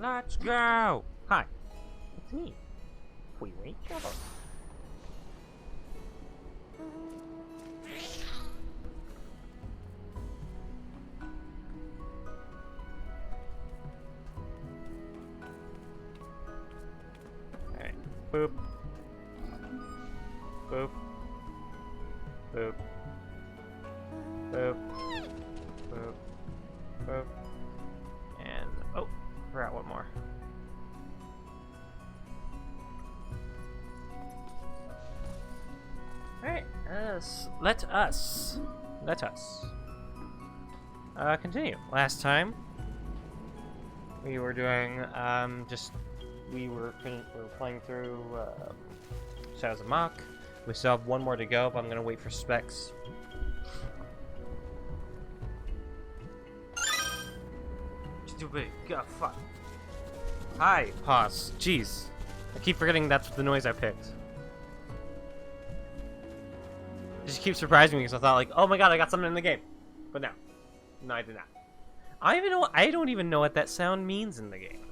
Let's go! Hi, it's me. We wait together. Alright. Boop. Boop. Boop. Boop. Boop. Boop. And oh, forgot one more. Alright, let us continue. Last time we were doing we were playing through Shadows of Mach. We still have one more to go, but I'm gonna wait for specs. Stupid, god, fuck. Hi, pause. Jeez, I keep forgetting that's the noise I picked. It just keeps surprising me because I thought like, oh my god, I got something in the game, but no, I did not. I don't even know what that sound means in the game.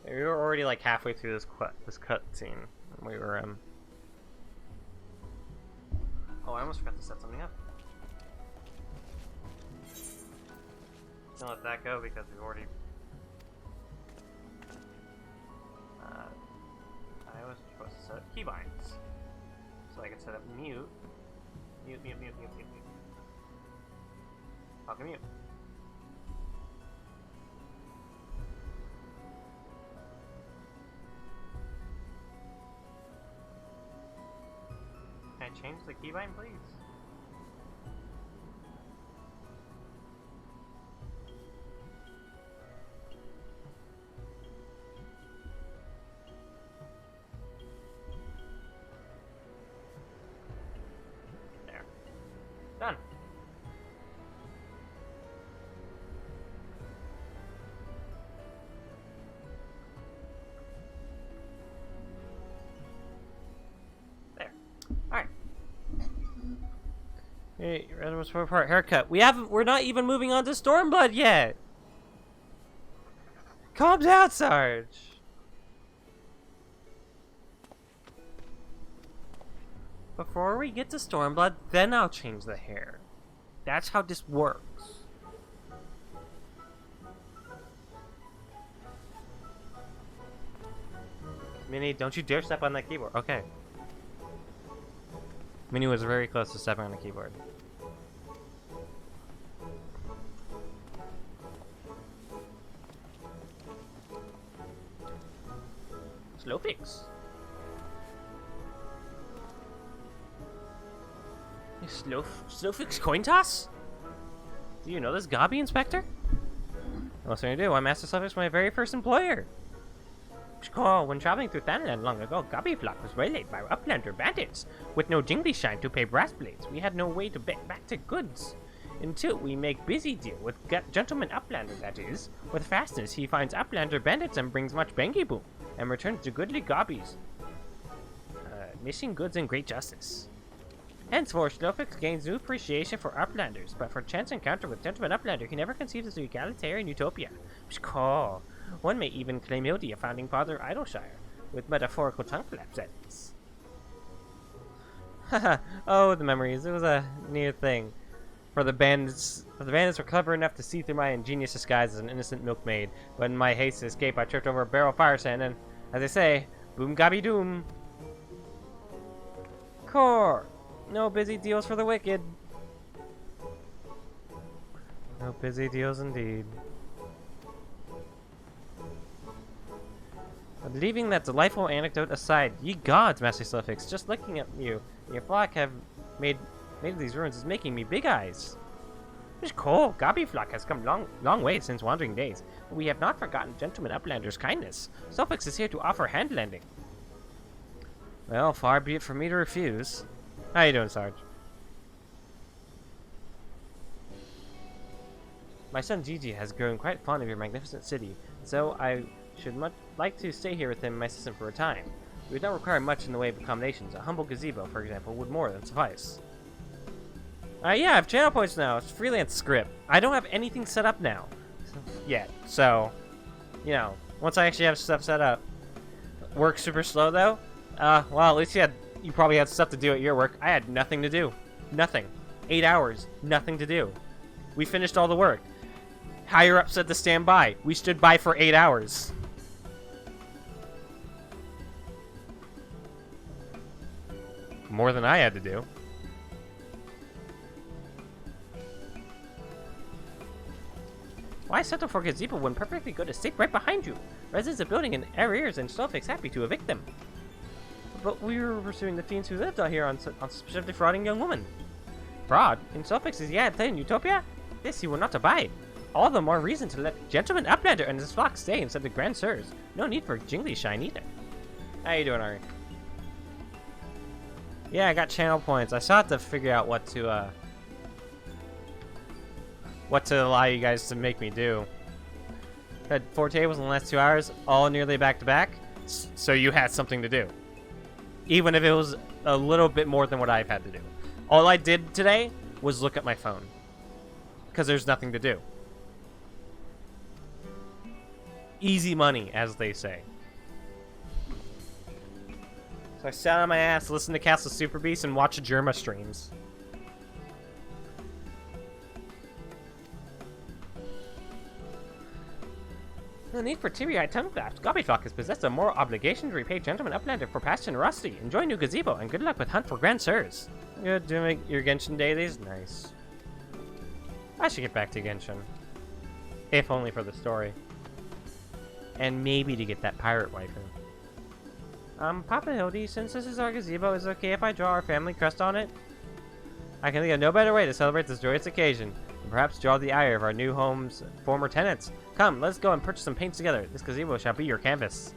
We were already like halfway through this cutscene. We were oh, I almost forgot to set something up. Don't let that go because we've already. I was supposed to set up keybinds, so I can set up mute. Talk to mute. Can I change the keybind, please? There. Done. Hey, Random Sport Part haircut. We're not even moving on to Stormblood yet. Calm down, Sarge. Before we get to Stormblood, then I'll change the hair. That's how this works. Minnie, don't you dare step on that keyboard. Okay. Minnie was very close to stepping on the keyboard. Slow fix. Slow fix coin toss? Do you know this Gobby, Inspector? Well, so you do. I'm Master Slowfix, my very first employer. Recall, when traveling through Thanaland long ago, Gobby Flock was waylaid by Uplander bandits. With no jingly shine to pay brass blades, we had no way to back to goods. Until we make busy deal with Gentleman Uplander, that is. With fastness, he finds Uplander bandits and brings much bangy boom, and returns to goodly Gobbies. Missing goods and great justice. Henceforth, Slowfix gains new appreciation for Uplanders, but for chance encounter with Gentleman Uplander, he never conceives as an egalitarian utopia. Recall. One may even claim he'll be a founding father of Idleshire, with metaphorical tongue flaps at least. Haha, oh, the memories. It was a near thing. The bandits were clever enough to see through my ingenious disguise as an innocent milkmaid, but in my haste to escape, I tripped over a barrel of fire sand, and, as they say, boom gobby doom. Core! No busy deals for the wicked. No busy deals indeed. But leaving that delightful anecdote aside, ye gods, Master Slowfix, just looking at you and your flock have made of these ruins is making me big eyes. It's cool. Gobby flock has come long way since wandering days, but we have not forgotten Gentleman Uplander's kindness. Slowfix is here to offer hand lending. Well, far be it from me to refuse. How you doing, Sarge? My son Gigi has grown quite fond of your magnificent city, so I should like to stay here with him and my assistant for a time. We would not require much in the way of accommodations. A humble gazebo, for example, would more than suffice. Yeah, I have channel points now. It's freelance script. I don't have anything set up now yet. So, you know, once I actually have stuff set up. Work super slow though. Well, at least you probably had stuff to do at your work. I had nothing to do. Nothing. 8 hours. Nothing to do. We finished all the work. Higher up said to stand by. We stood by for 8 hours. More than I had to do. Why settle for gazebo when perfectly good estate right behind you? Residents of building in arrears and Stelfix happy to evict them. But we were pursuing the fiends who lived out here on suspicion of defrauding young women. Fraud? In Stelfix's in Utopia? This he will not abide. All the more reason to let Gentleman Uplander and his flock stay instead of Grand Sirs. No need for Jingly Shine either. How you doing, Ari? Yeah, I got channel points. I still have to figure out what to allow you guys to make me do. Had 4 tables in the last 2 hours, all nearly back to back, so you had something to do. Even if it was a little bit more than what I've had to do. All I did today was look at my phone. Because there's nothing to do. Easy money, as they say. So I sat on my ass, listened to Castle Super Beast, and watched Germa streams. No need for teary-eyed tongue flaps. Gobbyflock has possessed a moral obligation to repay Gentleman Uplander for past generosity. Enjoy new gazebo, and good luck with hunt for Grand Sirs. You're doing your Genshin dailies? Nice. I should get back to Genshin. If only for the story. And maybe to get that pirate waifu. Papa Hildy, since this is our gazebo, is it okay if I draw our family crest on it? I can think of no better way to celebrate this joyous occasion. And perhaps draw the ire of our new home's former tenants. Come, let's go and purchase some paints together. This gazebo shall be your canvas.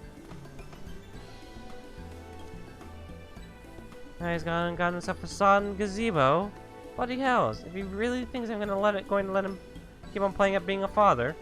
Now he's gone and gotten himself a sodden gazebo. Bloody hells! If he really thinks I'm going to let him keep on playing up being a father.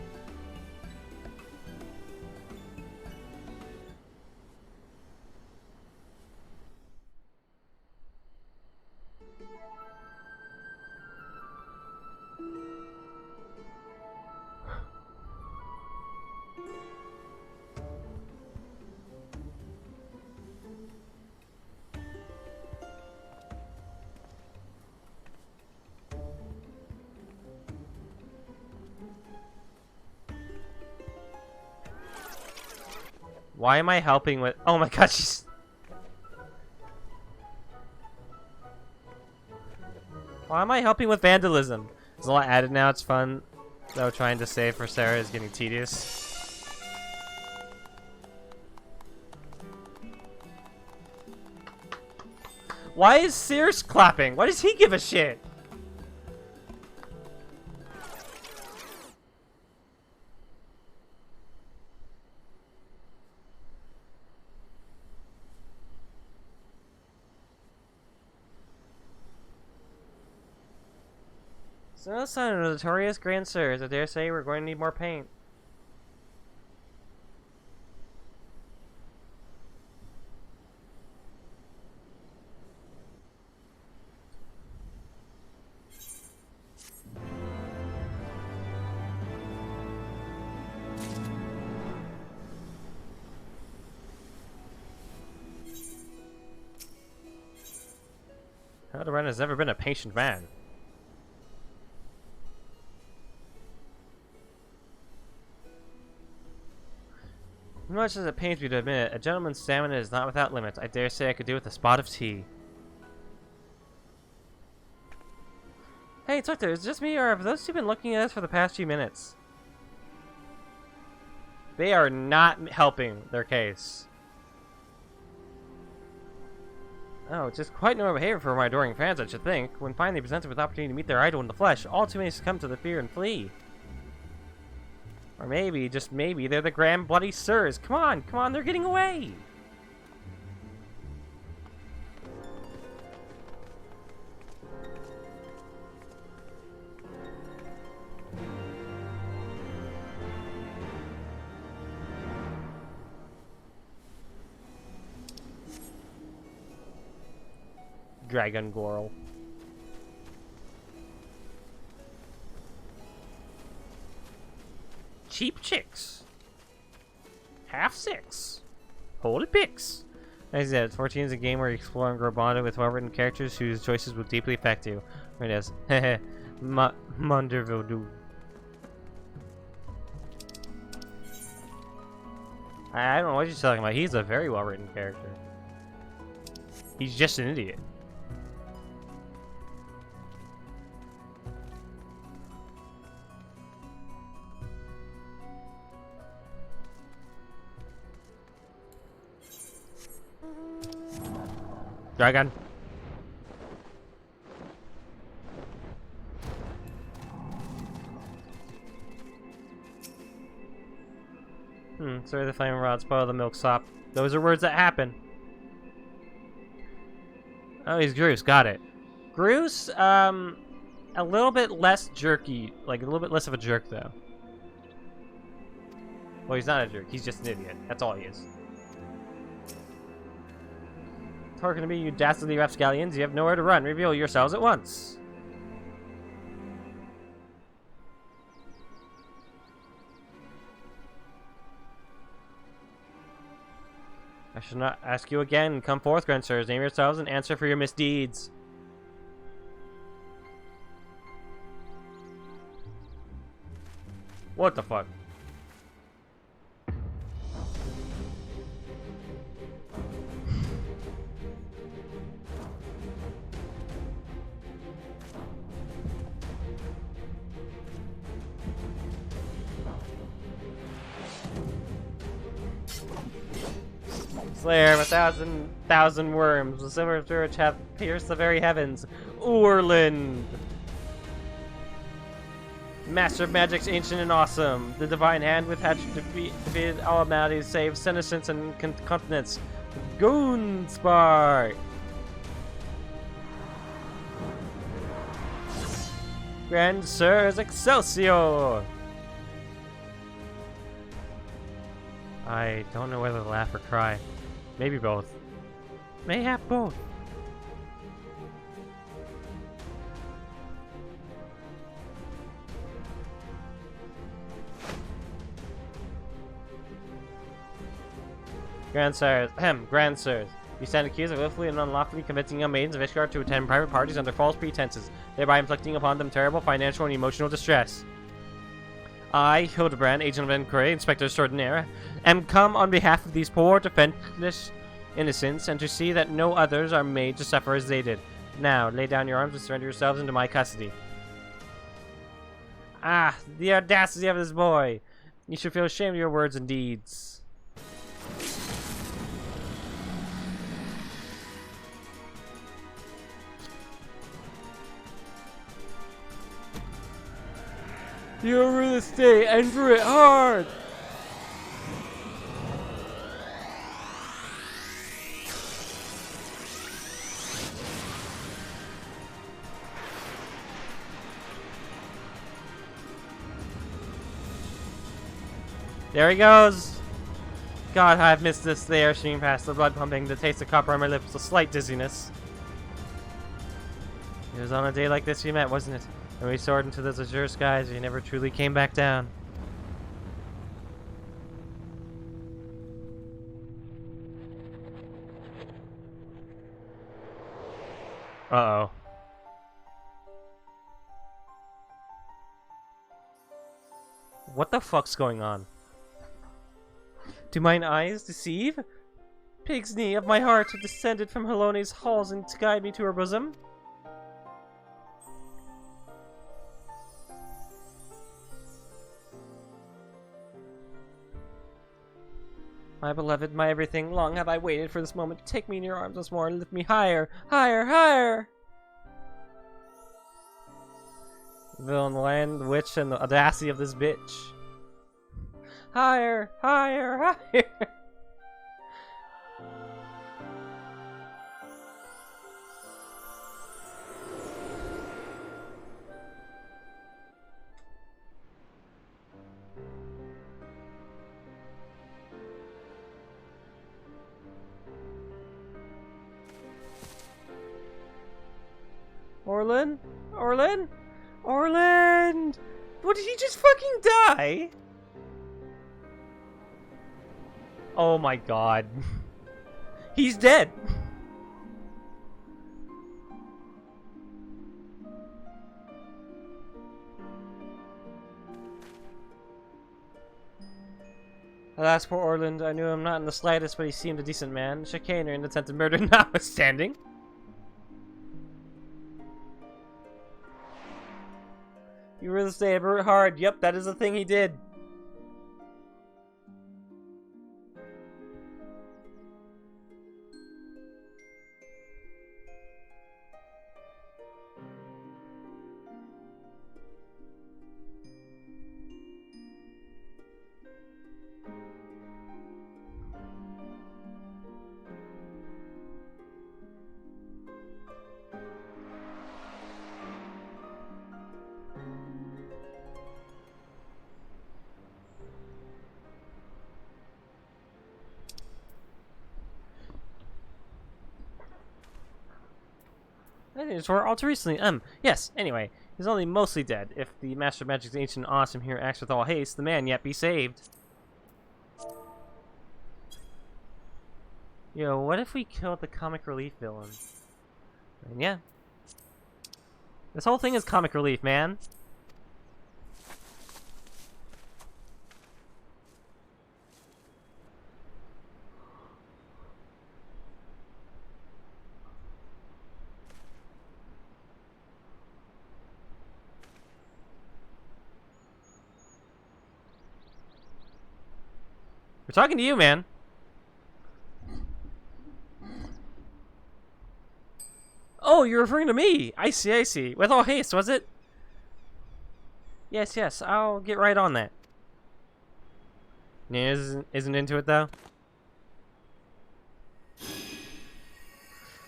Why am I helping with... Oh my god, she's... Why am I helping with vandalism? There's a lot added now, it's fun. Though trying to save for Sarah is getting tedious. Why is Sears clapping? Why does he give a shit? So, son of notorious Grand Sirs, I dare say we're going to need more paint. Alderaan has never been a patient man. Much as it pains me to admit it, a gentleman's stamina is not without limits. I dare say I could do with a spot of tea. Hey, Inspector, is it just me, or have those two been looking at us for the past few minutes? They are not helping their case. Oh, just quite normal behavior for my adoring fans, I should think. When finally presented with the opportunity to meet their idol in the flesh, all too many succumb to the fear and flee. Or maybe, just maybe, they're the Grand Bloody Sirs. Come on, they're getting away! Dragon Goral. Cheap chicks. Half six. Holy pics. As I said, 14 is a game where you explore and grow bonded with well-written characters whose choices will deeply affect you. There it is. Hehe. Monderville. I don't know what you're talking about. He's a very well-written character. He's just an idiot. Dragon. Sorry, the flaming rod spoil the milksop. Those are words that happen. Oh, he's Groose. Got it. Groose, a little bit less jerky. Like, a little bit less of a jerk, though. Well, he's not a jerk. He's just an idiot. That's all he is. Talking to me, you dastardly rapscallions. You have nowhere to run. Reveal yourselves at once. I shall not ask you again. Come forth, grand sirs. Name yourselves and answer for your misdeeds. What the fuck? Slayer of a thousand worms, the silver which have pierced the very heavens. Urland! Master of magics, ancient and awesome. The divine hand with hatch defeated all maladies, save senescence and continence. Goonspark! Grand Sirs Excelsior! I don't know whether to laugh or cry. Maybe both. Mayhap both. Grand Sirs, Grand Sirs, you stand accused of willfully and unlawfully convincing young maidens of Ishgard to attend private parties under false pretenses, thereby inflicting upon them terrible financial and emotional distress. I, Hildebrand, agent of inquiry, inspector extraordinaire, am come on behalf of these poor, defenseless innocents, and to see that no others are made to suffer as they did. Now, lay down your arms and surrender yourselves into my custody. Ah, the audacity of this boy! You should feel ashamed of your words and deeds. You over the state, enter it hard! There he goes! God, I've missed this. The air stream past, the blood pumping, the taste of copper on my lips, a slight dizziness. It was on a day like this we met, wasn't it? And we soared into those azure skies, we never truly came back down. Uh-oh. What the fuck's going on? Do mine eyes deceive? Pig's knee of my heart descended from Helone's halls and to guide me to her bosom. My beloved, my everything, long have I waited for this moment. Take me in your arms once more and lift me higher, higher, higher! Villain, land, the witch, and the audacity of this bitch. Higher, higher, higher! Orland? Orland? Orland! What, did he just fucking die? Oh my god. He's dead! Alas, poor Orland. I knew him not in the slightest, but he seemed a decent man. Chicanery and attempted murder notwithstanding. You really stay hard. Yep, that is the thing he did. I think it's all too recently. Yes, anyway. He's only mostly dead. If the Master of Magic's ancient awesome here acts with all haste, the man yet be saved. Yo, what if we killed the comic relief villain? And yeah. This whole thing is comic relief, man. We're talking to you, man. Oh, you're referring to me. I see, I see. With all haste, was it? Yes, yes. I'll get right on that. Nina isn't into it, though.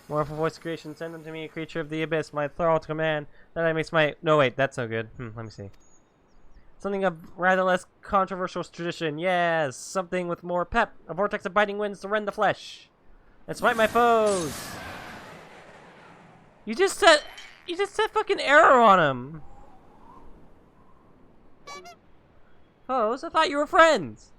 More of a voice creation. Send them to me, a creature of the abyss. My thrall to command. That I makes my... No, wait. That's no good. Let me see. Something of rather less controversial tradition. Yes, something with more pep. A vortex of biting winds to rend the flesh. And smite my foes. You just said fucking error on him. Foes? I thought you were friends.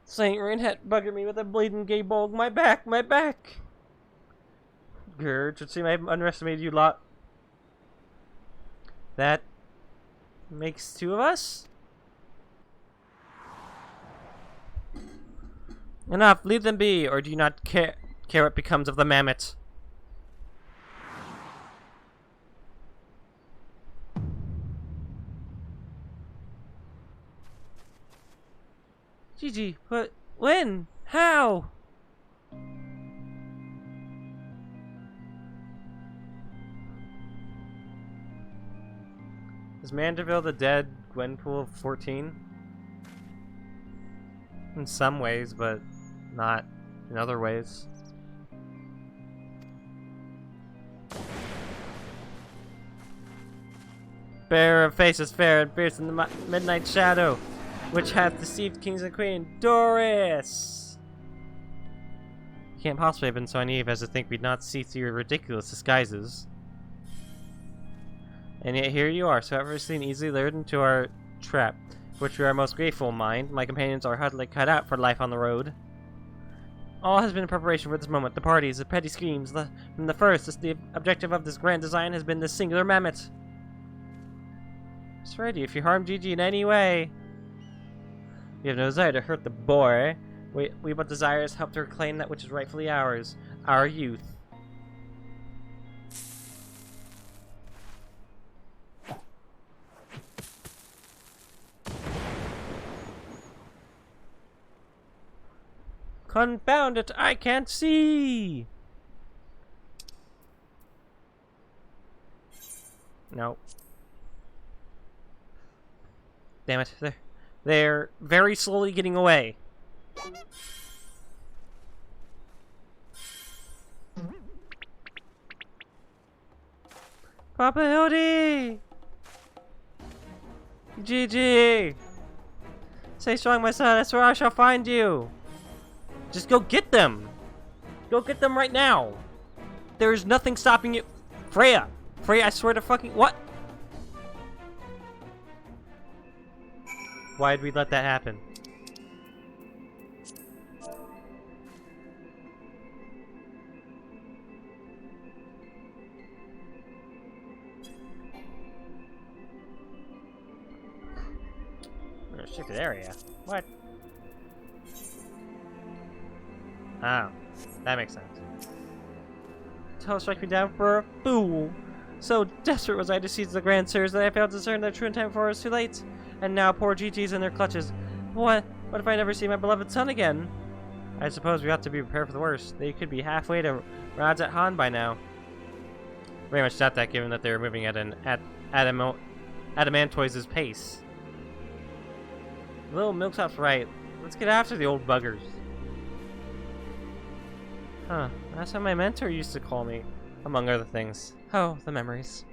Saint Rainhead bugged me with a bleeding gay bulg. My back, my back. Gurge, it seems I underestimated you lot. That makes two of us? Enough, leave them be, or do you not care what becomes of the mammoth? Gigi, but when? How? Is Mandeville the dead Gwenpool 14? In some ways, but not in other ways. Bearer of faces fair and fierce in the midnight shadow, which hath deceived kings and queen, Doris! You can't possibly have been so naive as to think we'd not see through your ridiculous disguises. And yet here you are, so effortlessly and easily lured into our trap, for which we are most grateful, mind. My companions are hardly cut out for life on the road. All has been in preparation for this moment. The parties, the petty schemes, from the first, the objective of this grand design has been this singular mammoth. It's ready if you harm Gigi in any way. We have no desire to hurt the boy. We but desire his help to reclaim that which is rightfully ours, our youth. Confound it, I can't see! No. Damn it, they're very slowly getting away. Papa Hildy! GG! Stay strong, my son. I swear I shall find you. Just go get them. Go get them right now. There is nothing stopping you. Freya! Freya, I swear to fucking... What? Why did we let that happen? Restricted area? What? Oh, that makes sense. Tell strike me down for a fool. So desperate was I to seize the Grand Sirs that I failed to discern their true intent before it was too late. And now poor GG's in their clutches. What if I never see my beloved son again? I suppose we ought to be prepared for the worst. They could be halfway to Rad's at Han by now. Very much doubt that, given that they were moving at an Adamantoise's pace. Little Milksop's right. Let's get after the old buggers. Huh. That's how my mentor used to call me, among other things. Oh, the memories.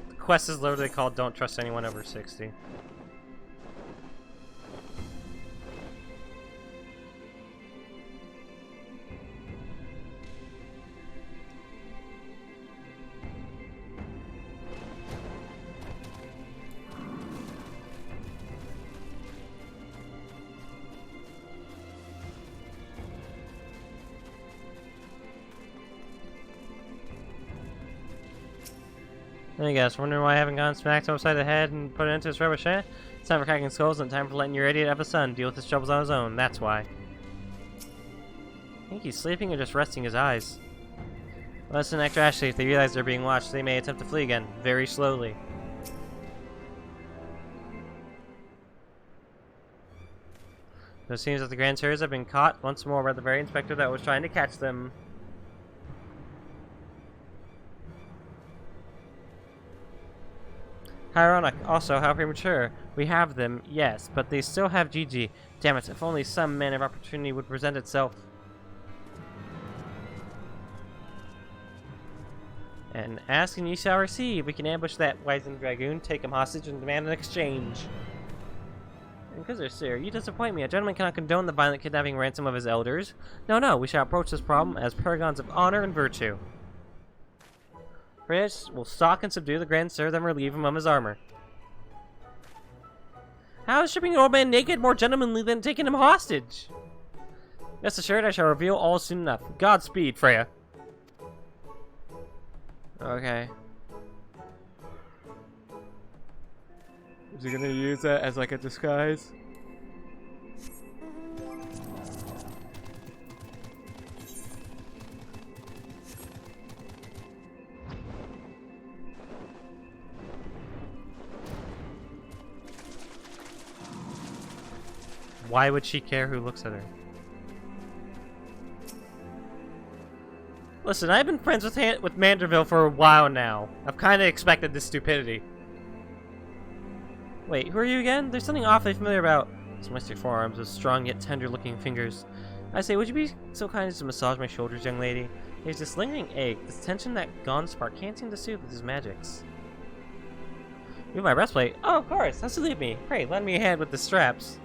The quest is literally called Don't Trust Anyone Over 60. I guess, wondering why I haven't gone smacked upside the head and put it into his trebuchet? It's time for cracking skulls and time for letting your idiot have a son deal with his troubles on his own, that's why. I think he's sleeping or just resting his eyes. Listen, extra Ashley, if they realize they're being watched, they may attempt to flee again, very slowly. So it seems that the Grand Sirs have been caught once more by the very inspector that was trying to catch them. How ironic. Also, how premature. We have them, yes, but they still have GG. Damn it, if only some manner of opportunity would present itself. And ask and ye shall receive. We can ambush that wizened dragoon, take him hostage, and demand an exchange. Inquisitor, sir, you disappoint me. A gentleman cannot condone the violent kidnapping ransom of his elders. No, we shall approach this problem as paragons of honor and virtue. First, we'll stalk and subdue the Grand Sir, then relieve him of his armor. How is shipping an old man naked more gentlemanly than taking him hostage? Rest assured, I shall reveal all soon enough. Godspeed, Freya. Okay. Is he gonna use that as like a disguise? Why would she care who looks at her? Listen, I've been friends with Manderville for a while now. I've kind of expected this stupidity. Wait, who are you again? There's something awfully familiar about those musty forearms with strong yet tender-looking fingers. I say, would you be so kind as to massage my shoulders, young lady? There's this lingering ache, this tension that Gonspark can't seem to soothe with his magics. Move my breastplate? Oh, of course. That's to leave me. Pray, lend me a hand with the straps.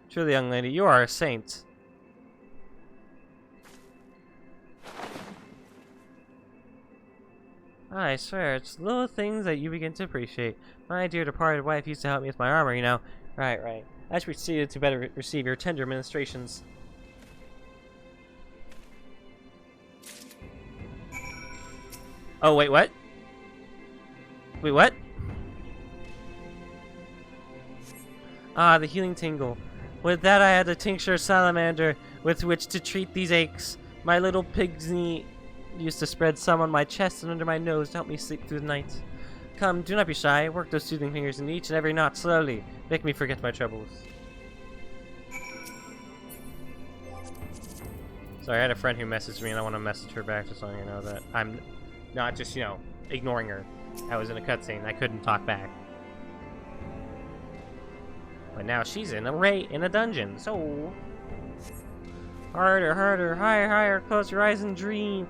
Truly, young lady, you are a saint. I swear, it's little things that you begin to appreciate. My dear departed wife used to help me with my armor, you know. Right. I should proceed to better receive your tender ministrations. Oh, wait, what? Wait, what? Ah, the healing tingle. With that I had a tincture salamander with which to treat these aches. My little pigsney used to spread some on my chest and under my nose to help me sleep through the night. Come, do not be shy. Work those soothing fingers in each and every knot slowly. Make me forget my troubles. Sorry, I had a friend who messaged me and I want to message her back just letting her know that I'm not just, ignoring her. I was in a cutscene. I couldn't talk back. But now she's in a dungeon. So harder, harder, higher, higher. Close your eyes and dream.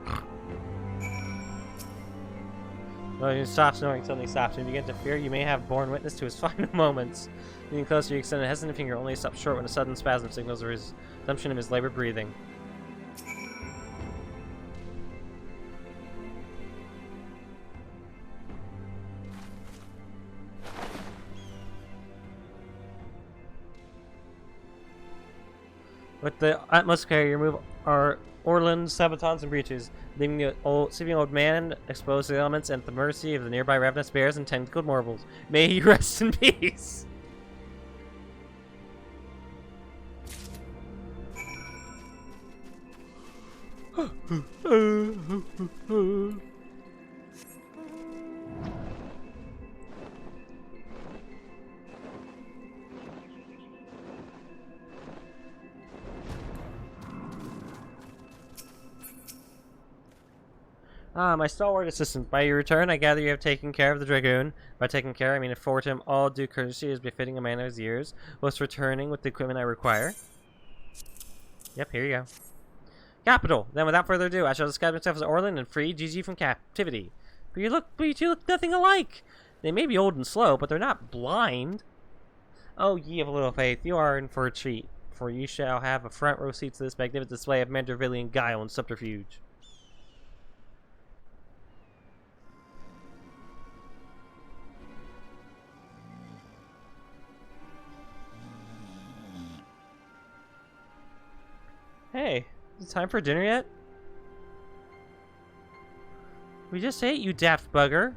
Well, you stop snoring, suddenly stops. When you begin to fear, you may have borne witness to his final moments. Leaning closer, you extend a hesitant finger, only stops short when a sudden spasm signals the resumption of his labored breathing. With the utmost care, you remove our Orlands, sabatons, and breaches, leaving the sleeping old man exposed to the elements and at the mercy of the nearby ravenous bears and tentacled morbals. May he rest in peace. Ah, my stalwart assistant. By your return, I gather you have taken care of the Dragoon. By taking care, I mean afford him all due courtesy as befitting a man of his years, whilst returning with the equipment I require. Yep, here you go. Capital! Then without further ado, I shall disguise myself as Orland and free Gigi from captivity. But you two look nothing alike! They may be old and slow, but they're not blind. Oh, ye of little faith, you are in for a treat, for you shall have a front row seat to this magnificent display of Mandervillian guile and subterfuge. Hey, is it time for dinner yet? We just ate, you daft bugger.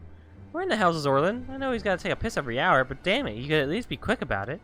Where in the hell's is Orland? I know he's got to take a piss every hour, but damn it, you could at least be quick about it.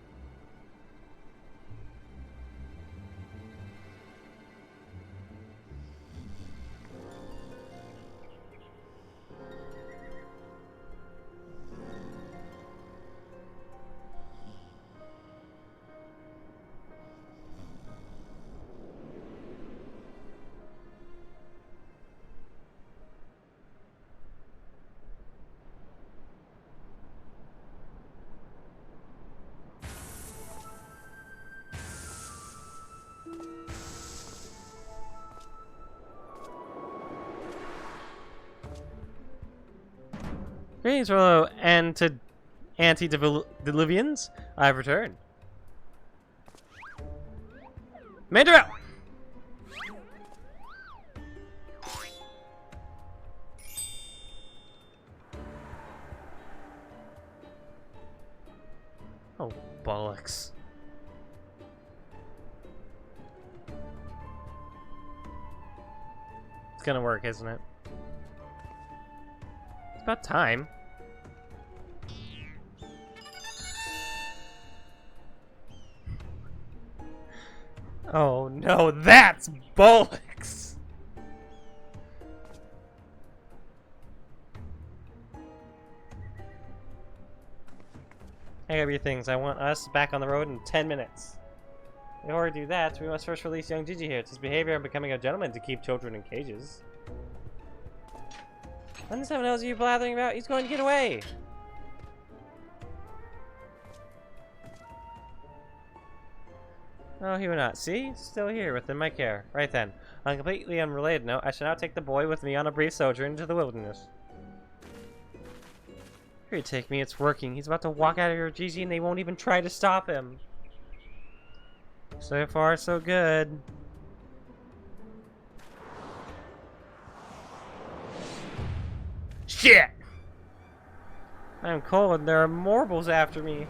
Greetings, fellow antediluvians. I've returned. Mandrill! Oh, bollocks. It's gonna work, isn't it? It's about time. Oh no, that's bollocks! Hang up your things. I want us back on the road in 10 minutes. In order to do that, we must first release young Gigi here. It's his behavior of becoming a gentleman to keep children in cages. When someone knows you're blathering about, he's going to get away! Oh, he will not. See? Still here, within my care. Right then. On a completely unrelated note, I shall now take the boy with me on a brief sojourn into the wilderness. Here you take me, it's working. He's about to walk out of here, Gigi, and they won't even try to stop him. So far, so good. Shit! I'm cold and there are morbals after me.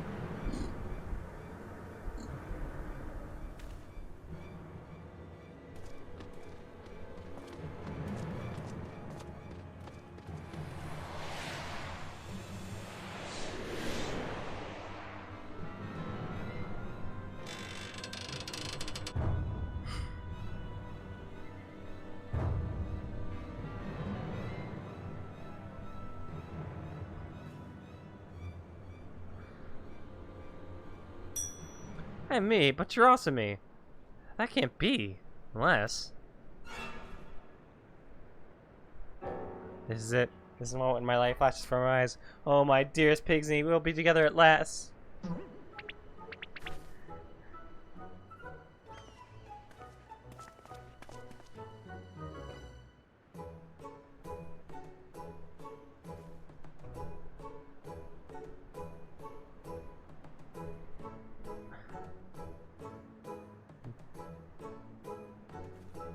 I'm me, but you're also me. That can't be. Unless... This is it. This moment in my life flashes from my eyes. Oh, my dearest Pigsney, we'll be together at last.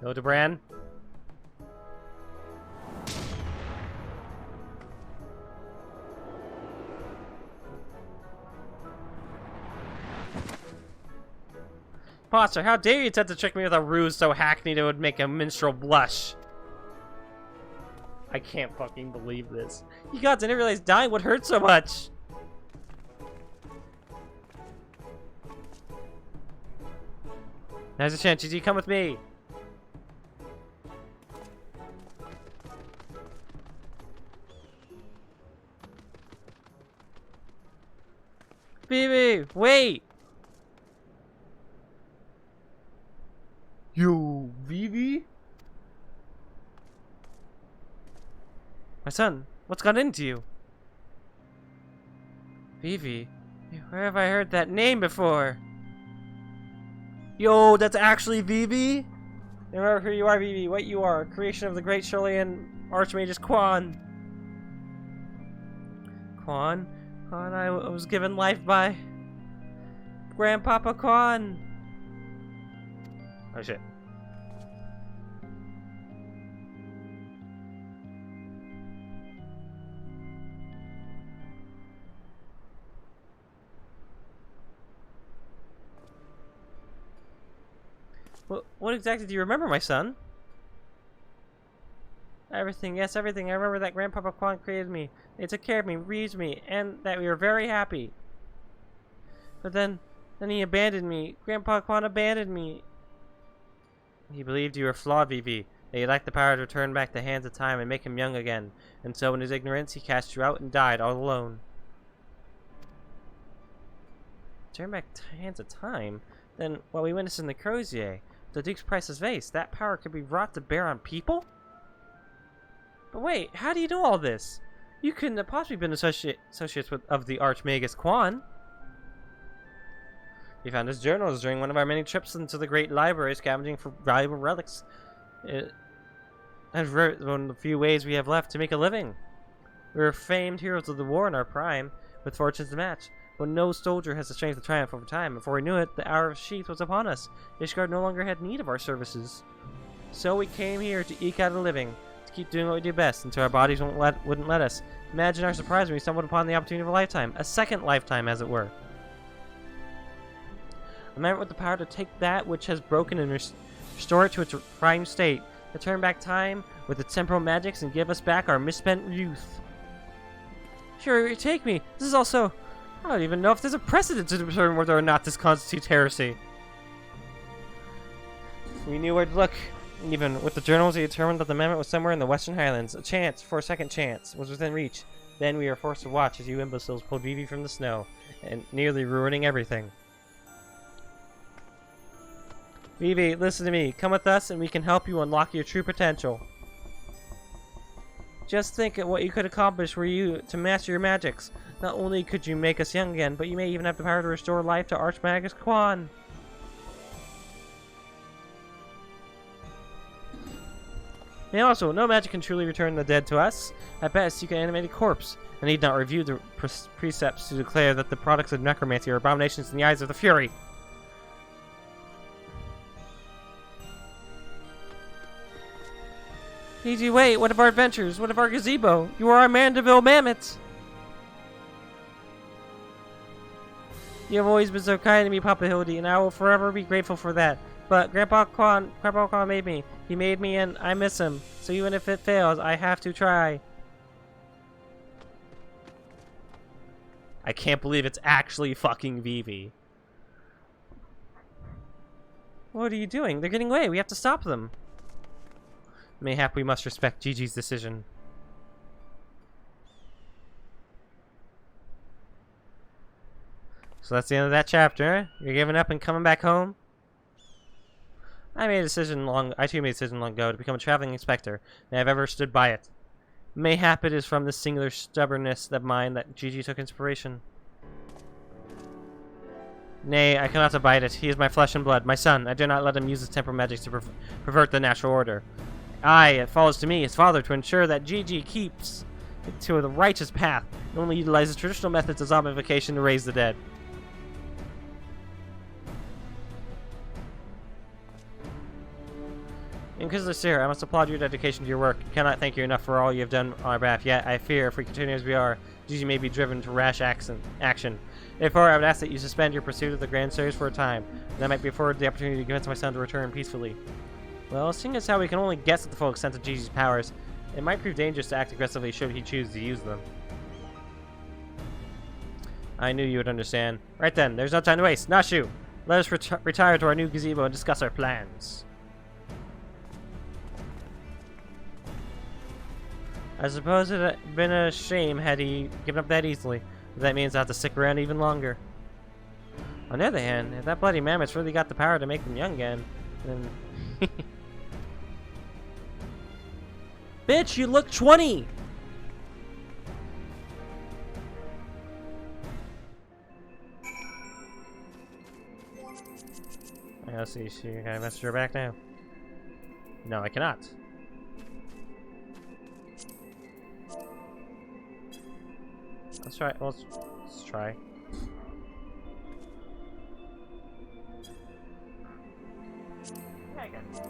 Hildebrand. Imposter, how dare you attempt to trick me with a ruse so hackneyed it would make a minstrel blush? I can't fucking believe this. You gods, I didn't realize dying would hurt so much. Now's a chance, GG, come with me. Baby, wait! Yo, Vivi? My son, what's got into you? Vivi? Where have I heard that name before? Yo, that's actually Vivi? Remember who you are, Vivi, what you are, a creation of the great Sholean Archmagus Quan. Quan? Quan, I was given life by Grandpapa Quan. Oh shit. What exactly do you remember, my son? Everything, yes, everything. I remember that Grandpapa Quan created me. They took care of me, raised me, and that we were very happy. But then he abandoned me. Grandpa Quan abandoned me. He believed you were flawed, Vivi. That you lacked the power to return back the hands of time and make him young again. And so in his ignorance, he cast you out and died all alone. Turn back the hands of time? Then what we witnessed in the Crozier, the Duke's priceless vase, that power could be brought to bear on people? But wait, how do you know all this? You couldn't have possibly been associates of the Archmagus Quan. We found his journals during one of our many trips into the great library scavenging for valuable relics. And one of the few ways we have left to make a living. We were famed heroes of the war in our prime, with fortunes to match. But no soldier has the strength to triumph over time. Before we knew it, the hour of Sheath was upon us. Ishgard no longer had need of our services. So we came here to eke out a living, to keep doing what we do best, until our bodies wouldn't let us. Imagine our surprise when we stumbled upon the opportunity of a lifetime. A second lifetime, as it were. A man with the power to take that which has broken and restore it to its prime state. To turn back time with its temporal magics and give us back our misspent youth. Sure, you take me. This is also... I don't even know if there's a precedent to determine whether or not this constitutes heresy. We knew where to look. Even with the journals, we determined that the amendment was somewhere in the Western Highlands. A chance, for a second chance, was within reach. Then we were forced to watch as you imbeciles pulled Vivi from the snow, and nearly ruining everything. Vivi, listen to me. Come with us, and we can help you unlock your true potential. Just think of what you could accomplish were you to master your magics. Not only could you make us young again, but you may even have the power to restore life to Archmagus Quan. And also, no magic can truly return the dead to us. At best, you can animate a corpse, and need not review the precepts to declare that the products of necromancy are abominations in the eyes of the Fury. Easy, wait, what of our adventures? What of our gazebo? You are our Mandeville mammoths! You have always been so kind to me, Papa Hildy, and I will forever be grateful for that. But Grandpa Quan made me. He made me, and I miss him. So even if it fails, I have to try. I can't believe it's actually fucking Vivi. What are you doing? They're getting away. We have to stop them. Mayhap we must respect Gigi's decision. So that's the end of that chapter. You're giving up and coming back home? I too made a decision long ago to become a traveling inspector, and I've ever stood by it. Mayhap it is from this singular stubbornness of mine that Gigi took inspiration. Nay, I cannot abide it. He is my flesh and blood, my son. I dare not let him use his temporal magic to pervert the natural order. It falls to me, his father, to ensure that Gigi keeps to the righteous path and only utilizes traditional methods of zombification to raise the dead. Inquisitor Sir, I must applaud your dedication to your work. I cannot thank you enough for all you have done on our behalf, yet I fear if we continue as we are, Gigi may be driven to rash action. Therefore, I would ask that you suspend your pursuit of the Grand Series for a time, and that might be afforded the opportunity to convince my son to return peacefully. Well, seeing as how we can only guess at the full extent of Gigi's powers, it might prove dangerous to act aggressively should he choose to use them. I knew you would understand. Right then, there's no time to waste. Nashu, let us retire to our new gazebo and discuss our plans. I suppose it would have been a shame had he given up that easily. But that means I have to stick around even longer. On the other hand, if that bloody mammoth's really got the power to make them young again, then... Bitch, you look 20! Let's see, can I message her back now? No, I cannot. Let's try. Let's try. Yeah, I guess.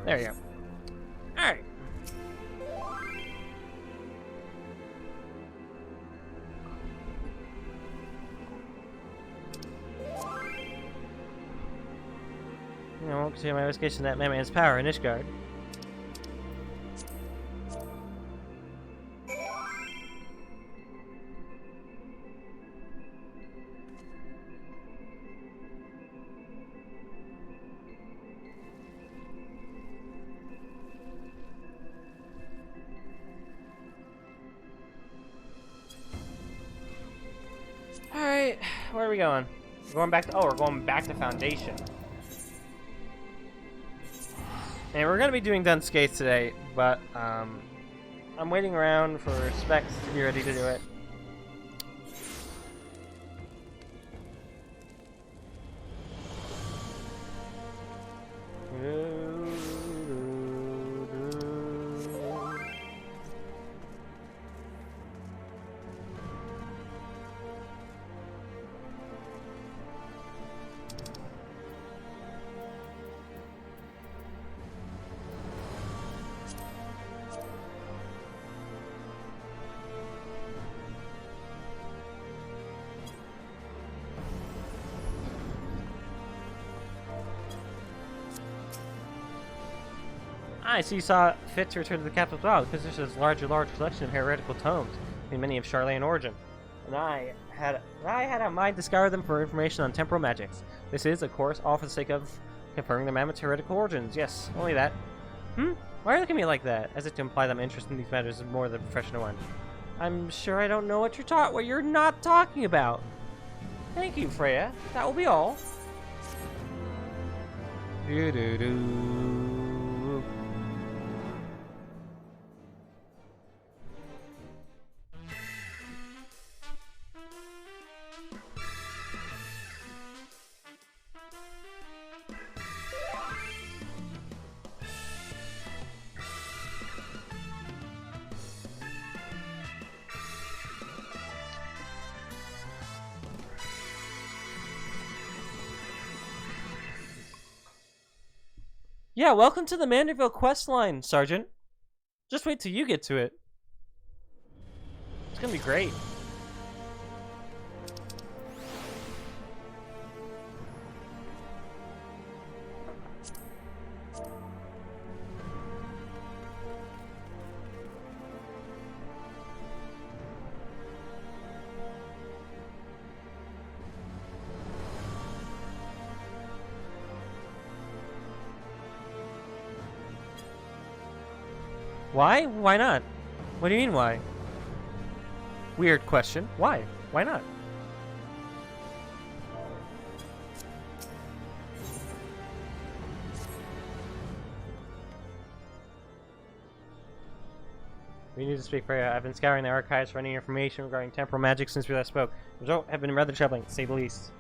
There you go. All right. I won't continue my investigation of that madman's power in Ishgard. Alright, where are we going? We're going back to, we're going back to Foundation. And we're going to be doing Dun Scaith today, but I'm waiting around for Specs to be ready to do it. I see you saw fit to return to the capital dog because there's a large collection of heretical tomes, and many of Charlatan origin. And I had a mind to scour them for information on temporal magics. This is, of course, all for the sake of confirming the mammoth's heretical origins. Yes, only that. Why are you looking at me like that? As if to imply that my interest in these matters is more than a professional one. I'm sure I don't know what you're not talking about. Thank you, Freya. That will be all. Yeah, welcome to the Manderville questline, Sergeant. Just wait till you get to it. It's gonna be great. Why? Why not? What do you mean, why? Weird question. Why? Why not? We need to speak for you. I've been scouring the archives for any information regarding temporal magic since we last spoke. The results have been rather troubling, to say the least.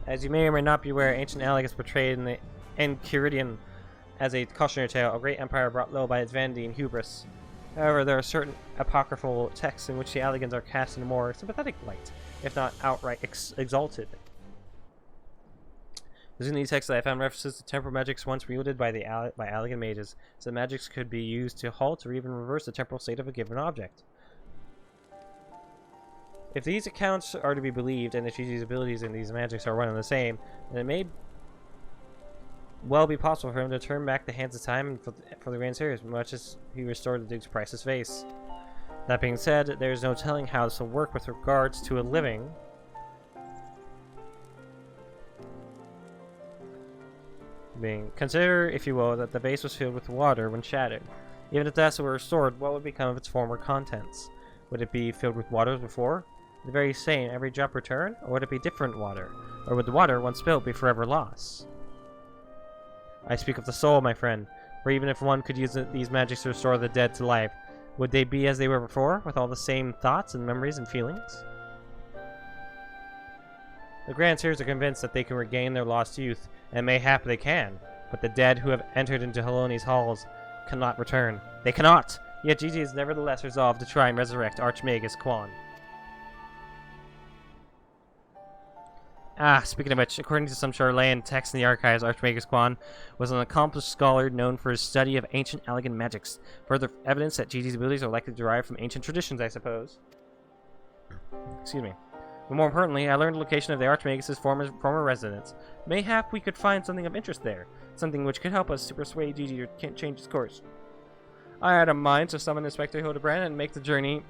As you may or may not be aware, ancient Alec is portrayed in the Enchiridion as a cautionary tale, a great empire brought low by its vanity and hubris. However, there are certain apocryphal texts in which the Allegans are cast in a more sympathetic light, if not outright exalted. Within these texts, I found references to temporal magics once wielded by Allegan mages, so magics could be used to halt or even reverse the temporal state of a given object. If these accounts are to be believed, and if GG's abilities in these magics are one and the same, then it may well be possible for him to turn back the hands of time for the Grand Series, much as he restored the Duke's priceless vase. That being said, there is no telling how this will work with regards to a living. Consider, if you will, that the vase was filled with water when shattered. Even if the vessel were restored, what would become of its former contents? Would it be filled with water as before, the very same, every drop return, or would it be different water? Or would the water, once spilled, be forever lost? I speak of the soul, my friend, for even if one could use these magics to restore the dead to life, would they be as they were before, with all the same thoughts and memories and feelings? The Grand Seers are convinced that they can regain their lost youth, and mayhap they can, but the dead who have entered into Haloni's halls cannot return. They cannot! Yet Gigi is nevertheless resolved to try and resurrect Archmagus Quan. Ah, speaking of which, according to some Charlayan texts in the archives, Archmagus Quan was an accomplished scholar known for his study of ancient Allegan magics. Further evidence that Gigi's abilities are likely derived from ancient traditions, I suppose. Excuse me. But more importantly, I learned the location of the Archmagus' former residence. Mayhap we could find something of interest there, something which could help us to persuade Gigi to change his course. I had a mind to summon Inspector Hildebrand and make the journey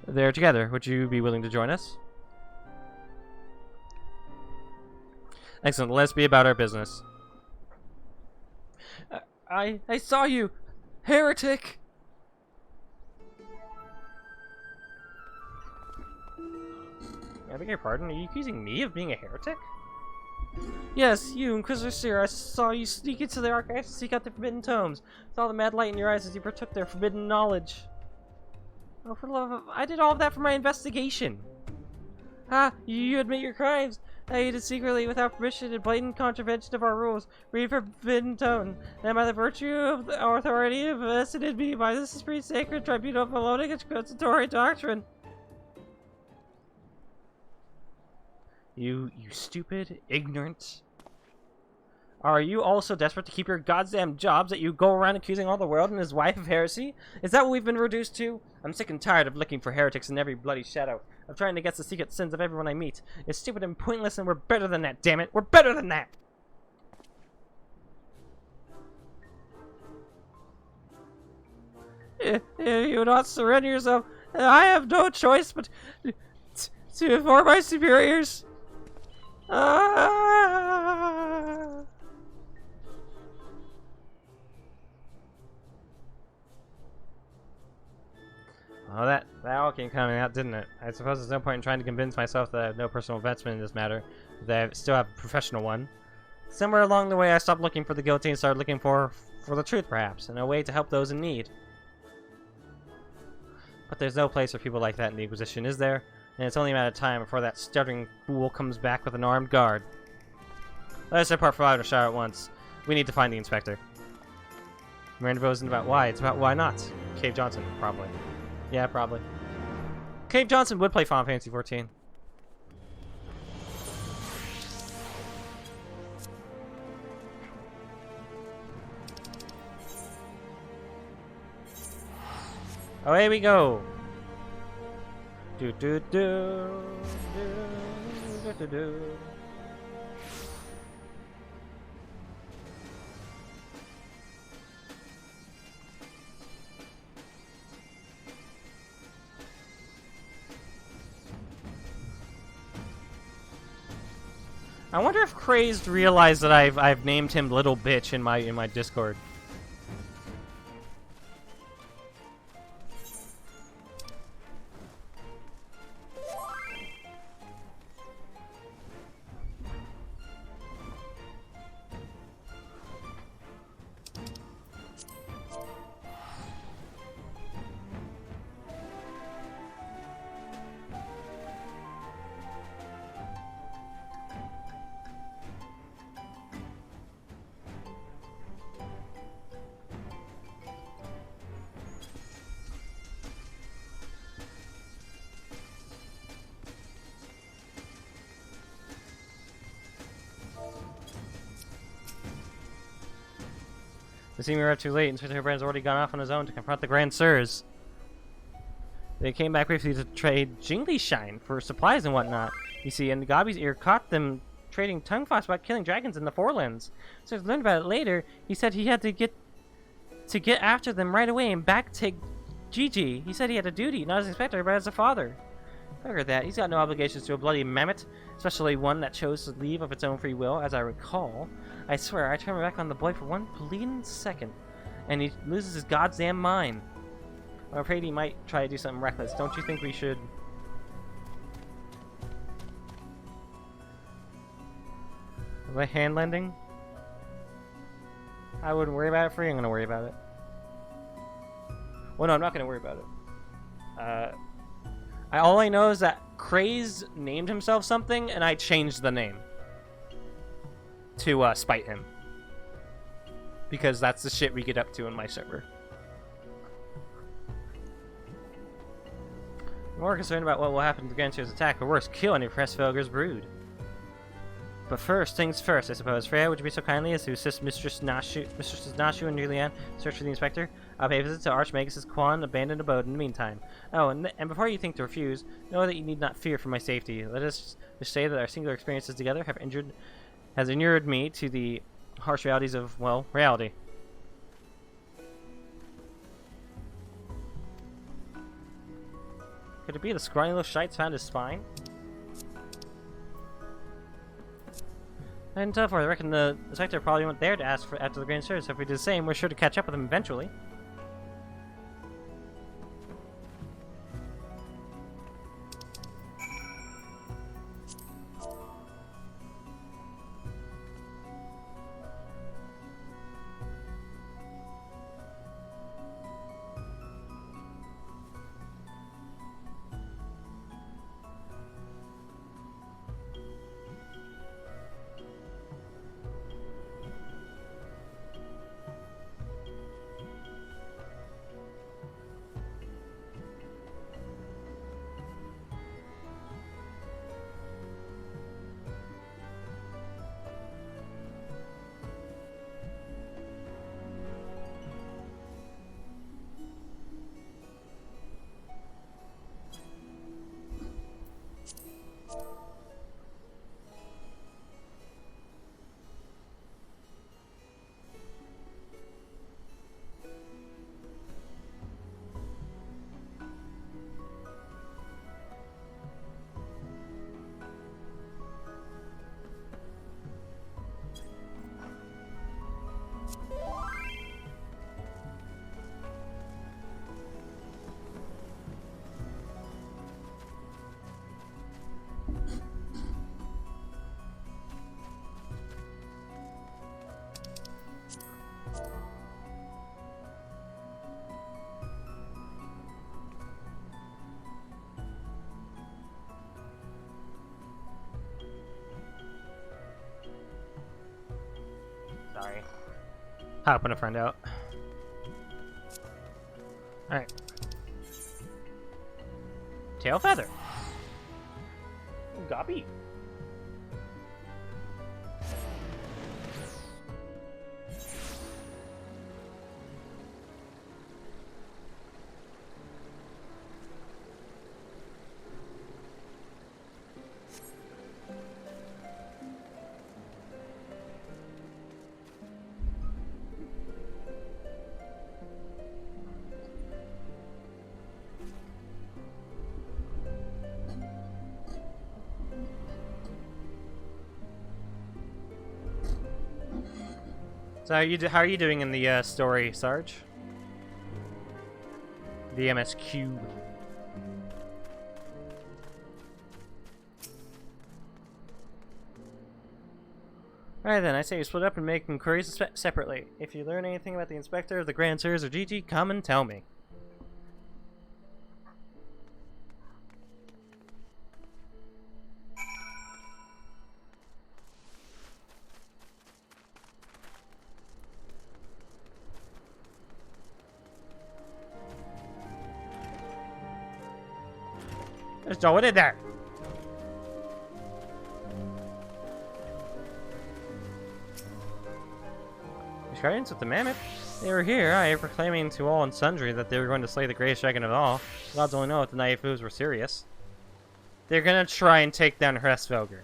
there together. Would you be willing to join us? Excellent. Let's be about our business. I saw you, heretic! I beg your pardon? Are you accusing me of being a heretic? Yes, you, Inquisitor Seer. I saw you sneak into the archives to seek out the forbidden tomes. Saw the mad light in your eyes as you partook their forbidden knowledge. Oh, for the love of... I did all of that for my investigation. Ah, you admit your crimes. I aided secretly without permission in blatant contravention of our rules. Read forbidden tome. And by the virtue of the authority vested in me by this supreme sacred tribunal of Melodic and Constitutory doctrine. You stupid, ignorant. Are you all so desperate to keep your goddamn jobs that you go around accusing all the world and his wife of heresy? Is that what we've been reduced to? I'm sick and tired of looking for heretics in every bloody shadow, of trying to guess the secret sins of everyone I meet. It's stupid and pointless, and we're better than that, damn it! We're better than that! If you do not surrender yourself, I have no choice but to inform my superiors. Ah! Oh, that all came coming out, didn't it? I suppose there's no point in trying to convince myself that I have no personal investment in this matter, that I still have a professional one. Somewhere along the way, I stopped looking for the guilty and started looking for the truth, perhaps, and a way to help those in need. But there's no place for people like that in the Inquisition, is there? And it's only a matter of time before that stuttering fool comes back with an armed guard. Let us depart for Outershire at once. We need to find the inspector. Miranda isn't about why, it's about why not. Cave Johnson, probably. Yeah, probably. Cave Johnson would play Final Fantasy XIV. Away we go! Do do do do do do. I wonder if Crazed realized that I've named him Little Bitch in my Discord. They seem we were too late. Inspector Brand's already gone off on his own to confront the Grand Sirs. They came back briefly to trade Jingli Shine for supplies and whatnot. You see, and Gabi's ear caught them trading tongue floss about killing dragons in the Forelands. So I learned about it later. He said he had to get after them right away and back take Gigi. He said he had a duty, not as an inspector, but as a father. Look at that. He's got no obligations to a bloody mammoth, especially one that chose to leave of its own free will, as I recall. I swear, I turned my back on the boy for one bleeding second, and he loses his goddamn mind. I'm afraid he might try to do something reckless. Don't you think we should... Am I hand lending? I wouldn't worry about it for you. I'm going to worry about it. Well, no, I'm not going to worry about it. All I know is that Craze named himself something, and I changed the name to spite him. Because that's the shit we get up to in my server. I'm more concerned about what will happen to the Grand Sir's attack, or worse, kill any of Crestfelger's brood. But first things first, I suppose. Freya, would you be so kindly as to assist Mistresses Nashu and Julianne search for the inspector? I'll pay a visit to Archmagus' Quan abandoned abode in the meantime. Oh, and before you think to refuse, know that you need not fear for my safety. Let us just say that our singular experiences together has inured me to the harsh realities of, well, reality. Could it be the scrawny little shites found his spine? And so forth. I reckon the inspector probably went there to ask after the Grand Sir, so if we do the same, we're sure to catch up with him eventually. Sorry. Helping a friend out. Alright. Tail feather. Gabi. So how are you doing in the story, Sarge? The MSQ. Alright then, I say you split up and make inquiries separately. If you learn anything about the Inspector, the Grand Sirs, or Gigi, come and tell me. There's no one in there. Guardians with the mammoth. They were here, proclaiming to all and sundry that they were going to slay the greatest dragon of all. Gods only know if the naive fools were serious. They're gonna try and take down Hraesvelgr.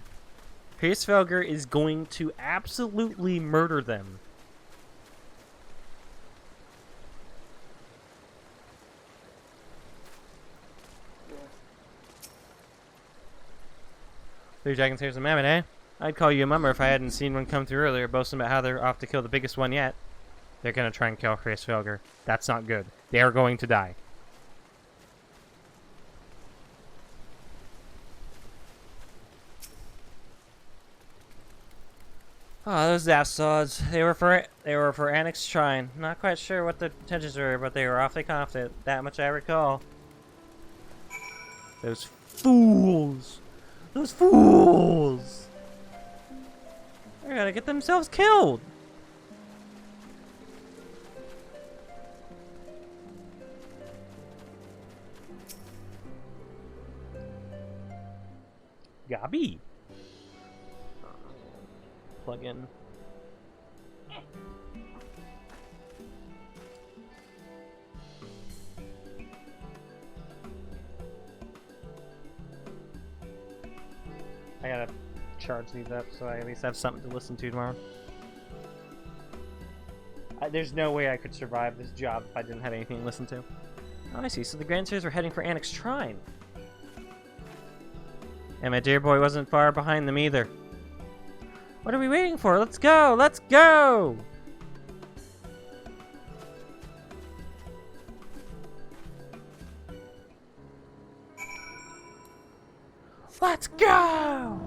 Hraesvelgr is going to absolutely murder them. Three dragons, here's a mammoth, eh? I'd call you a mummer if I hadn't seen one come through earlier, boasting about how they're off to kill the biggest one yet. They're gonna try and kill Hraesvelgr. That's not good. They are going to die. Oh, those dastards. They were for Annex's shrine. Not quite sure what the intentions were, but they were awfully confident. That much I recall. Those fools! Those fools! They're gonna get themselves killed! Gabi! Plug in. I gotta charge these up so I at least have something to listen to tomorrow. There's no way I could survive this job if I didn't have anything to listen to. Oh, I see. So the Grandsires were heading for Annex's shrine. And my dear boy wasn't far behind them either. What are we waiting for? Let's go! Let's go! Let's go!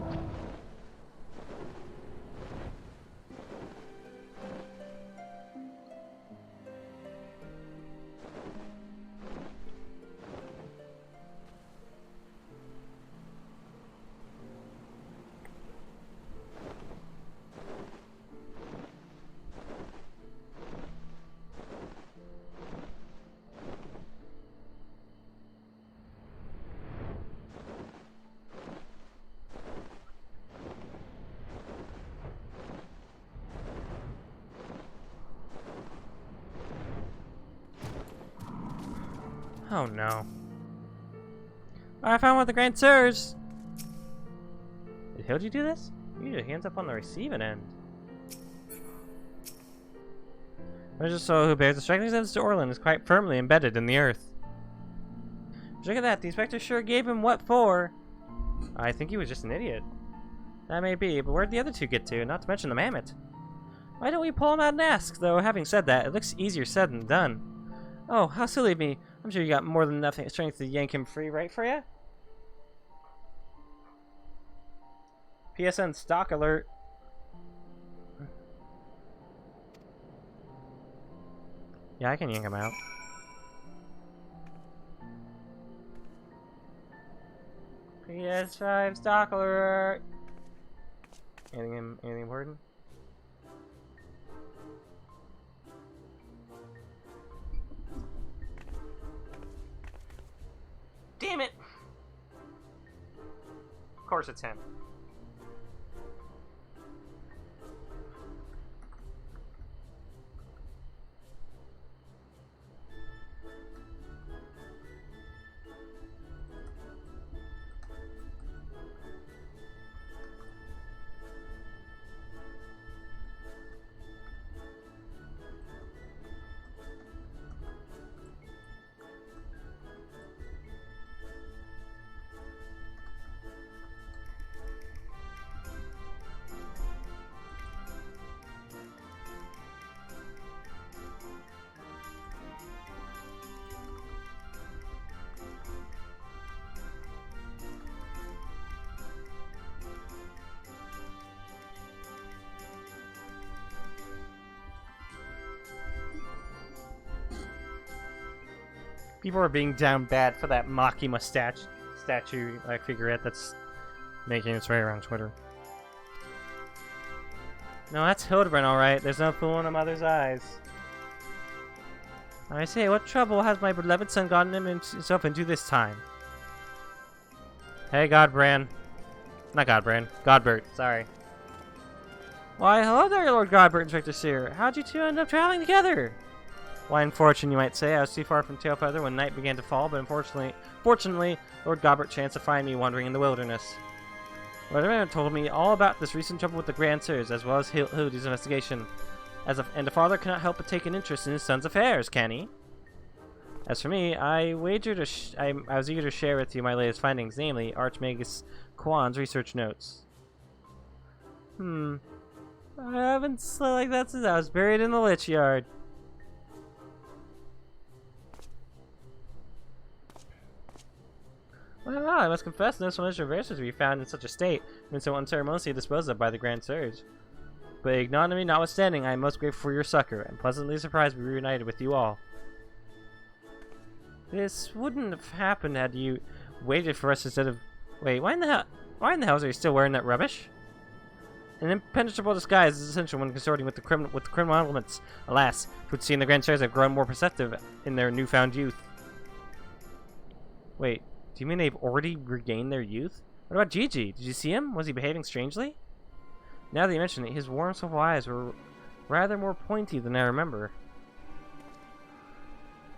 Oh no. I found one of the Grandsires! Did Hildy do this? You your hands up on the receiving end. There's a soul who bears the striking resemblance to Orlin is quite firmly embedded in the earth. Look at that, the inspector sure gave him what for. I think he was just an idiot. That may be, but where'd the other two get to? Not to mention the mammoth. Why don't we pull him out and ask? Though, having said that, it looks easier said than done. Oh, how silly of me. I'm sure you got more than enough strength to yank him free, right, Freya? PSN stock alert. Yeah, I can yank him out. PS5 stock alert. Anything important? Damn it! Of course it's him. People are being down bad for that Makima statue figurette that's making its way around Twitter. No, that's Hildebrand, alright. There's no fool in a mother's eyes. I say, what trouble has my beloved son gotten himself into this time? Hey, Godbrand. Not Godbrand. Godbert, sorry. Why, hello there, Lord Godbert, Inspector Seer. How'd you two end up traveling together? Wine fortune, you might say. I was too far from Tailfeather when night began to fall, but fortunately, Lord Gobbert chanced to find me wandering in the wilderness. Lord Gobbert told me all about this recent trouble with the Grand Sirs, as well as Hildy's investigation. And a father cannot help but take an interest in his son's affairs, can he? As for me, I was eager to share with you my latest findings, namely Archmagus Quan's research notes. I haven't slept like that since I was buried in the Lich Yard. Well, I must confess, no such reverses to be found in such a state, and so unceremoniously disposed of by the Grand Surge. But ignominy notwithstanding, I am most grateful for your succor, and pleasantly surprised to be reunited with you all. This wouldn't have happened had you waited for us instead of... Wait, why in the hell are you still wearing that rubbish? An impenetrable disguise is essential when consorting with the criminal elements. Alas, it would seem the Grand Sirs have grown more perceptive in their newfound youth. Wait, do you mean they've already regained their youth? What about Gigi? Did you see him? Was he behaving strangely? Now that you mention it, his warm, soulful eyes were rather more pointy than I remember.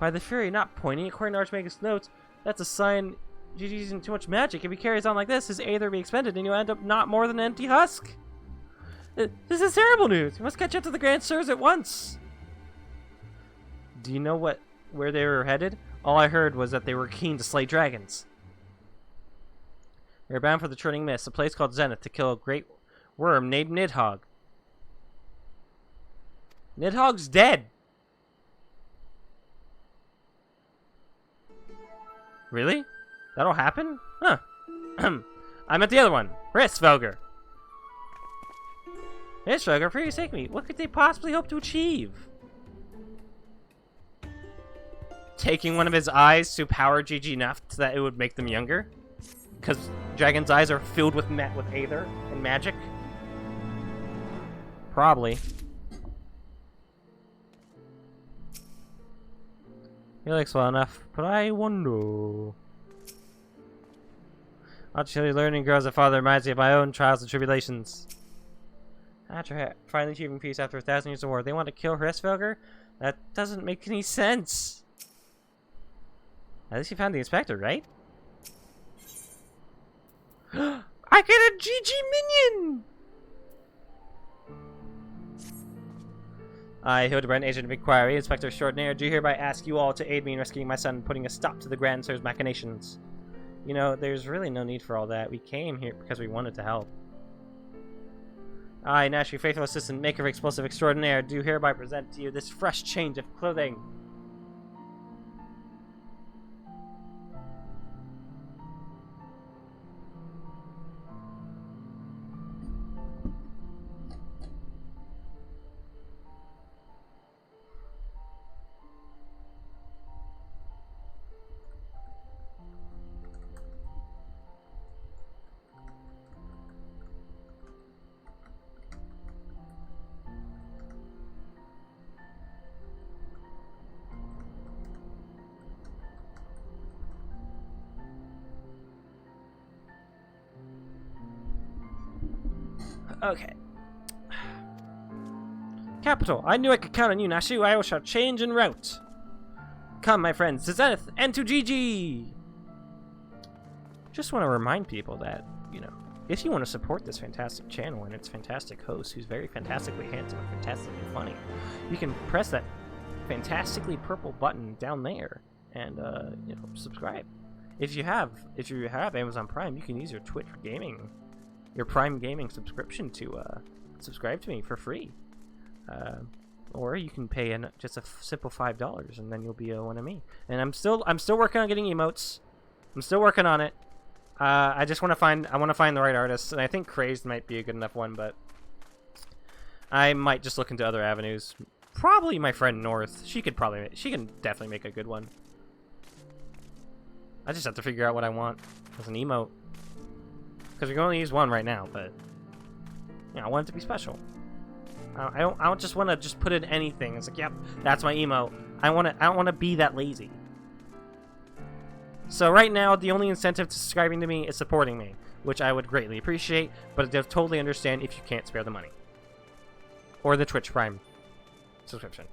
By the Fury, not pointy. According to Archmagus' notes, that's a sign Gigi's using too much magic. If he carries on like this, his aether will be expended and you'll end up not more than an empty husk. This is terrible news. You must catch up to the Grand Sirs at once. Do you know where they were headed? All I heard was that they were keen to slay dragons. They were bound for the Churning Mist, a place called Zenith, to kill a great worm named Nidhogg. Nidhogg's dead. Really? That'll happen? Huh. I meant the other one. Hrisvelgr. Hrisvelgr, for your sake, me. What could they possibly hope to achieve? Taking one of his eyes to power GG enough so that it would make them younger? Because dragon's eyes are filled with aether and magic? Probably. He looks well enough, but I wonder... Actually, learning grows a father reminds me of my own trials and tribulations. After finally achieving peace after 1,000 years of war, they want to kill Hrisvelgr? That doesn't make any sense. At least you found the inspector, right? I get a GG minion! I, Hildebrand, agent of inquiry, Inspector Extraordinaire, do hereby ask you all to aid me in rescuing my son and putting a stop to the Grand Sir's machinations. You know, there's really no need for all that. We came here because we wanted to help. I, Nash, your faithful assistant, maker of explosive extraordinaire, do hereby present to you this fresh change of clothing. Okay. Capital. I knew I could count on you, Nashu. I shall change en route. Come, my friends, to Zenith and to GG! Just want to remind people that, you know, if you want to support this fantastic channel and its fantastic host, who's very fantastically handsome and fantastically funny, you can press that fantastically purple button down there and, you know, subscribe. If you have Amazon Prime, you can use your Twitch Gaming, your Prime Gaming subscription to subscribe to me for free. Or you can pay just a simple $5 and then you'll be one of me. And I'm still working on getting emotes. I'm still working on it. I want to find the right artist, and I think Crazed might be a good enough one, but I might just look into other avenues. Probably my friend North. She can definitely make a good one. I just have to figure out what I want as an emote. Because we can only use one right now, but you know, I want it to be special. I don't just want to just put in anything. It's like, yep, that's my emote. I don't want to be that lazy. So right now, the only incentive to subscribing to me is supporting me, which I would greatly appreciate, but I totally understand if you can't spare the money. Or the Twitch Prime subscription.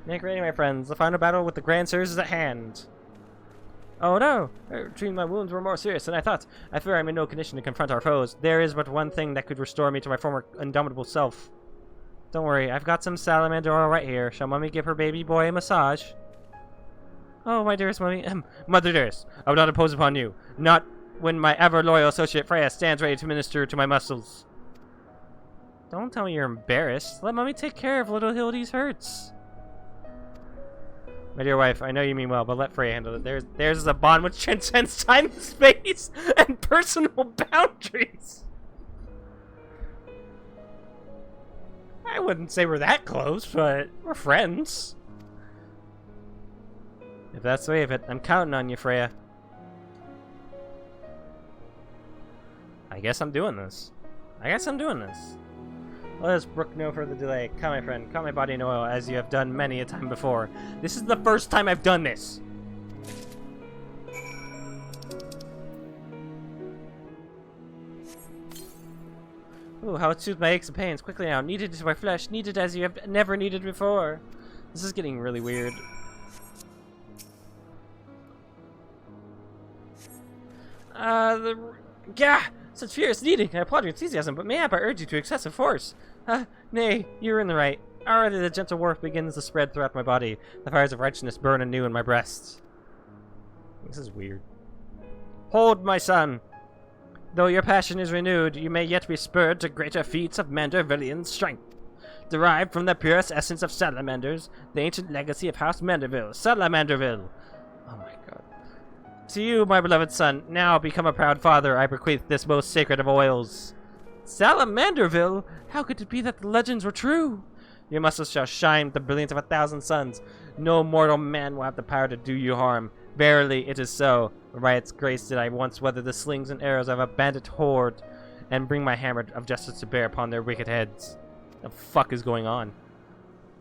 Make ready, my friends. The final battle with the Grand Sirs is at hand. Oh no! Treating my wounds were more serious than I thought. I fear I'm in no condition to confront our foes. There is but one thing that could restore me to my former indomitable self. Don't worry, I've got some salamander oil right here. Shall Mummy give her baby boy a massage? Oh, my dearest Mummy. Mother dearest, I would not impose upon you. Not when my ever-loyal associate Freya stands ready to minister to my muscles. Don't tell me you're embarrassed. Let Mummy take care of little Hildy's hurts. My dear wife, I know you mean well, but let Freya handle it. There's a bond which transcends time, space, and personal boundaries. I wouldn't say we're that close, but we're friends. If that's the way of it, I'm counting on you, Freya. I guess I'm doing this. Let us brook no further delay. Come, my friend, cut my body in oil as you have done many a time before. This is the first time I've done this. Ooh, how it soothes my aches and pains. Quickly now, kneaded into my flesh, kneaded as you have never kneaded before. This is getting really weird. Such furious kneading. I applaud your enthusiasm, but mayhap I urge you to excessive force. Nay, you're in the right. Already the gentle warmth begins to spread throughout my body. The fires of righteousness burn anew in my breast. This is weird. Hold, my son. Though your passion is renewed, you may yet be spurred to greater feats of Mandervillian strength. Derived from the purest essence of salamanders, the ancient legacy of House Manderville, Salamanderville. Oh my god. To you, my beloved son, now become a proud father, I bequeath this most sacred of oils. Salamanderville? How could it be that the legends were true? Your muscles shall shine with the brilliance of 1,000 suns. No mortal man will have the power to do you harm. Verily, it is so. By its grace did I once weather the slings and arrows of a bandit horde, and bring my hammer of justice to bear upon their wicked heads. The fuck is going on?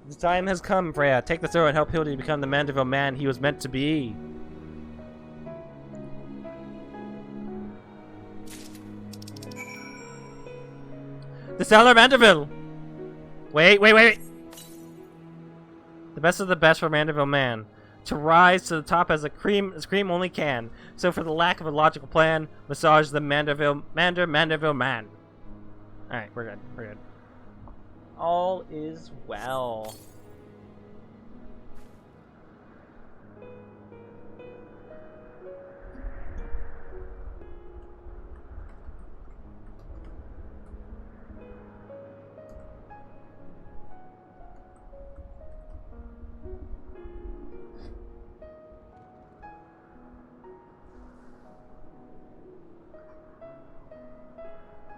The time has come, Freya. Take the throw and help Hildy become the Manderville man he was meant to be. The Salamanderville! Wait. The best of the best for Manderville man. To rise to the top as cream only can. So for the lack of a logical plan, massage the Manderville man. Alright, we're good. All is well.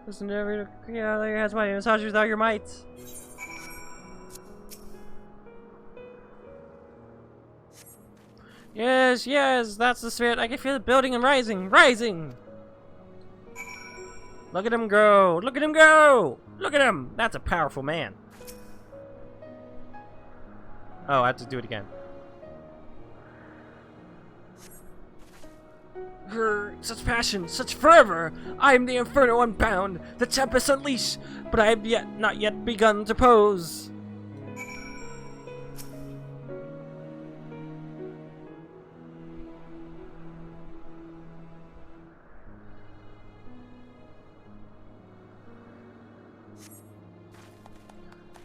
Listen to every lay your hands mighty, massage without your might. Yes, that's the spirit. I can feel it building and rising. Look at him go. Look at him. That's a powerful man. Oh, I have to do it again. Such passion, such fervor! I am the inferno unbound, the tempest unleashed, but I have not yet begun to pose.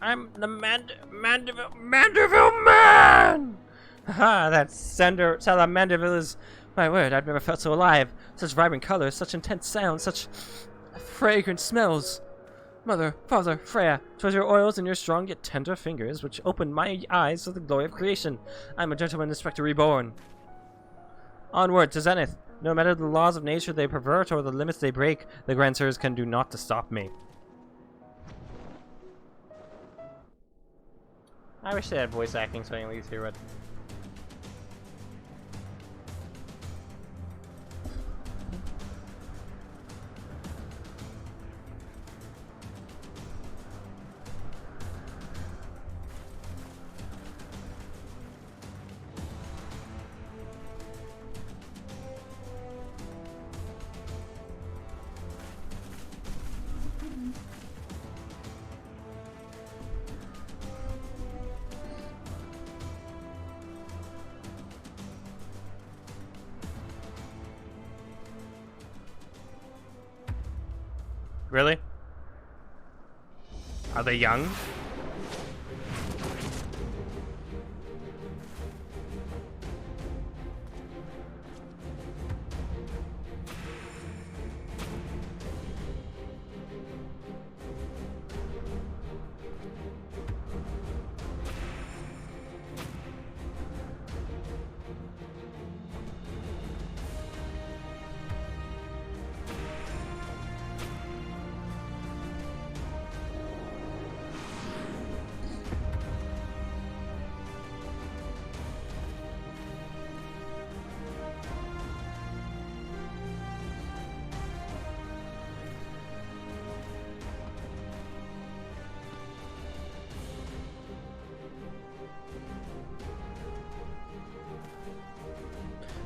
I'm the Manderville man! Haha, that Salamanderville is... My word, I've never felt so alive. Such vibrant colors, such intense sounds, such fragrant smells. Mother, father, Freya, 'twas your oils and your strong yet tender fingers which opened my eyes to the glory of creation. I'm a gentleman inspector reborn. Onward to Zenith. No matter the laws of nature they pervert or the limits they break, the Grand Sirs can do naught to stop me. I wish they had voice acting so I can at least hear what... Really? Are they young?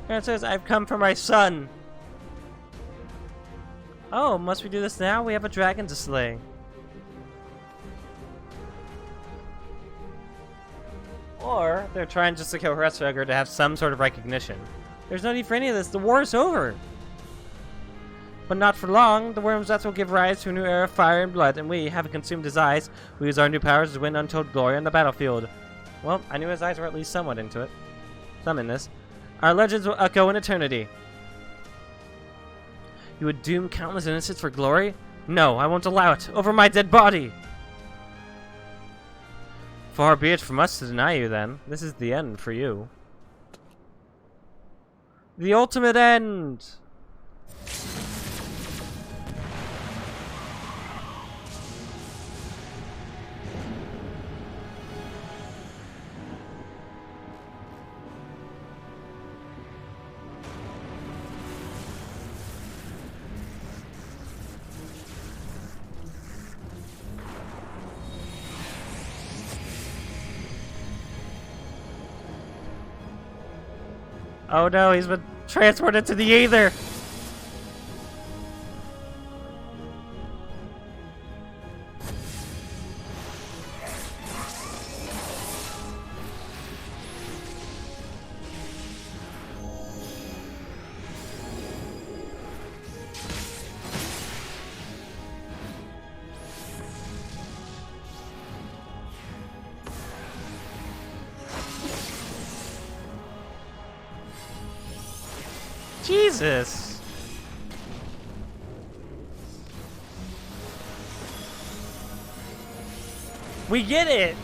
It says, I've come for my son. Oh, must we do this now? We have a dragon to slay. Or they're trying just to kill Hresvegr to have some sort of recognition. There's no need for any of this. The war is over. But not for long. The worm's death will give rise to a new era of fire and blood, and we, having consumed his eyes, we use our new powers to win untold glory on the battlefield. Well, I knew his eyes were at least somewhat into it. Some in this. Our legends will echo in eternity. You would doom countless innocents for glory? No, I won't allow it. Over my dead body! Far be it from us to deny you, then. This is the end for you. The ultimate end! Oh no, he's been transported to the Aether! Jesus! We get it!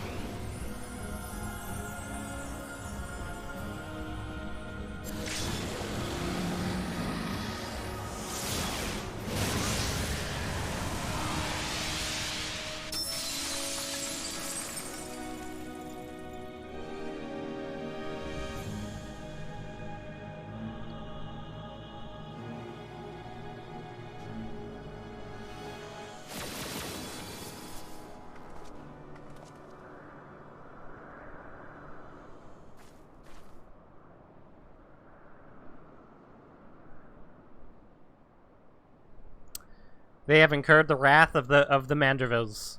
They have incurred the wrath of the Mandervilles.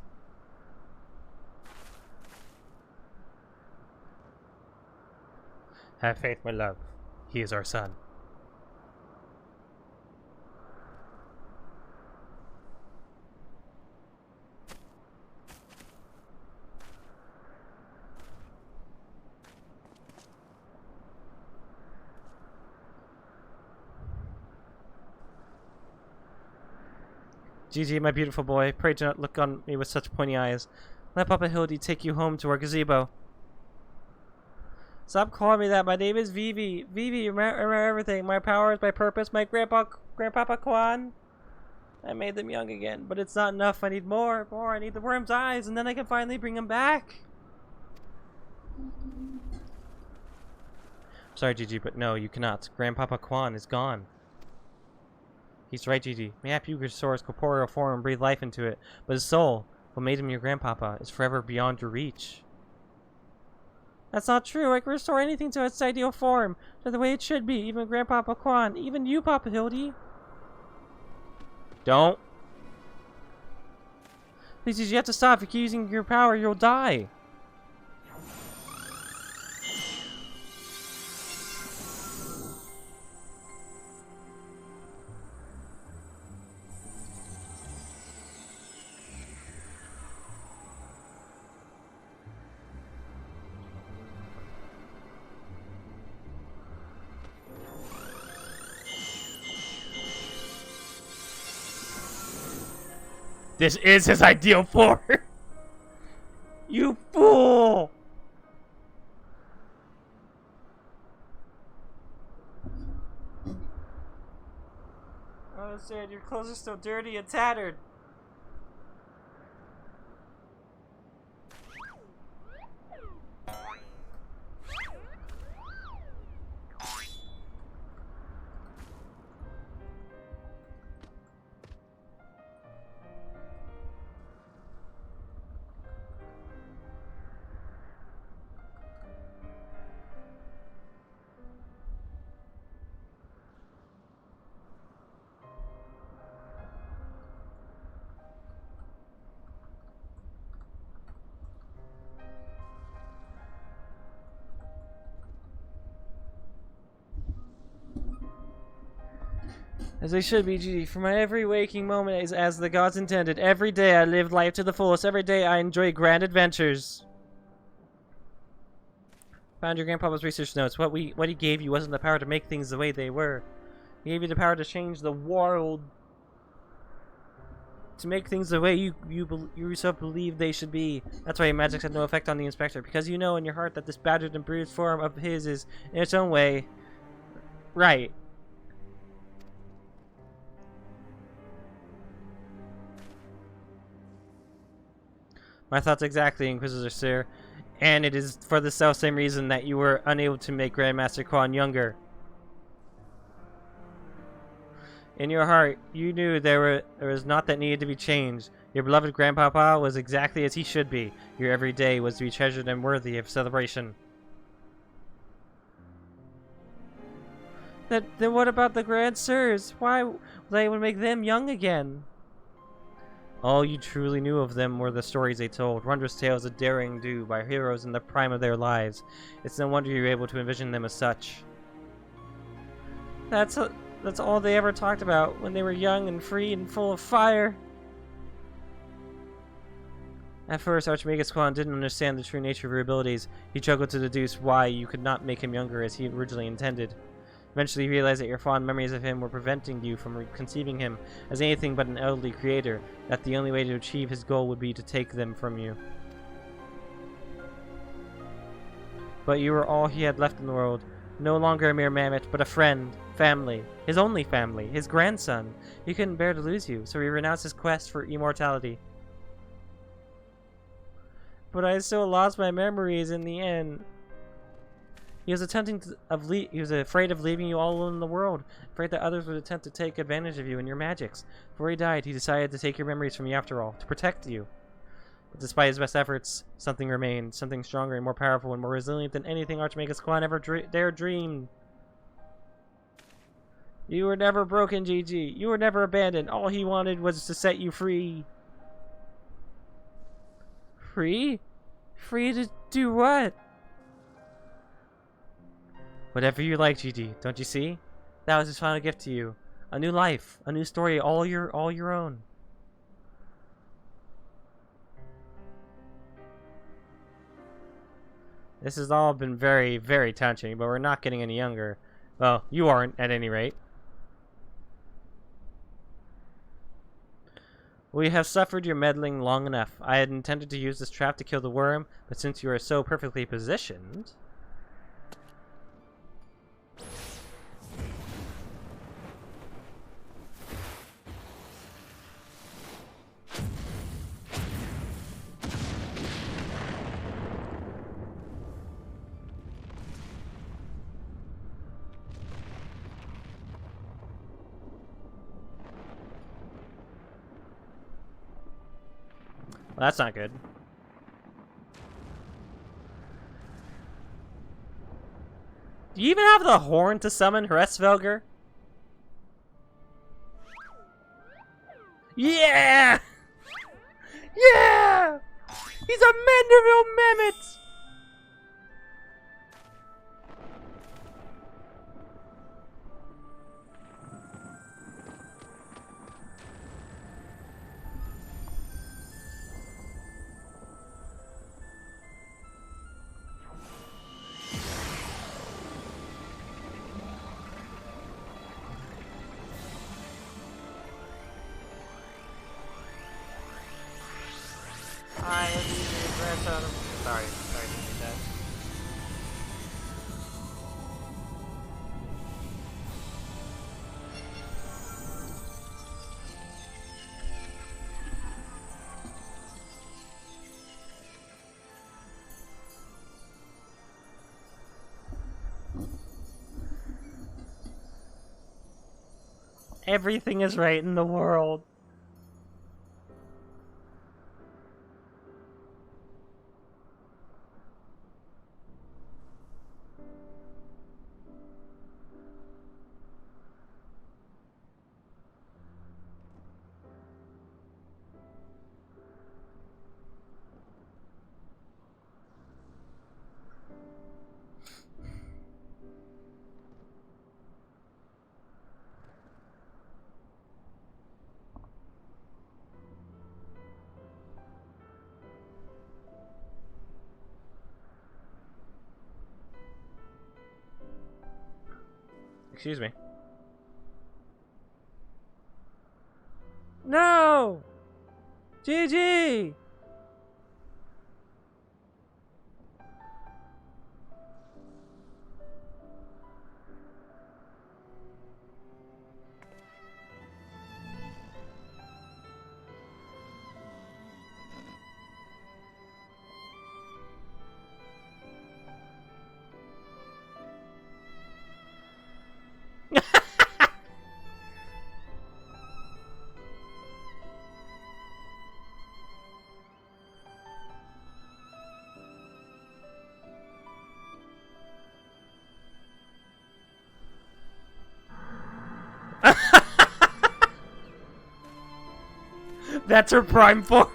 Have faith, my love. He is our son. Gigi, my beautiful boy, pray do not look on me with such pointy eyes. Let Papa Hildy take you home to our gazebo. Stop calling me that. My name is Vivi. Vivi, remember everything. My powers, my purpose, my Grandpapa Kwan. I made them young again, but it's not enough. I need more. I need the worm's eyes, and then I can finally bring him back. Sorry, Gigi, but no, you cannot. Grandpapa Kwan is gone. He's right, Gigi. Mayhap you could restore his corporeal form and breathe life into it, but his soul, what made him your grandpapa, is forever beyond your reach. That's not true. I can restore anything to its ideal form, to the way it should be, even Grandpapa Kwan, even you, Papa Hildy. Don't. Please, you have to stop. If you keep using your power, you'll die. This is his ideal form! You fool! Oh, Sad, your clothes are still dirty and tattered. As they should be, GG. For my every waking moment is as the gods intended. Every day I live life to the fullest. Every day I enjoy grand adventures. Found your grandpapa's research notes. What he gave you wasn't the power to make things the way they were. He gave you the power to change the world. To make things the way you yourself believe they should be. That's why magic had no effect on the inspector. Because you know in your heart that this battered and bruised form of his is, in its own way, right. My thoughts exactly, Inquisitor Sir, and it is for the self-same reason that you were unable to make Grandmaster Quan younger. In your heart, you knew there was naught that needed to be changed. Your beloved Grandpapa was exactly as he should be. Your every day was to be treasured and worthy of celebration. Then what about the Grand Sirs? Why they would make them young again? All you truly knew of them were the stories they told, wondrous tales of daring do by heroes in the prime of their lives. It's no wonder you were able to envision them as such. That's all they ever talked about when they were young and free and full of fire. At first, Archmagus Quan didn't understand the true nature of your abilities. He struggled to deduce why you could not make him younger as he originally intended. Eventually, he realized that your fond memories of him were preventing you from conceiving him as anything but an elderly creator, that the only way to achieve his goal would be to take them from you. But you were all he had left in the world, no longer a mere mammoth, but a friend, family, his only family, his grandson. He couldn't bear to lose you, so he renounced his quest for immortality. But I still lost my memories in the end. He was he was afraid of leaving you all alone in the world, afraid that others would attempt to take advantage of you and your magics. Before he died, he decided to take your memories from you after all, to protect you. But despite his best efforts, something remained, something stronger and more powerful and more resilient than anything Archmagus Quan ever dared dream. You were never broken, GG. You were never abandoned. All he wanted was to set you free. Free? Free to do what? Whatever you like, GG. Don't you see? That was his final gift to you. A new life, a new story, all your own. This has all been very, very touching, but we're not getting any younger. Well, you aren't, at any rate. We have suffered your meddling long enough. I had intended to use this trap to kill the worm, but since you are so perfectly positioned... Well, that's not good. Do you even have the horn to summon Hresvelger? Yeah! Yeah! He's a Manderville Mammoth! I regret out of... Sorry, I didn't mean that. Everything is right in the world. Excuse me. No! GG! That's her prime form.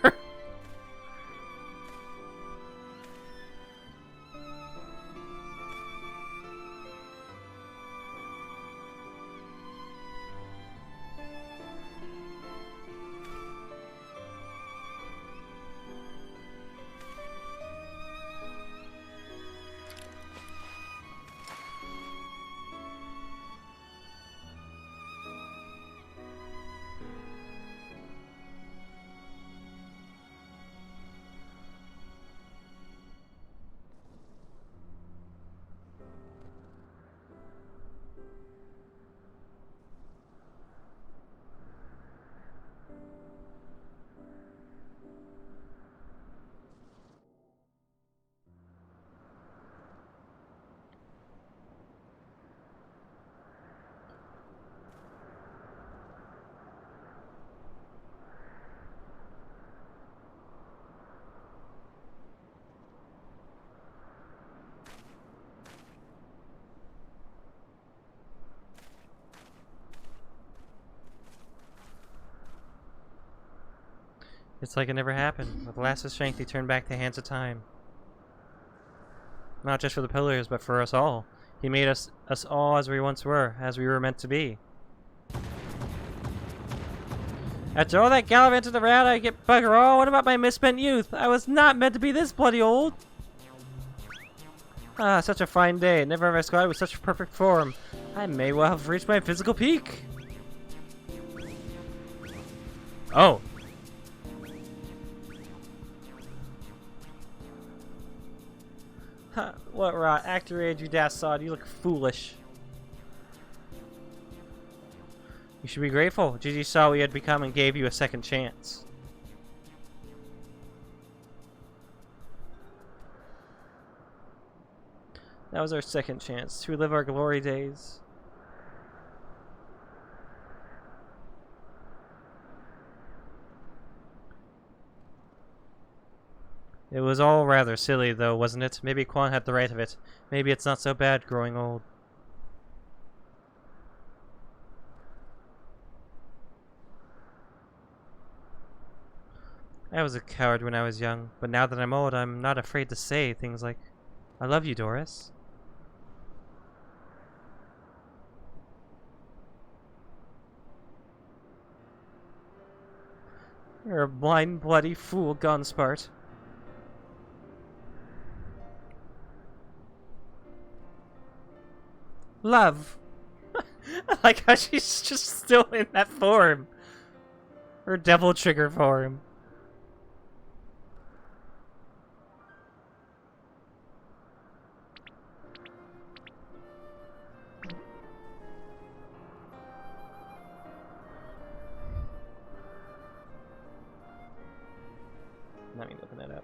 It's like it never happened. With the last of strength, he turned back the hands of time. Not just for the pillars, but for us all. He made us all as we once were, as we were meant to be. After all that gallivanting around, I get bugger all. What about my misspent youth? I was not meant to be this bloody old. Ah, such a fine day. Never have I squatted with such perfect form. I may well have reached my physical peak. Oh. Huh, what rot? Act your age, you dastard. You look foolish. You should be grateful. Gigi saw what you had become and gave you a second chance. That was our second chance to relive our glory days. It was all rather silly, though, wasn't it? Maybe Quan had the right of it. Maybe it's not so bad growing old. I was a coward when I was young, but now that I'm old, I'm not afraid to say things like, I love you, Doris. You're a blind, bloody fool, Gunspart. Love. I like how she's just still in that form. Her devil trigger form. Not me looking that up.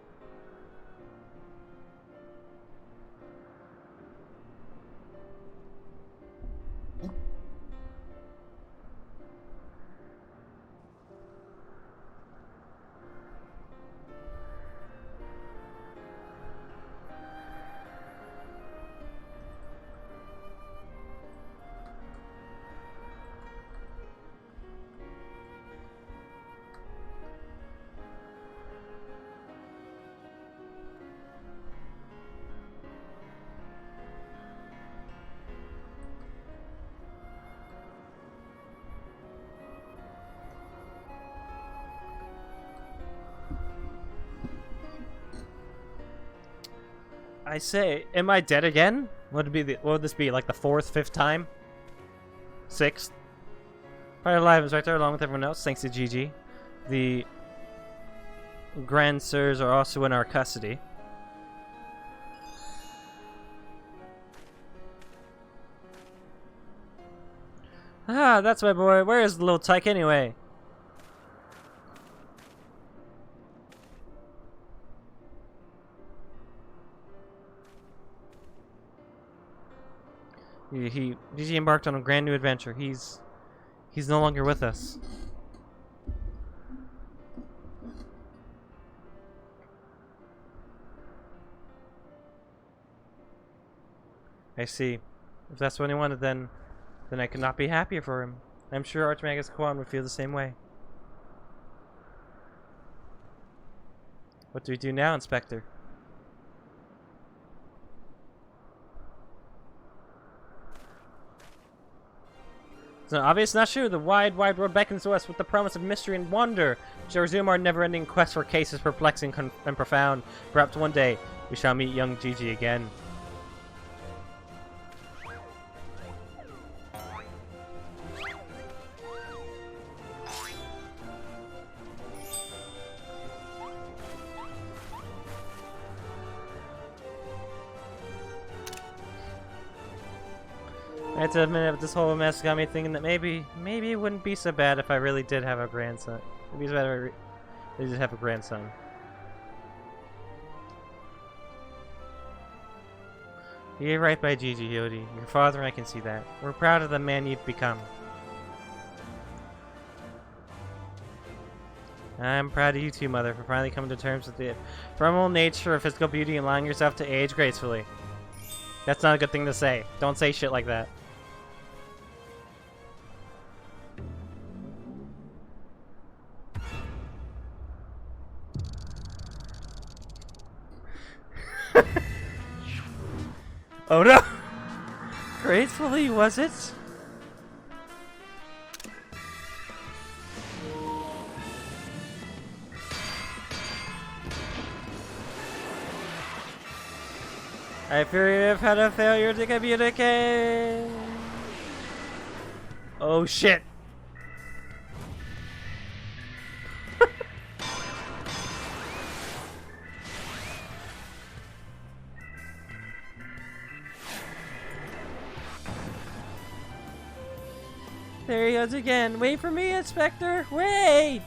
I say, am I dead again? What would this be, like the 4th, 5th time? 6th? Probably alive, Inspector, along with everyone else, thanks to GG. The Grand Sirs are also in our custody. Ah, that's my boy. Where is the little tyke anyway? GG embarked on a grand new adventure. He's no longer with us. I see. If that's what he wanted, then I could not be happier for him. I'm sure Archmagus Kwan would feel the same way. What do we do now, Inspector? It's not obvious, not true. The wide road beckons to us with the promise of mystery and wonder. We shall resume our never-ending quest for cases perplexing and profound. Perhaps one day we shall meet young Gigi again. I have to admit, this whole mess got me thinking that maybe it wouldn't be so bad if I really did have a grandson. It'd be so bad if I did have a grandson. You're right by Gigi, Yodi. Your father and I can see that. We're proud of the man you've become. I'm proud of you too, Mother, for finally coming to terms with the ephemeral nature of physical beauty and allowing yourself to age gracefully. That's not a good thing to say. Don't say shit like that. Oh no! Gracefully, was it? I fear you've had a failure to communicate. Oh shit. There he goes again. Wait for me, Inspector. Wait!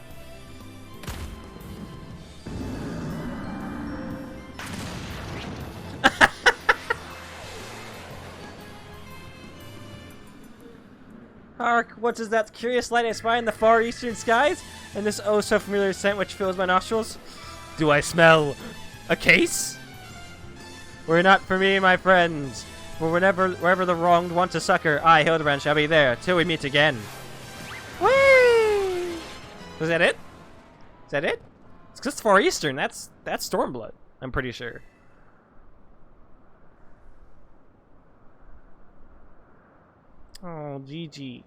Hark, what is that curious light I spy in the far eastern skies? And this oh so familiar scent which fills my nostrils? Do I smell a case? Were it not for me, my friends, for wherever the wronged want to succor, I, Hildebrand, shall be there till we meet again. Whee! Was that it? Is that it? It's just far eastern. That's Stormblood, I'm pretty sure. Oh, GG.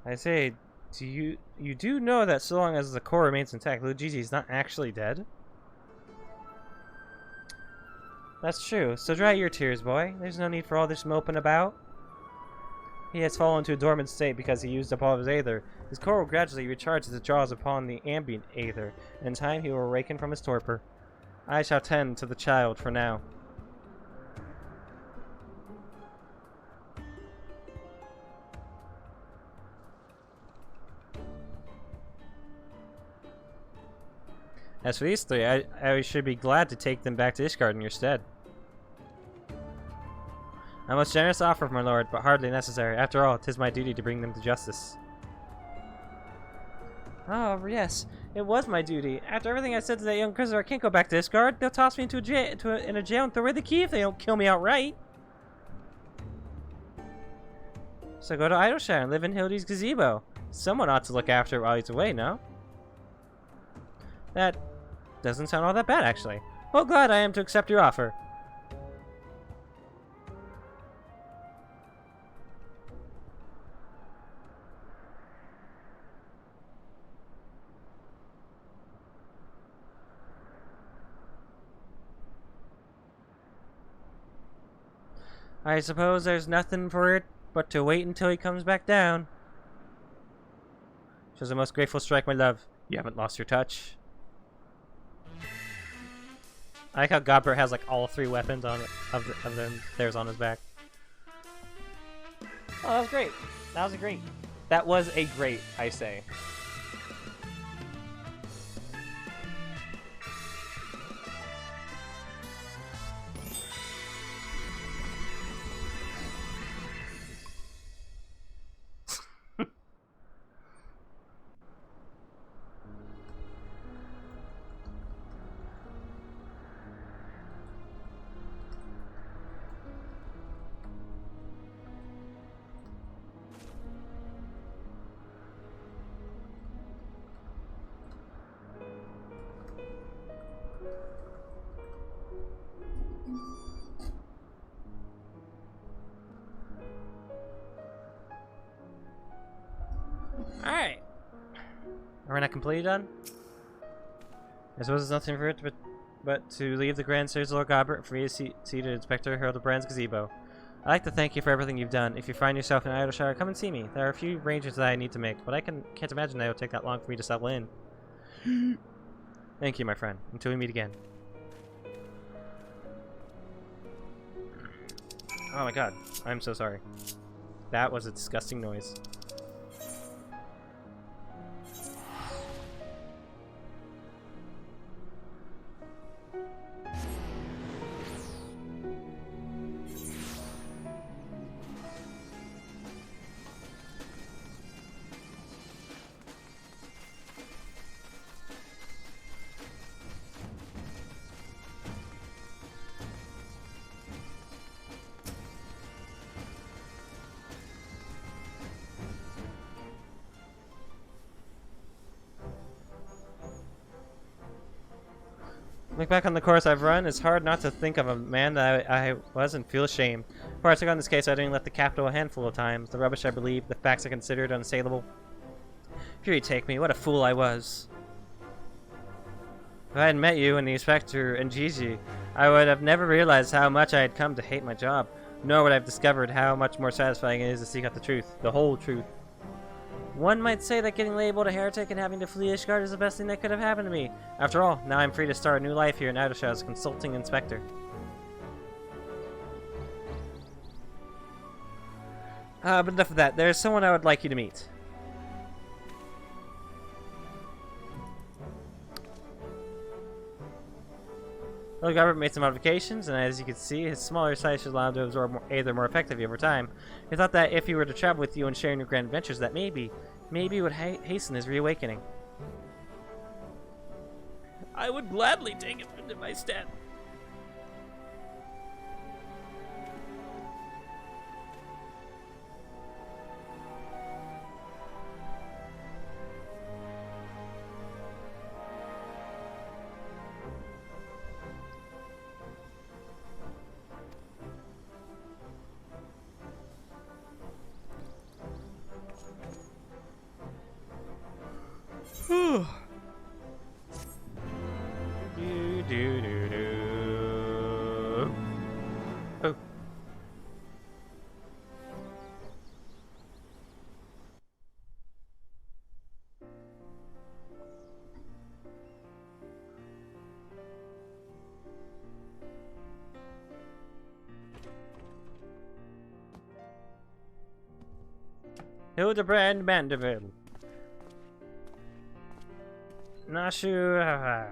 I say, you do know that so long as the core remains intact, Luigi is not actually dead? That's true, so dry your tears, boy. There's no need for all this moping about. He has fallen into a dormant state because he used up all of his aether. His core will gradually recharge as it draws upon the ambient aether. In time, he will awaken from his torpor. I shall tend to the child for now. As for these three, I should be glad to take them back to Ishgard in your stead. A most generous offer, my lord, but hardly necessary. After all, 'tis my duty to bring them to justice. Oh, yes, it was my duty. After everything I said to that young prisoner, I can't go back to Ishgard. They'll toss me into a jail and throw away the key if they don't kill me outright. So go to Idleshire and live in Hildy's gazebo. Someone ought to look after it while he's away, no? That doesn't sound all that bad, actually. Well, glad I am to accept your offer. I suppose there's nothing for it but to wait until he comes back down. 'Twas a most grateful strike, my love. You haven't lost your touch. I like how Godbert has like all three weapons on of them. Theirs on his back. Oh, that was great. That was a great. That was a great, I say. Alright. Are we not completely done? I suppose there's nothing for it but to leave the Grand Stairs of Lord Godbert for me to see to Inspector Hildebrand's gazebo. I'd like to thank you for everything you've done. If you find yourself in Idleshire, come and see me. There are a few arrangements that I need to make, but I can't imagine that it will take that long for me to settle in. Thank you, my friend. Until we meet again. Oh my god. I'm so sorry. That was a disgusting noise. Look back on the course I've run, it's hard not to think of a man that I was and feel ashamed. Before I took on this case, I didn't left the capital a handful of times. The rubbish I believed, the facts I considered unassailable. Here you take me, what a fool I was. If I hadn't met you and the Inspector and Gigi, I would have never realized how much I had come to hate my job, nor would I have discovered how much more satisfying it is to seek out the truth, the whole truth. One might say that getting labeled a heretic and having to flee Ishgard is the best thing that could have happened to me. After all, now I'm free to start a new life here in Idleshire as a consulting inspector. But enough of that. There's someone I would like you to meet. Lord Godbert made some modifications, and as you can see, his smaller size should allow him to absorb aether more effectively over time. He thought that if he were to travel with you and share in your grand adventures, that maybe it would hasten his reawakening. I would gladly take him into my stead. Do do do do. Hildebrand Mandeville. Nashu.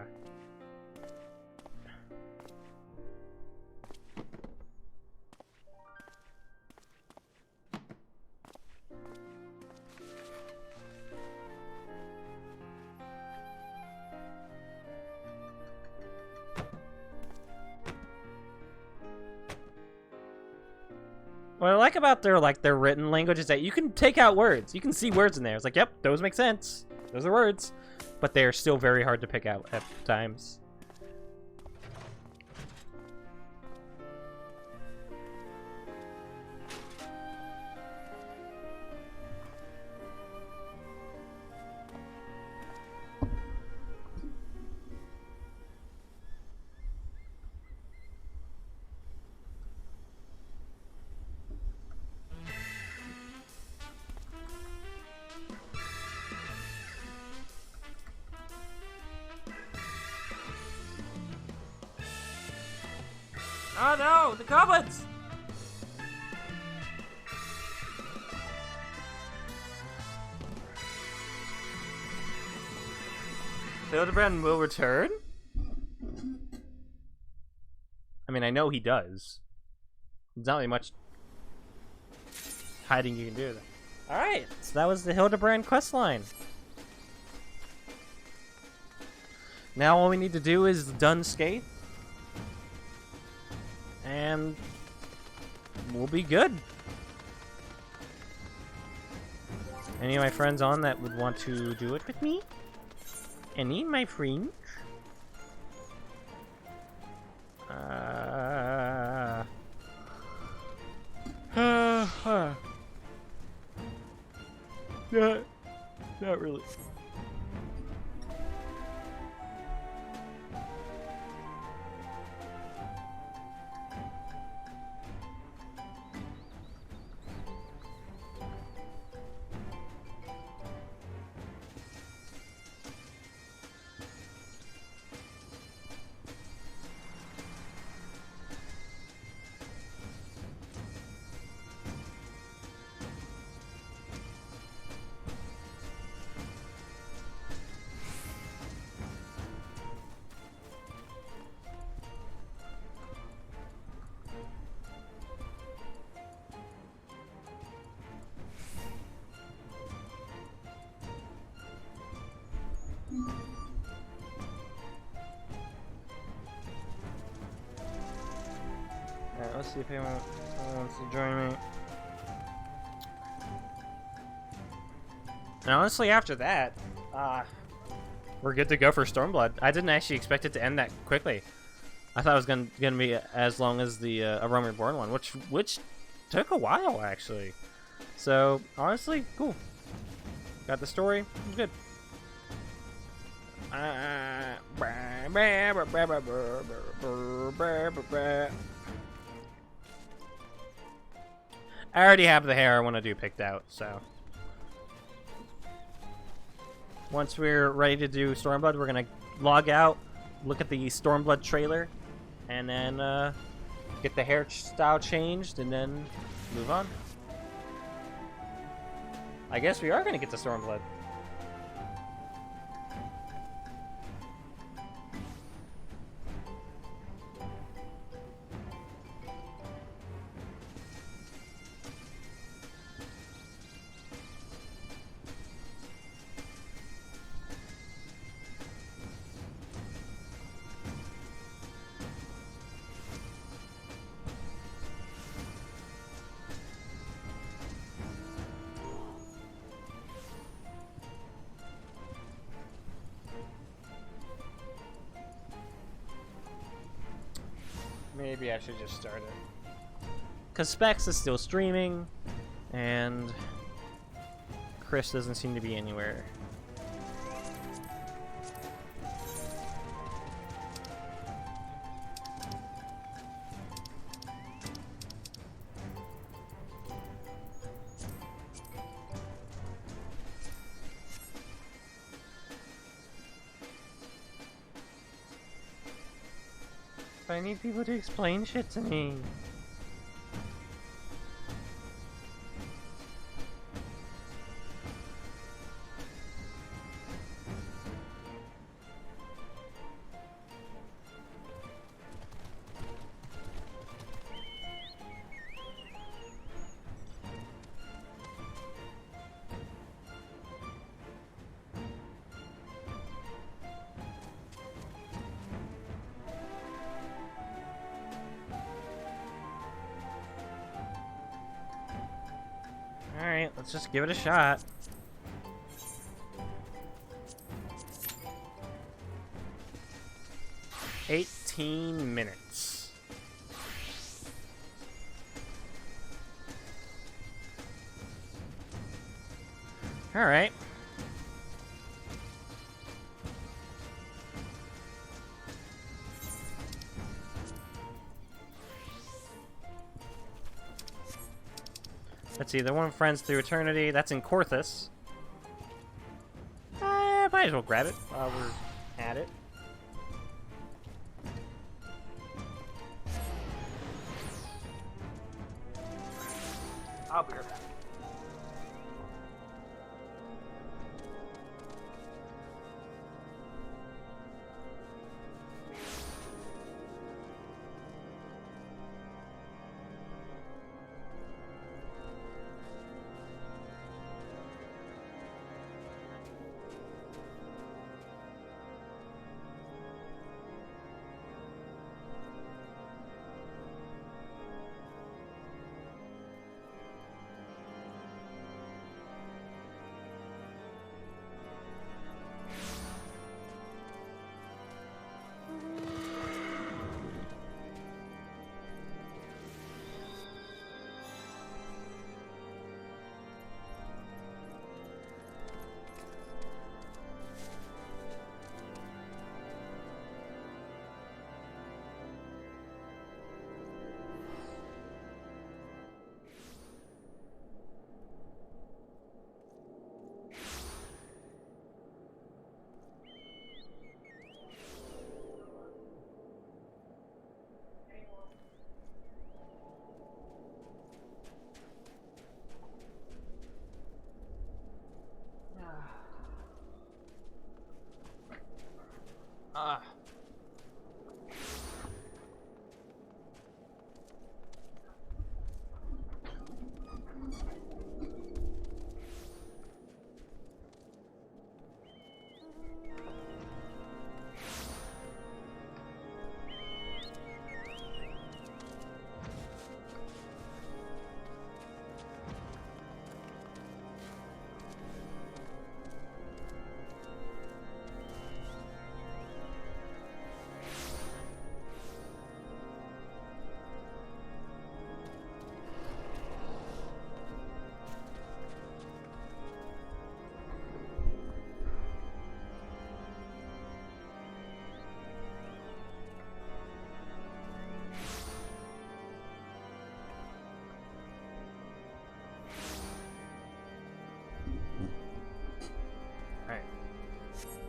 What I like about their written language is that you can take out words. You can see words in there. It's like, yep, those make sense. Those are words. But they're still very hard to pick out at times. Oh no, the goblins! Hildebrand will return? I mean, I know he does. There's not really much hiding you can do. Alright, so that was the Hildebrand questline. Now all we need to do is done Scaith. And we'll be good. Any of my friends on that would want to do it with me? Any, my friends? Not really. Alright, let's see if anyone wants to join me. And honestly, after that, we're good to go for Stormblood. I didn't actually expect it to end that quickly. I thought it was gonna be as long as the A Realm Reborn one, which took a while actually. So honestly, cool. Got the story, good. I already have the hair I want to do picked out, so once we're ready to do Stormblood, we're gonna log out, look at the Stormblood trailer, and then get the hairstyle changed, and then move on. I guess we are gonna get to Stormblood. Maybe I should just start it. Because Specs is still streaming, and Chris doesn't seem to be anywhere. I need people to explain shit to me. Let's just give it a shot. $18 minutes. All right. Let's see, the one Friends Through Eternity, that's in Corthus. Might as well grab it while we're at it. I'll be right back.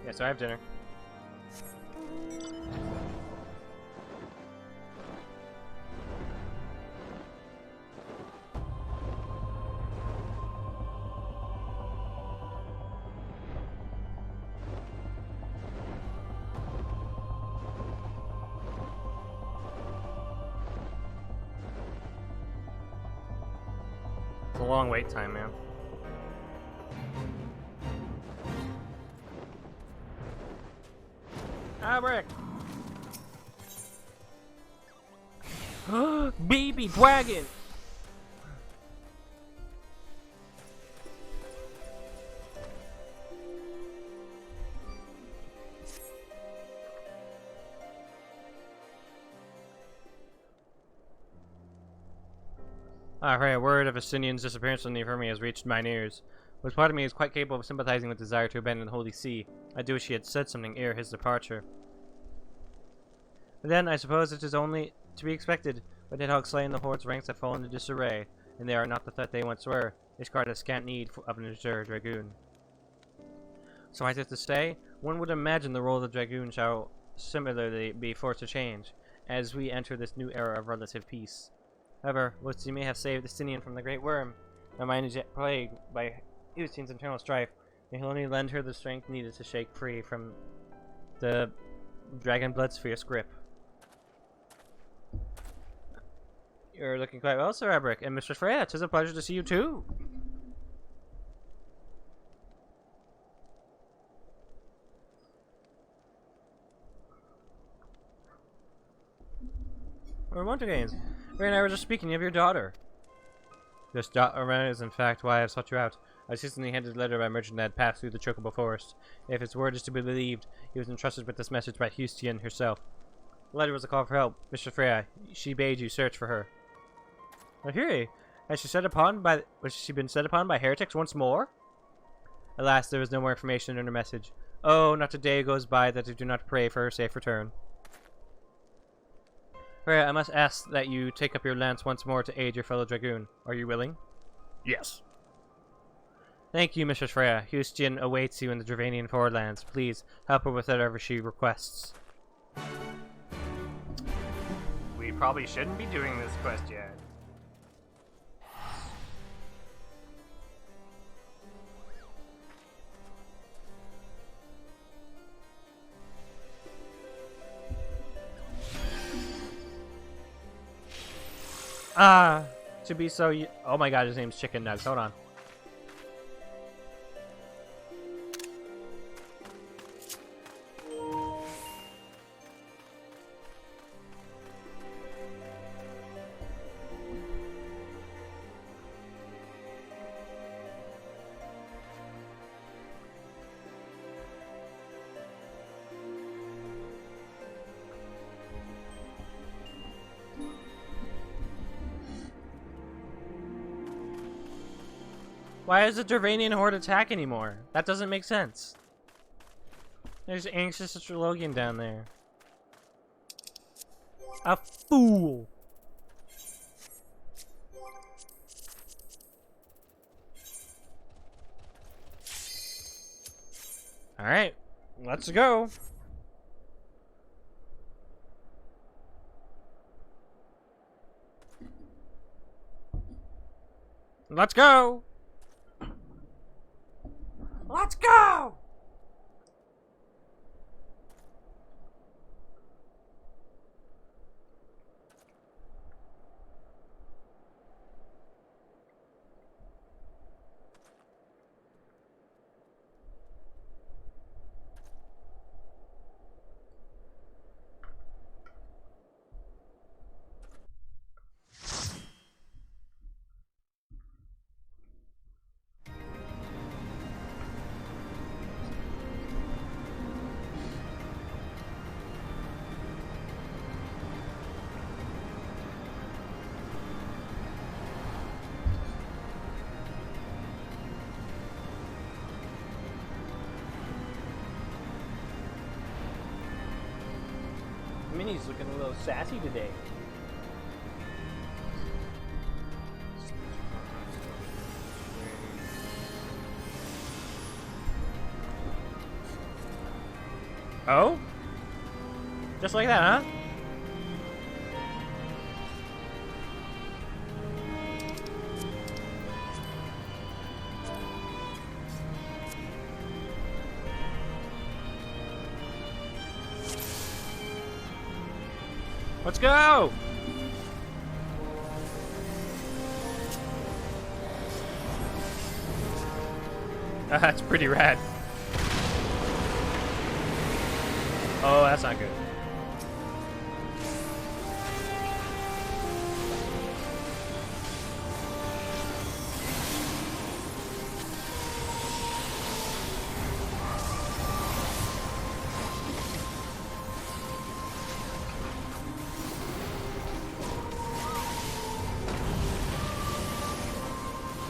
Yeah, so I have dinner. It's a long wait time, man. Brick. Baby dragon. Right, word of Estinian's disappearance from the infirmary has reached mine ears. Which part of me is quite capable of sympathizing with desire to abandon the Holy See. I do wish he had said something ere his departure. But then, I suppose it is only to be expected. But Nidhogg slain, the Horde's ranks have fallen into disarray, and they are not the threat they once were. Ishgard has scant need of an Azure Dragoon. So I have to stay? One would imagine the role of the Dragoon shall similarly be forced to change, as we enter this new era of relative peace. However, whilst he may have saved Estinian from the Great Worm, my mind is yet plagued by Ustine's internal strife, and he'll only lend her the strength needed to shake free from the Dragon Blood's fierce grip. You're looking quite well, Sir Abric, and Mistress Freya, 'tis a pleasure to see you too. Or once again, Ray and I were just speaking of your daughter. This dot around is in fact why I sought you out. I recently handed a letter by a merchant that had passed through the Chocobo Forest. If his word is to be believed, he was entrusted with this message by Hustian herself. The letter was a call for help. Mr. Freya, she bade you search for her. Valkyrie, has she been set upon by heretics once more? Alas, there was no more information in her message. Oh, not a day goes by that I do not pray for her safe return. Freya, I must ask that you take up your lance once more to aid your fellow dragoon. Are you willing? Yes. Thank you, Mistress Freya. Hustian awaits you in the Dravanian Forlands. Please, help her with whatever she requests. We probably shouldn't be doing this quest yet. To be so... Oh my god, his name's Chicken Nugs. Hold on. Why is the Dravanian horde attack anymore? That doesn't make sense. There's anxious Astrologian down there. A fool! Alright, let's go. Let's go! Let's go! Minnie's looking a little sassy today. Oh? Just like that, huh? Let's go! That's pretty rad. Oh, that's not good.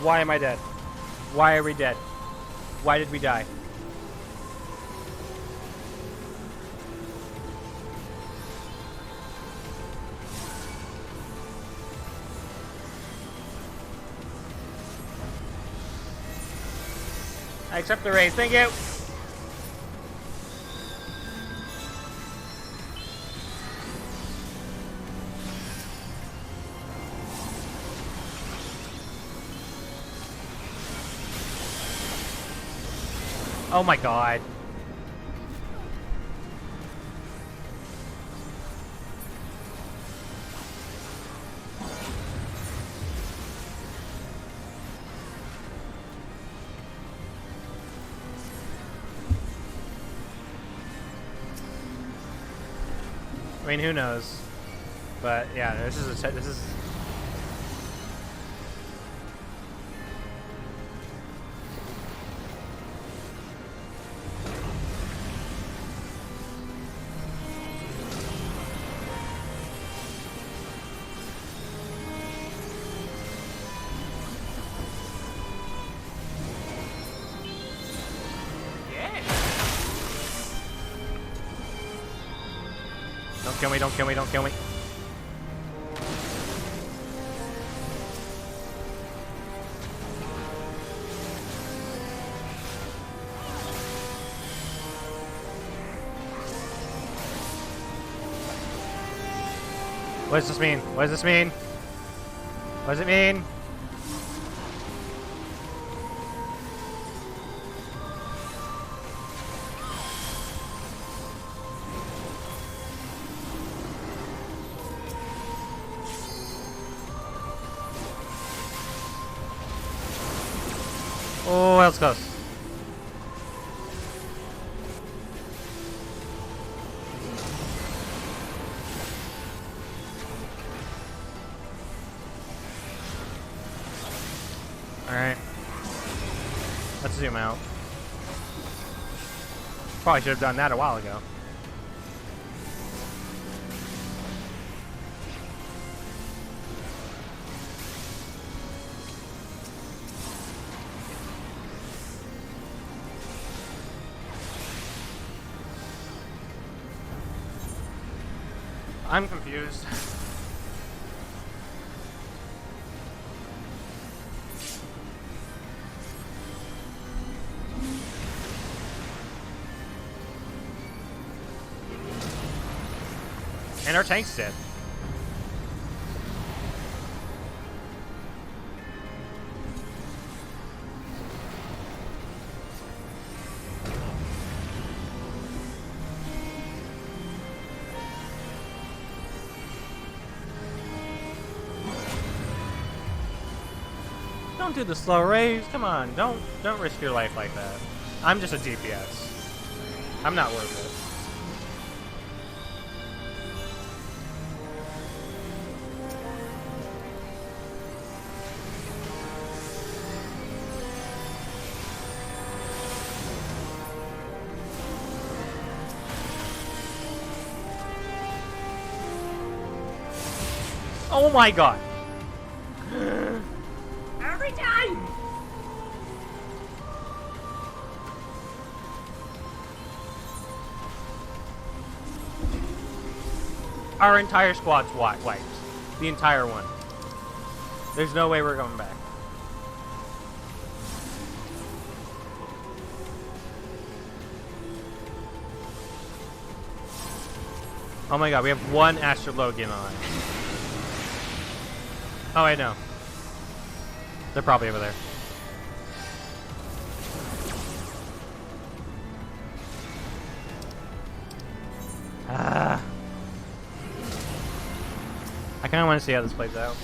Why am I dead? Why are we dead? Why did we die? I accept the raise, thank you! Oh my god. I mean, who knows? But yeah, this is kill me, don't kill me, don't kill me. What does this mean? What does this mean? What does it mean? Oh, that was close. Alright. Let's zoom out. Probably should have done that a while ago. I'm confused. And our tank's dead. Don't do the slow raise. Come on, don't risk your life like that. I'm just a DPS. I'm not worth it. Oh my god. Every time. Our entire squad's wiped. The entire one. There's no way we're going back. Oh my god, we have one Astrologian on. Oh, I know. They're probably over there. Ah. I kind of want to see how this plays out.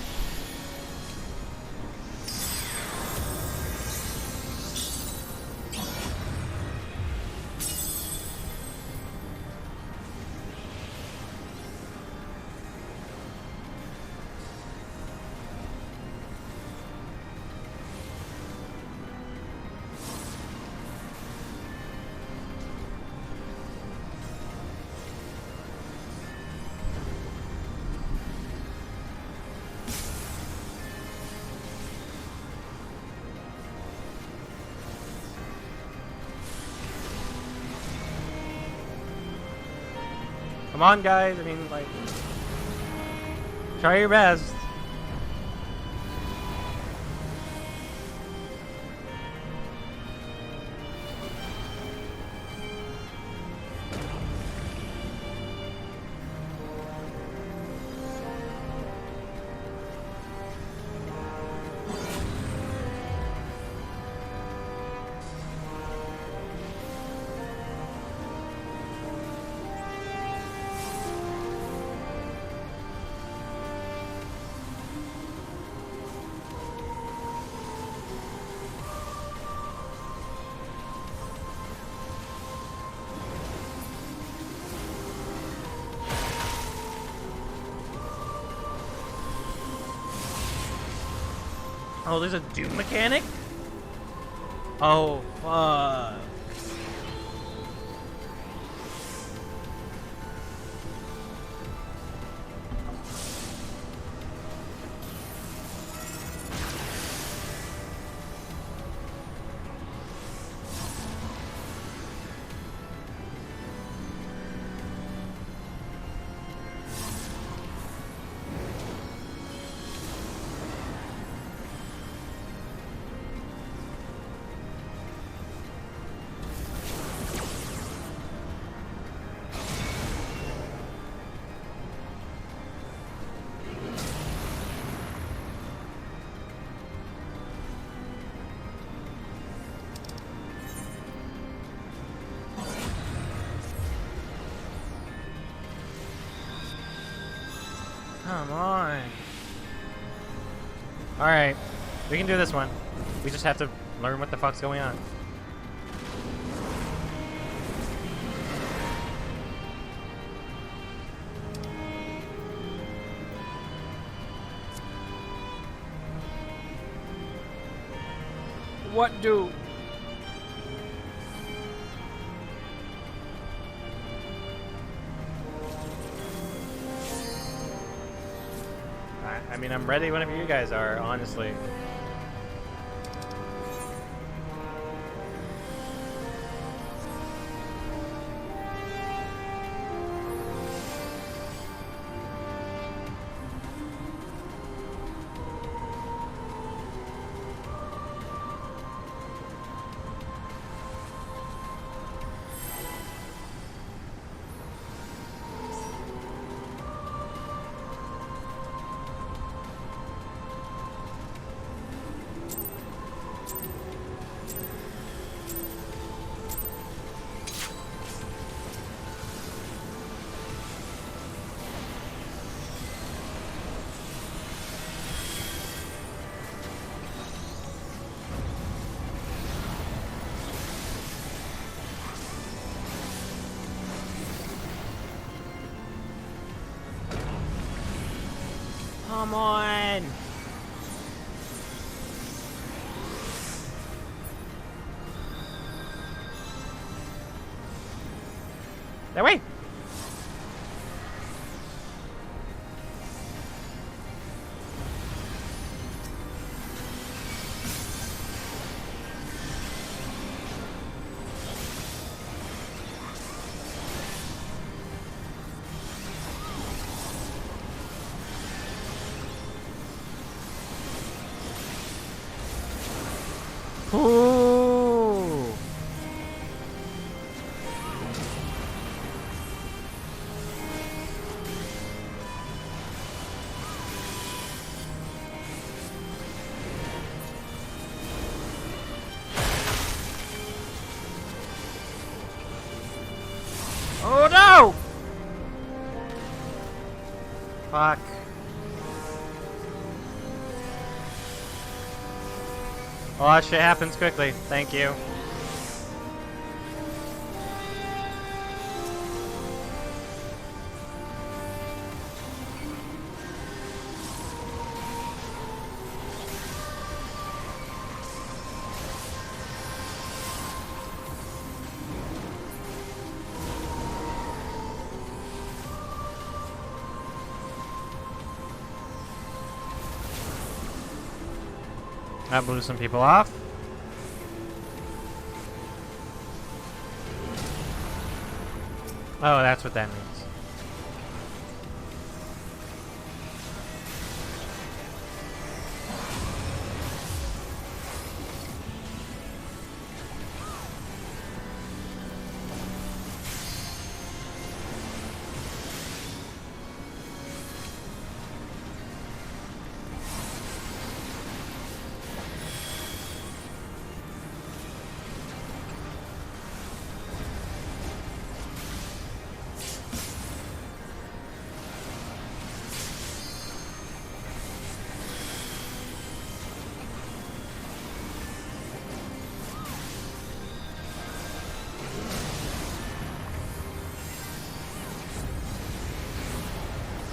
Come on, guys. I mean, like, try your best. Oh, there's a Doom mechanic? Oh, fuck. Come on. Alright. We can do this one. We just have to learn what the fuck's going on. What do? I mean, I'm ready whenever you guys are, honestly. Come on! That way! Ooh. Oh no! Fuck. Well, that shit happens quickly. Thank you. That blew some people off. Oh, that's what that means.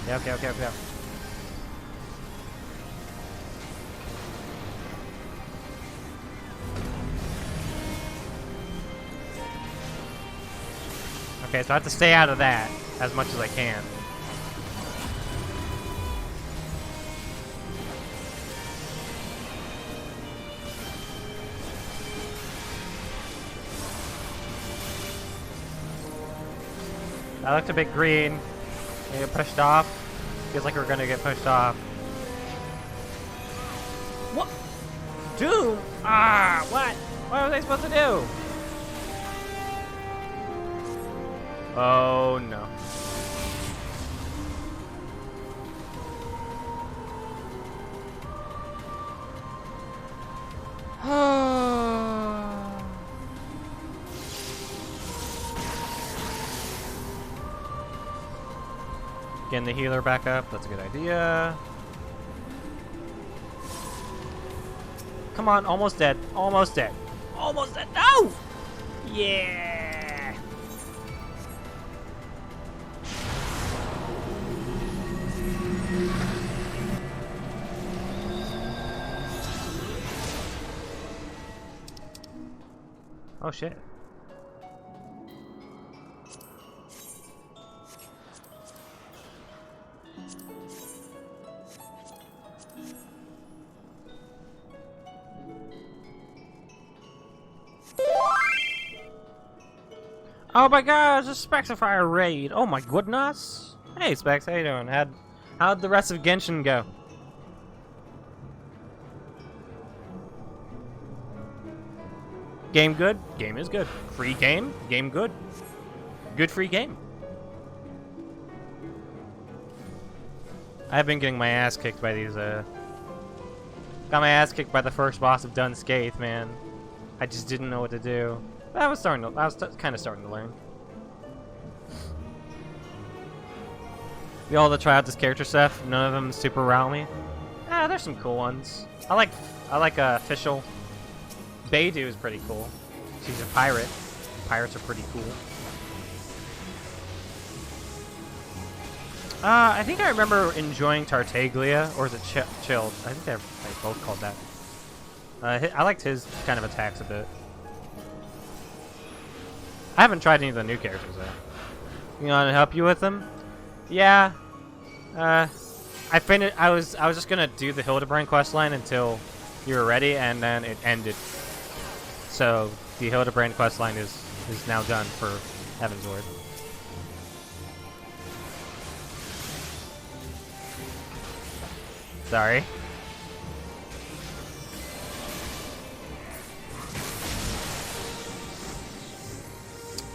Yeah, okay. Okay, so I have to stay out of that as much as I can. I looked a bit green. I get pushed off. Feels like we're gonna get pushed off. What? Doom? Ah, what? What was I supposed to do? Oh no. Getting the healer back up. That's a good idea. Come on, almost dead. Almost dead. Almost dead. No! Yeah! Oh shit. Oh my gosh, a Spexifire raid! Oh my goodness! Hey Specs, how you doing? How'd the rest of Genshin go? Game good? Game is good. Free game? Game good. Good free game. I've been getting my ass kicked by these, got my ass kicked by the first boss of Scaith, man. I just didn't know what to do. I was kind of starting to learn. We all to try out this character stuff. None of them super wow me. Ah, there's some cool ones. I like official. Beidou is pretty cool. She's a pirate. Pirates are pretty cool. I think I remember enjoying Tartaglia, or is it Chilled? I think they're both called that. I liked his kind of attacks a bit. I haven't tried any of the new characters though. You want to help you with them? Yeah. I finished. I was just gonna do the Hildebrand questline until you were ready, and then it ended. So the Hildebrand questline is now done for Heavensward. Sorry.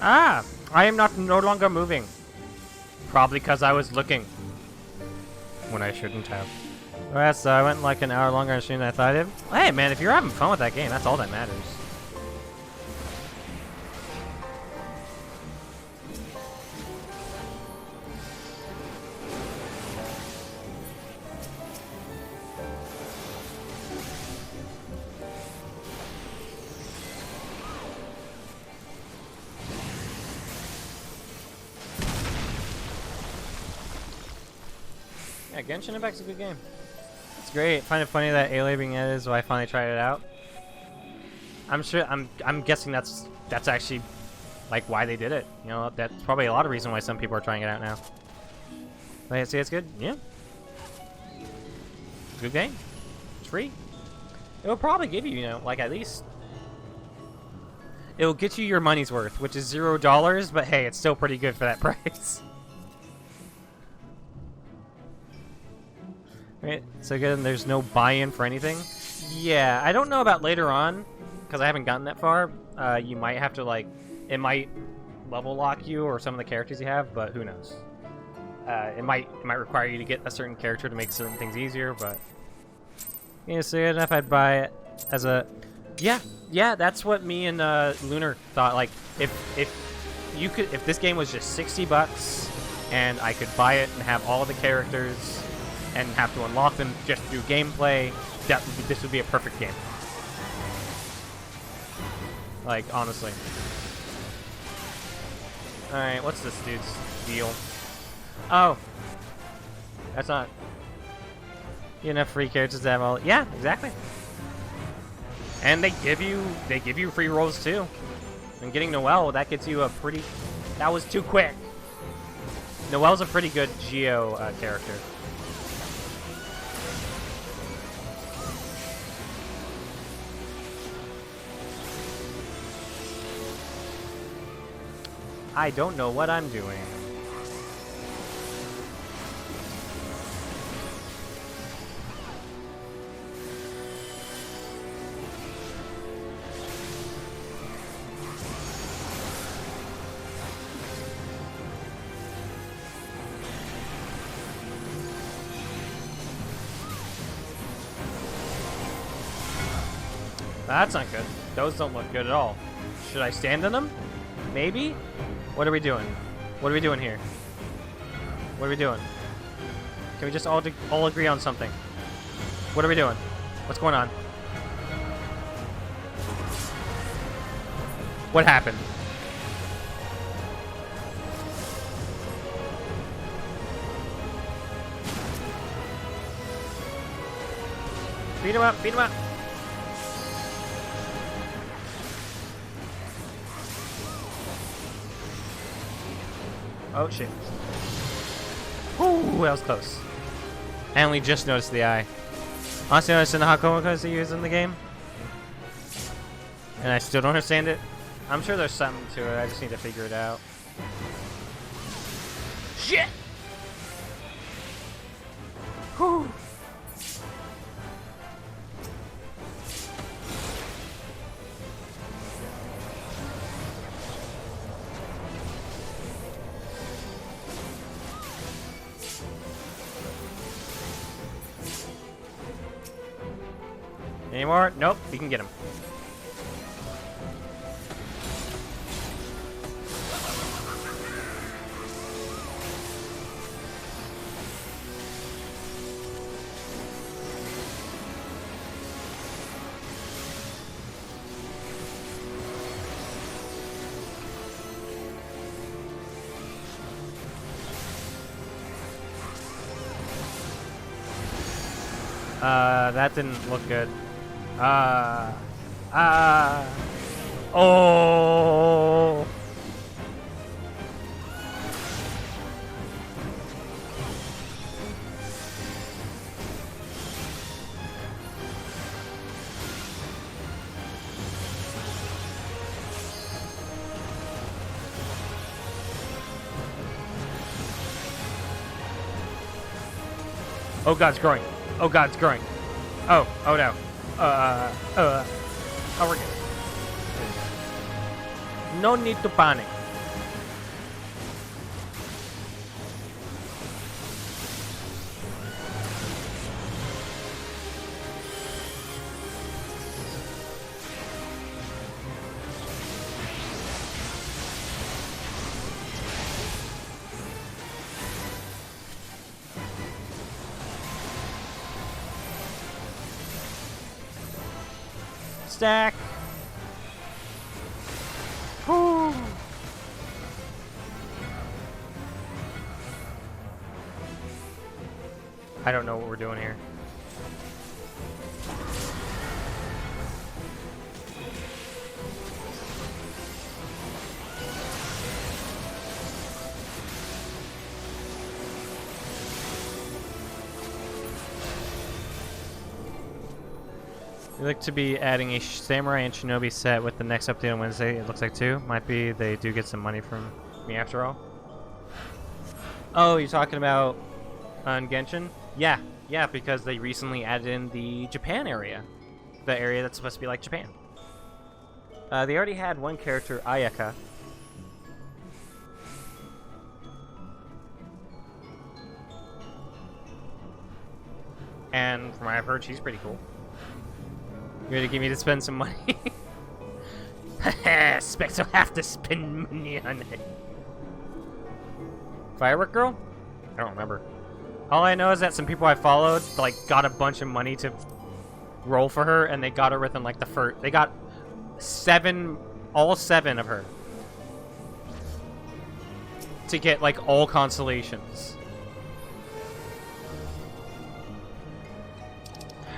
Ah! I am no longer moving. Probably because I was looking. When I shouldn't have. Alright, so I went like an hour longer on stream than I thought I did. Hey man, if you're having fun with that game, that's all that matters. Yeah, Genshin Impact's a good game. It's great. I find it funny that Aloy being added is why I finally tried it out. I'm guessing that's actually like why they did it. You know, that's probably a lot of reason why some people are trying it out now. But see, it's good. Yeah. Good game. It's free. It will probably give you, you know, like at least it'll get you your money's worth, which is $0, but hey, it's still pretty good for that price. Right, so good, and there's no buy-in for anything? Yeah, I don't know about later on, because I haven't gotten that far. You might have to, like, it might level lock you or some of the characters you have, but who knows. It might require you to get a certain character to make certain things easier, but... Yeah, so good enough I'd buy it as a... Yeah, that's what me and Lunar thought. Like, if this game was just $60, and I could buy it and have all of the characters... and have to unlock them just through gameplay, this would be a perfect game. Like, honestly. Alright, what's this dude's deal? Oh. That's not... You enough free characters to have all... Yeah, exactly. And they give you free rolls too. And getting Noelle, that gets you a pretty... That was too quick. Noelle's a pretty good Geo character. I don't know what I'm doing. That's not good. Those don't look good at all. Should I stand in them? Maybe? What are we doing? What are we doing here? What are we doing? Can we just all agree on something? What are we doing? What's going on? What happened? Beat him up, beat him up. Oh shit. Ooh, that was close. I only just noticed the eye. Honestly, I understand the Hakomokos they use in the game. And I still don't understand it. I'm sure there's something to it, I just need to figure it out. Shit! Whew. Any more? Nope, we can get him. That didn't look good. Oh! Oh god, it's growing. Oh god, it's growing. Oh no. Oh, we're good. No need to panic. Stack. Whew. I don't know what we're doing here. We look to be adding a Samurai and Shinobi set with the next update on Wednesday. It looks like too. Might be they do get some money from me after all. Oh, you're talking about on Genshin? Yeah, because they recently added in the Japan area. The area that's supposed to be like Japan. They already had one character, Ayaka. And from what I've heard, she's pretty cool. You ready to get me to spend some money? Haha, Specs will have to spend money on it. Firework Girl? I don't remember. All I know is that some people I followed, like, got a bunch of money to roll for her, and they got her within, like, the first... They got all seven of her. To get, like, all constellations.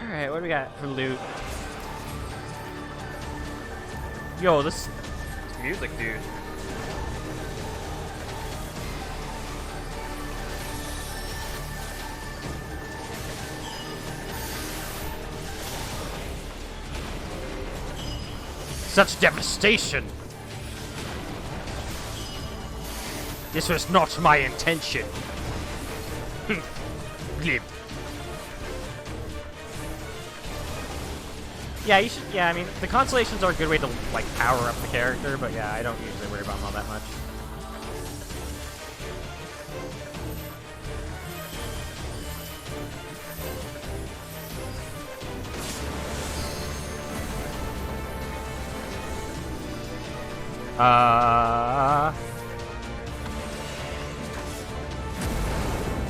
Alright, what do we got for loot? Yo, this music, dude. Such devastation! This was not my intention. Glib. Yeah, you should. Yeah, I mean, the constellations are a good way to like power up the character, but yeah, I don't usually worry about them all that much.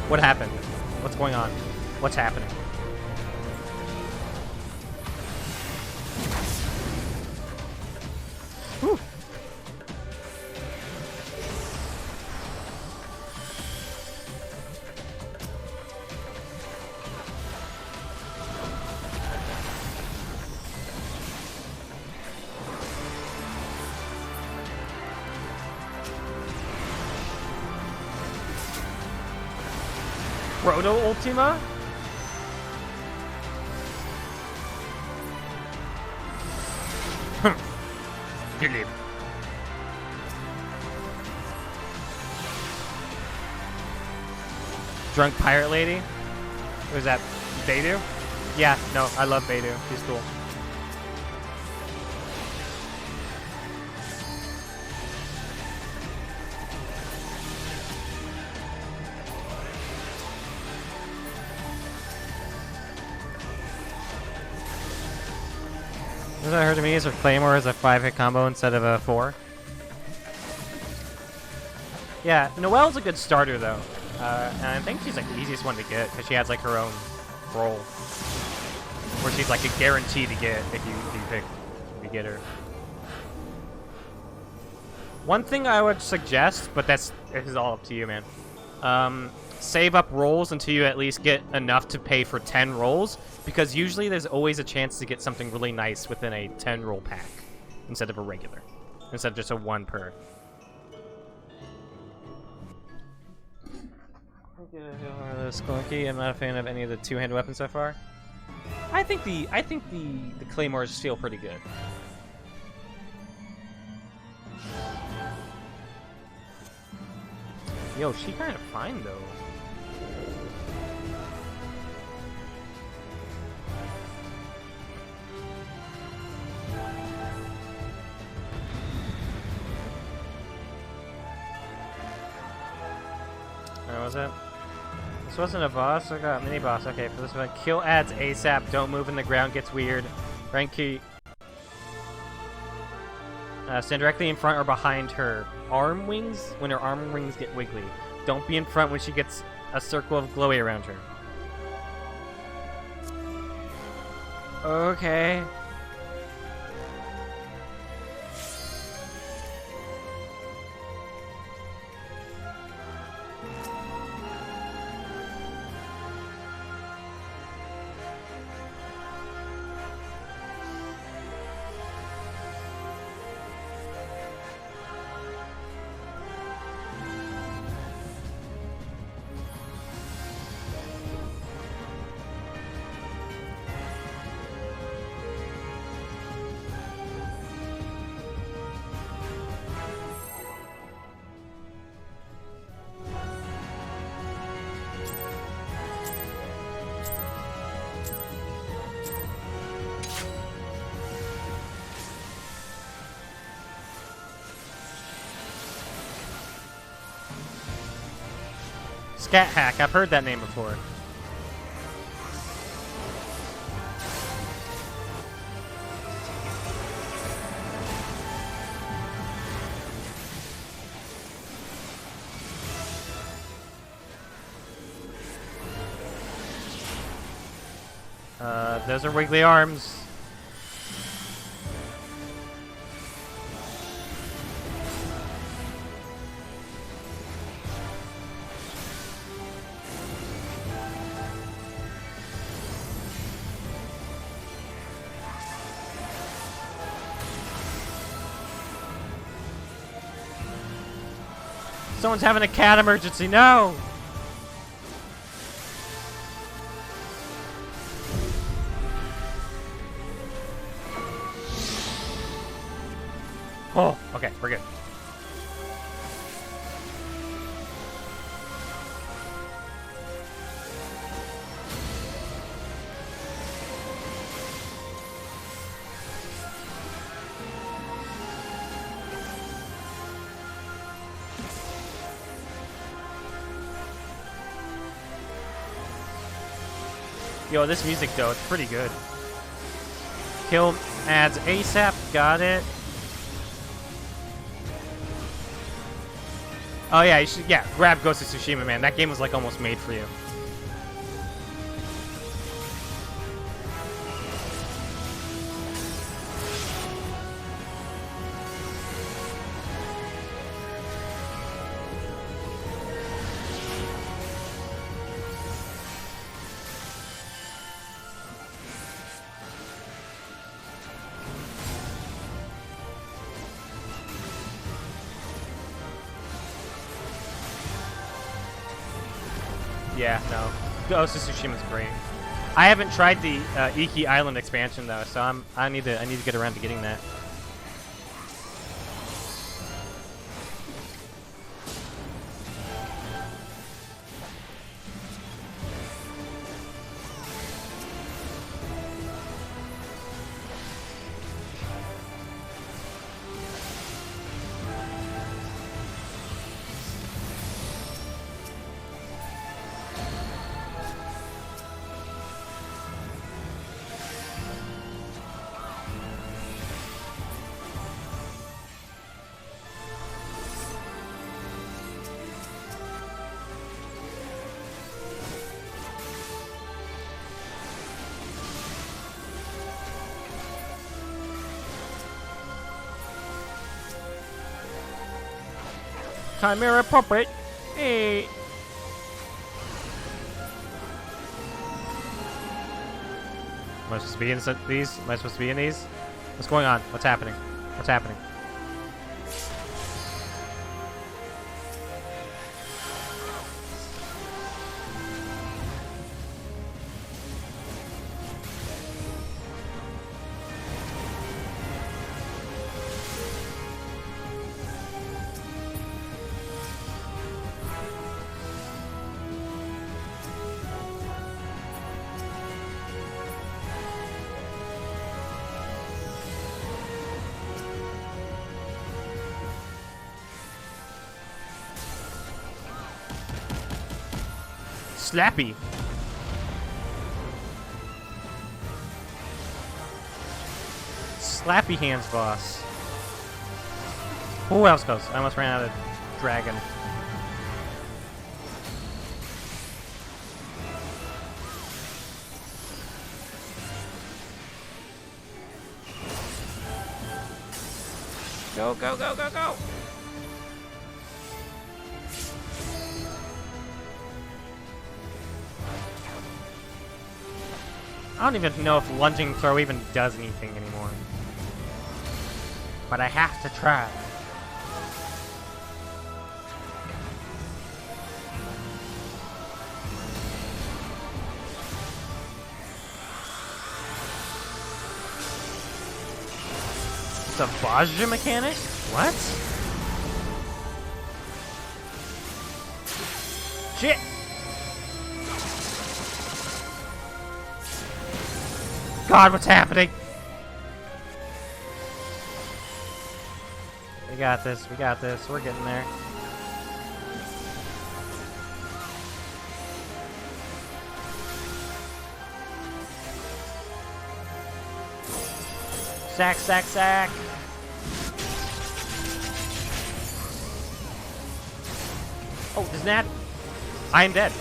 What happened? What's going on? What's happening? Whew. Proto Ultima? Philip. Drunk pirate lady? Who's that? Beidou? Yeah, no, I love Beidou. She's cool. What I heard to me is her Claymore is a 5-hit combo instead of a 4. Yeah, Noelle's a good starter though. And I think she's like the easiest one to get because she has like her own role. Where she's like a guarantee to get if you get her. One thing I would suggest, but this is all up to you, man. Save up rolls until you at least get enough to pay for 10 rolls, because usually there's always a chance to get something really nice within a 10 roll pack instead of a regular, instead of just a 1 per. Skunky. I'm not a fan of any of the two-handed weapons so far. I think the claymores feel pretty good. Yo, she kind of fine though. What was it? This wasn't a boss. I got a mini boss. Okay, for this one, kill adds ASAP. Don't move in the ground. Gets weird. Rank key. Stand directly in front or behind her arm wings when her arm wings get wiggly. Don't be in front when she gets a circle of glowy around her. Okay. Scat Hack, I've heard that name before. Those are wiggly arms. Someone's having a cat emergency. No! Oh, okay, we're good. Yo, this music though, it's pretty good. Kill adds ASAP, got it. Oh yeah, you should, yeah, grab Ghost of Tsushima, man. That game was like almost made for you. Yeah, no. Ghost of Tsushima's great. I haven't tried the Iki Island expansion though, so I need to get around to getting that. Chimera puppet. Hey. Am I supposed to be in these? Am I supposed to be in these? What's going on? What's happening? What's happening? Slappy. Slappy hands, boss. Who else goes? I almost ran out of dragon. Go, go, go, go, go! I don't even know if lunging throw even does anything anymore. But I have to try. It's a Vajra mechanic? What? Shit! God, what's happening? We got this, we got this, we're getting there. Sack, sack, sack! Oh, isn't that? I am dead.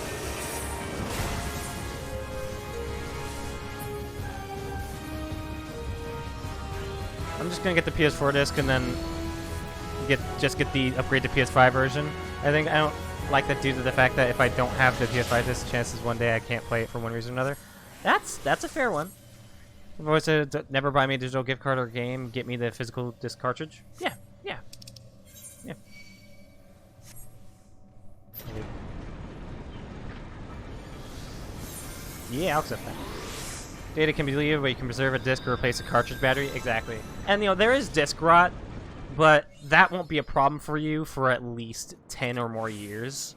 I'm just gonna get the PS4 disc and then just get the upgrade to PS5 version. I don't like that due to the fact that if I don't have the PS5 disc, chances one day I can't play it for one reason or another. That's a fair one. If I was to never buy me a digital gift card or game, get me the physical disc cartridge. Yeah. Yeah, I'll accept that. Data can be deleted, but you can preserve a disc or replace a cartridge battery. Exactly. And, there is disc rot, but that won't be a problem for you for at least 10 or more years.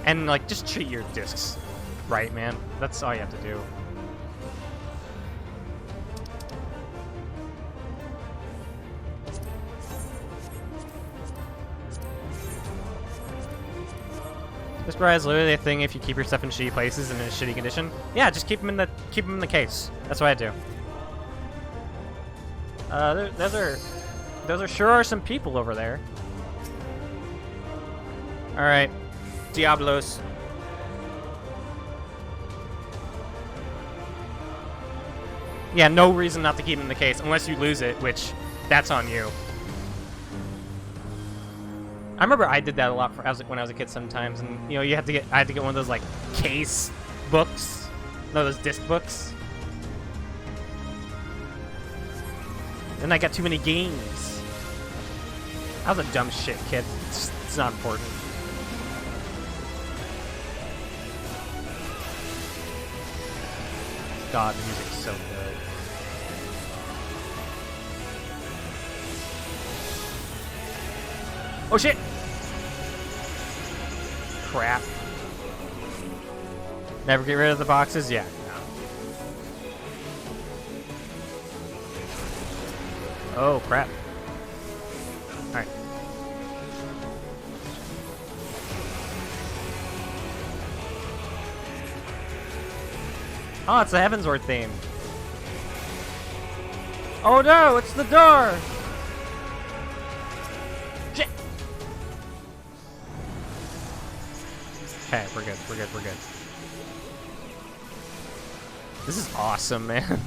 And, just treat your discs right, man. That's all you have to do. This bra is literally a thing if you keep your stuff in shitty places and in a shitty condition. Yeah, just keep them in the case. That's what I do. Those sure are some people over there. All right, Diablos. Yeah, no reason not to keep them in the case unless you lose it, which that's on you. I remember I did that a lot when I was a kid sometimes, and I had to get one of those case books, no, those disc books. Then I got too many games. I was a dumb shit kid. Just It's not important. God, the music's so good. Oh shit! Crap. Never get rid of the boxes? Yeah. No. Oh, crap. Alright. Oh, it's the Heavensward theme. Oh no, it's the door! Shit! Okay, we're good, we're good, we're good. This is awesome, man.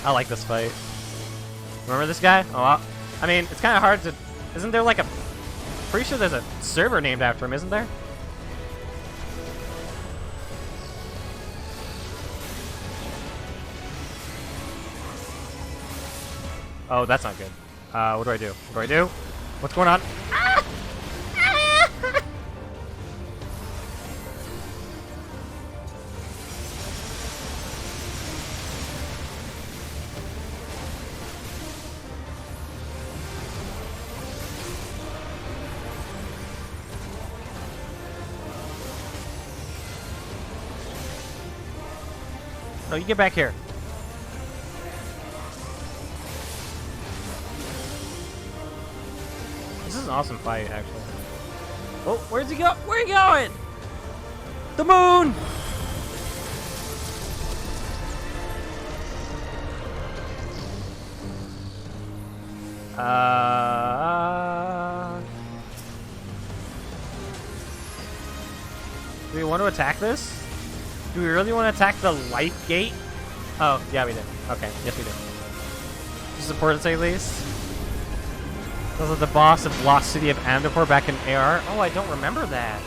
I like this fight. Remember this guy? Oh, I mean, it's kind of hard to... Isn't there like a... Pretty sure there's a server named after him, isn't there? Oh, that's not good. What do I do? What do I do? What's going on? Ah! No, you get back here. This is an awesome fight, actually. Oh, where's he go? Where are you going? The moon! Do we want to attack this? Do we really want to attack the life gate? Oh, yeah, we did. Okay, yes, we did. Support it, at least. Those are the boss of Lost City of Amdapor back in AR. Oh, I don't remember that.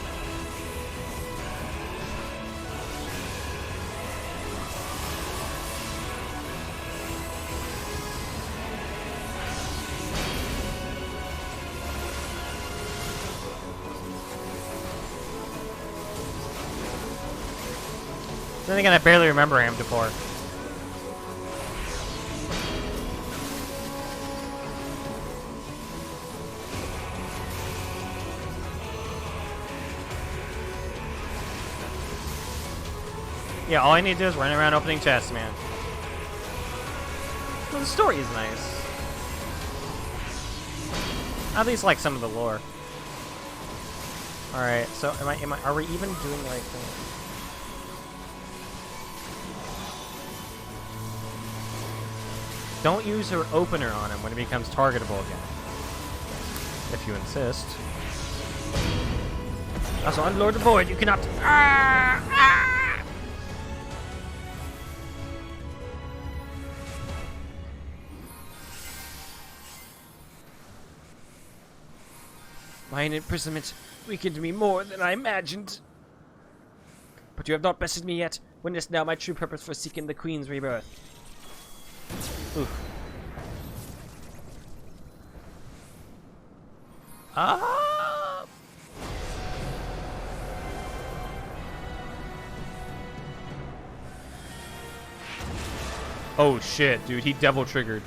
Then again, I barely remember Amdapor. Yeah, all I need to do is run around opening chests, man. Well, the story is nice. I at least like some of the lore. Alright, so are we even doing the right thing? Don't use her opener on him when he becomes targetable again. If you insist. Also, on Lord of the Void, you cannot... My imprisonment weakened me more than I imagined. But you have not bested me yet. Witness now my true purpose for seeking the Queen's rebirth. Oof. Ah! Oh shit, dude, he double triggered.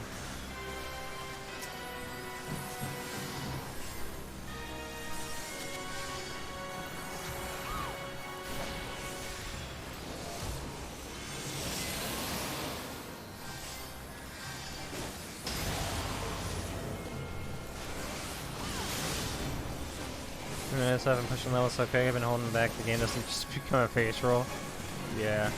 Minutes, I've been pushing levels okay, I've been holding back, the game doesn't just become a face roll. Yeah.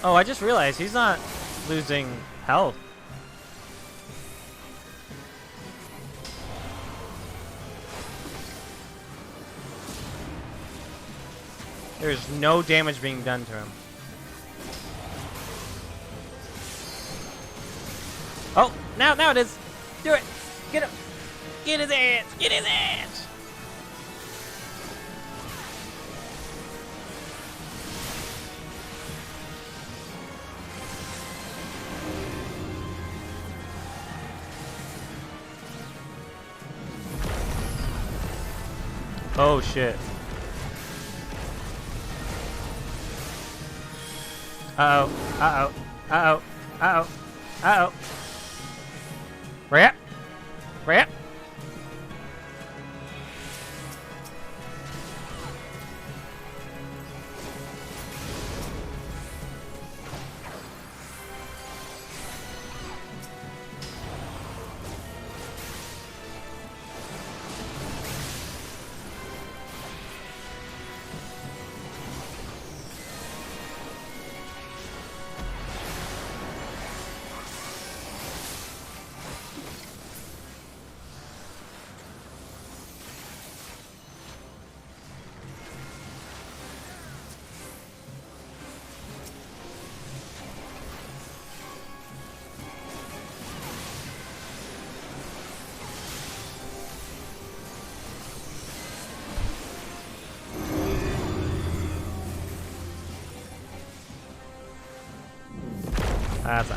Oh, I just realized he's not losing health. There's no damage being done to him. Oh, now it is. Do it. Get him. Get his ass. Get his ass. Oh shit. Uh-oh. Uh-oh. Uh-oh. Uh-oh. Uh-oh. Rip. Rip. That's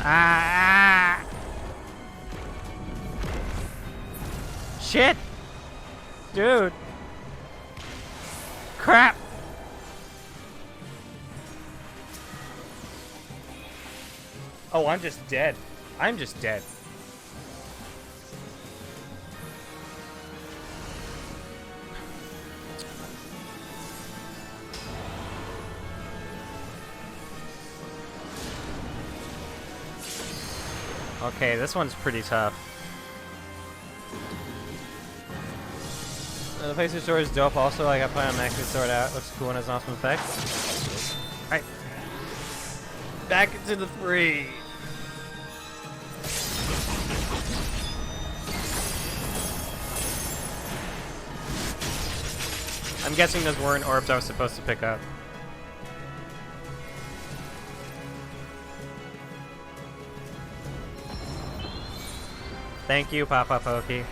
shit, dude. Crap. Oh, I'm just dead. I'm just dead. Okay, this one's pretty tough. The Facer Sword is dope also. I got to plan on maxing the sword out. Looks cool and has an awesome effect. Alright. Back into the free. I'm guessing those weren't orbs I was supposed to pick up. Thank you, Papa Pokey.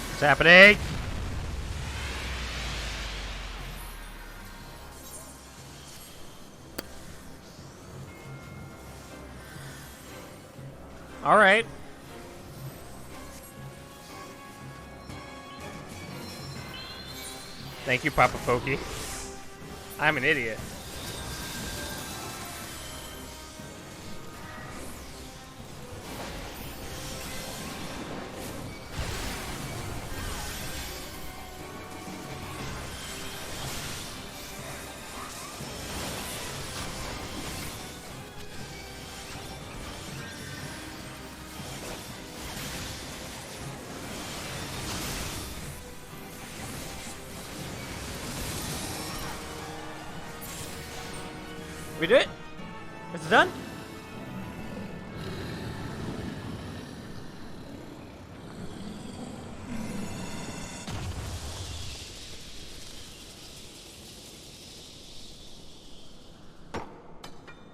What's happening? All right. Thank you, Papa Pokey. I'm an idiot. We did it? It's done?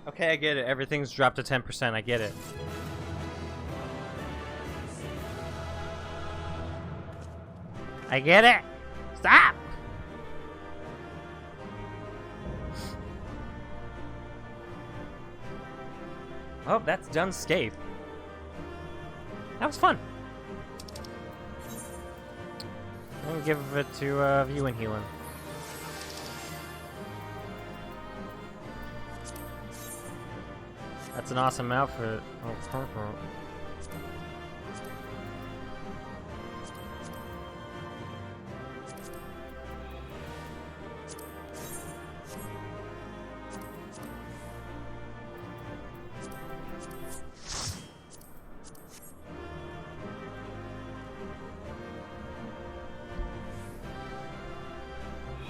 Okay, I get it. Everything's dropped to 10%. I get it. I get it. Stop! Oh, that's done Scaith. That was fun. I'm gonna give it to View and Healing. That's an awesome outfit. Oh, purple.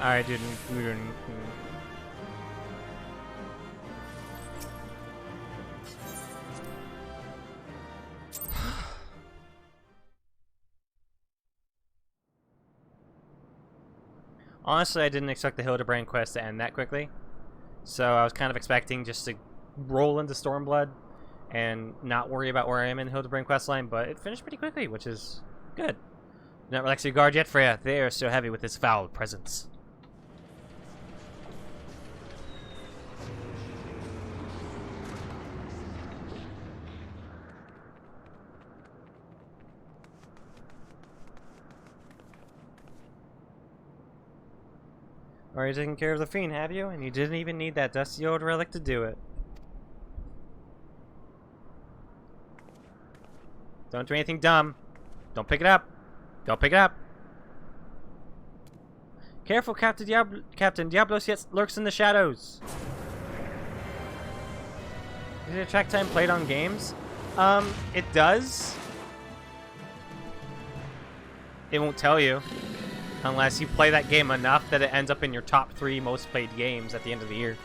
I didn't. Honestly, I didn't expect the Hildebrand quest to end that quickly. So I was kind of expecting just to roll into Stormblood and not worry about where I am in the Hildebrand questline, but it finished pretty quickly, which is good. Not relaxed your guard yet, Freya. They are so heavy with this foul presence. Already taken care of the fiend, have you? And you didn't even need that dusty old relic to do it. Don't do anything dumb. Don't pick it up. Don't pick it up. Careful, Captain Diablos yet lurks in the shadows. Does it track time played on games? It does. It won't tell you. Unless you play that game enough that it ends up in your top 3 most played games at the end of the year.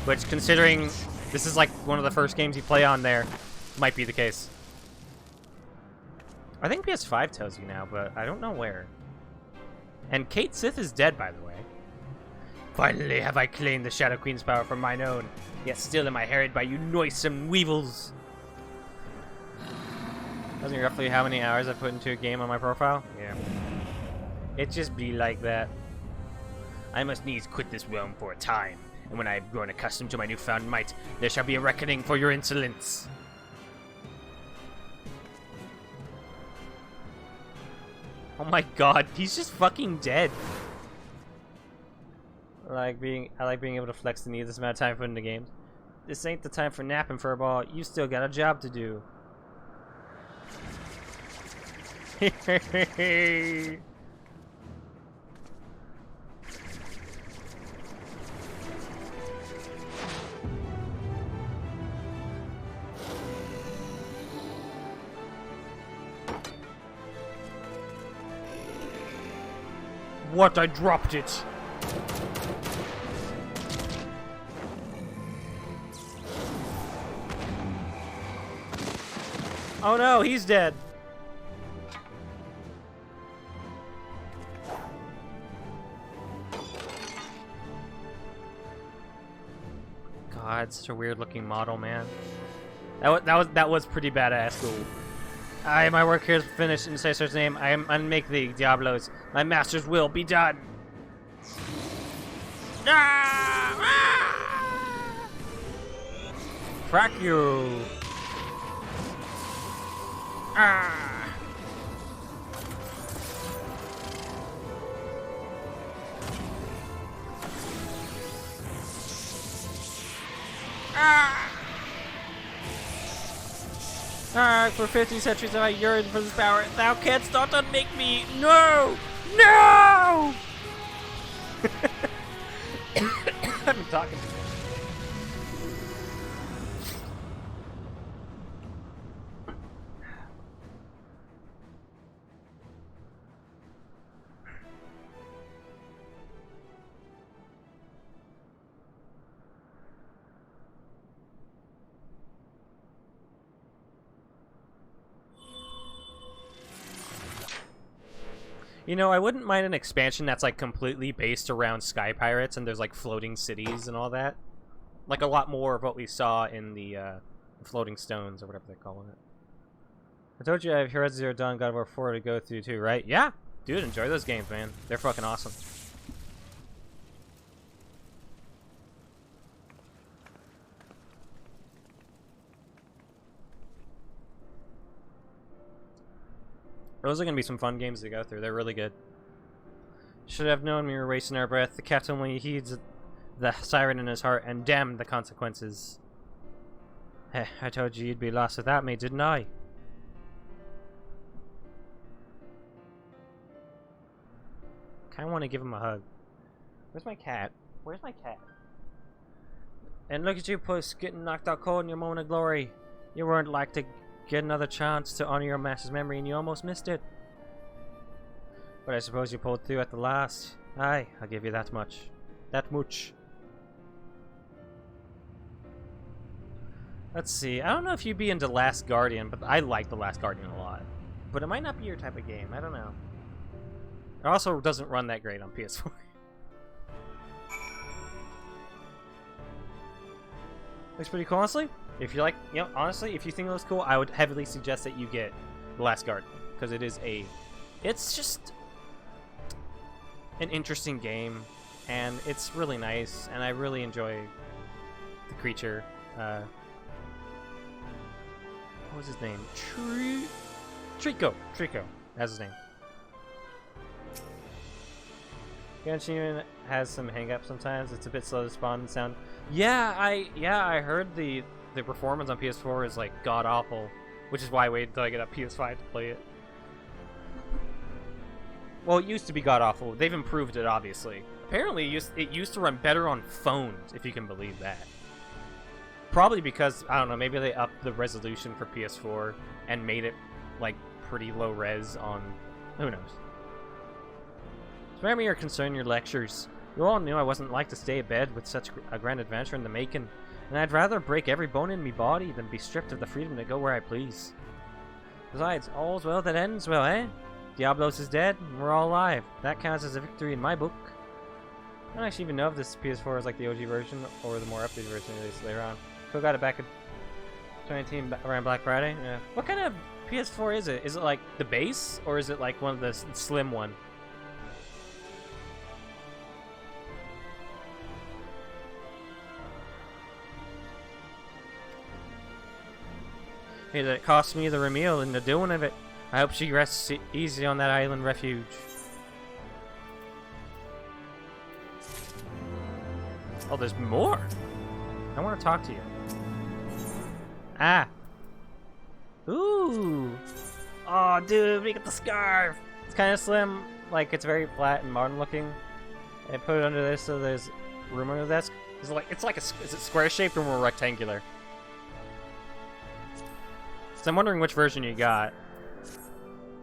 Which, considering this is like one of the first games you play on there, might be the case. I think PS5 tells you now, but I don't know where. And Kate Sith is dead, by the way. Finally have I claimed the Shadow Queen's power for mine own, yet still am I harried by you noisome weevils. Tells me roughly how many hours I put into a game on my profile? Yeah. It just be like that. I must needs quit this realm for a time, and when I have grown accustomed to my newfound might, there shall be a reckoning for your insolence. Oh my god, he's just fucking dead. I like being able to flex the needless amount of time put into games. This ain't the time for napping, Furball. You still got a job to do. What? I dropped it. Oh no, he's dead. God, such a weird looking model, man. That was pretty badass cool. My work here is finished in Caesar's name. I am unmake thee, Diablos. My master's will be done. Crack you. For 50 centuries have I yearned for this power. Thou canst not unmake me. No! No! I've been talking to him. You know, I wouldn't mind an expansion that's like completely based around Sky Pirates and there's like floating cities and all that. Like a lot more of what we saw in the Floating Stones or whatever they're calling it. I told you I have Horizon Zero Dawn, God of War 4 to go through too, right? Yeah! Dude, enjoy those games, man. They're fucking awesome. Those are going to be some fun games to go through. They're really good. Should have known we were wasting our breath. The captain only heeds the siren in his heart, and damn the consequences. Heh, I told you you'd be lost without me, didn't I? Kinda want to give him a hug. Where's my cat? Where's my cat? And look at you, puss, getting knocked out cold in your moment of glory. You weren't like to get another chance to honor your master's memory, and you almost missed it. But I suppose you pulled through at the last. Aye, I'll give you that much. That much. Let's see. I don't know if you'd be into Last Guardian, but I like The Last Guardian a lot. But it might not be your type of game. I don't know. It also doesn't run that great on PS4. Looks pretty cool, honestly. If you like, you know, honestly, if you think it looks cool, I would heavily suggest that you get The Last Guardian, because it is it's just an interesting game, and it's really nice, and I really enjoy the creature. What was his name? Trico. That's his name. Genshin has some hang-ups sometimes. It's a bit slow to spawn and sound. Yeah, I heard the performance on PS4 is like god awful, which is why I waited until I get a PS5 to play it. Well, it used to be god awful. They've improved it, obviously. Apparently, it used to run better on phones, if you can believe that. Probably because, I don't know, maybe they upped the resolution for PS4 and made it like pretty low res on, who knows. Spare me your concern, your lectures. You all knew I wasn't like to stay abed with such a grand adventure in the making, and I'd rather break every bone in me body than be stripped of the freedom to go where I please. Besides, all's well that ends well, eh? Diablos is dead, and we're all alive. That counts as a victory in my book. I don't actually even know if this PS4 is like the OG version or the more updated version released later on. Who got it back in 2019 around Black Friday? Yeah. What kind of PS4 is it? Is it like the base, or is it like one of the slim one? Hey, that it cost me the Ramil and the doing of it. I hope she rests easy on that island refuge. Oh, there's more. I want to talk to you. Ah. Ooh. Oh, dude, we got the scarf. It's kind of slim. Like, it's very flat and modern looking. I put it under this so there's room under this. Is it square shaped or more rectangular? So I'm wondering which version you got.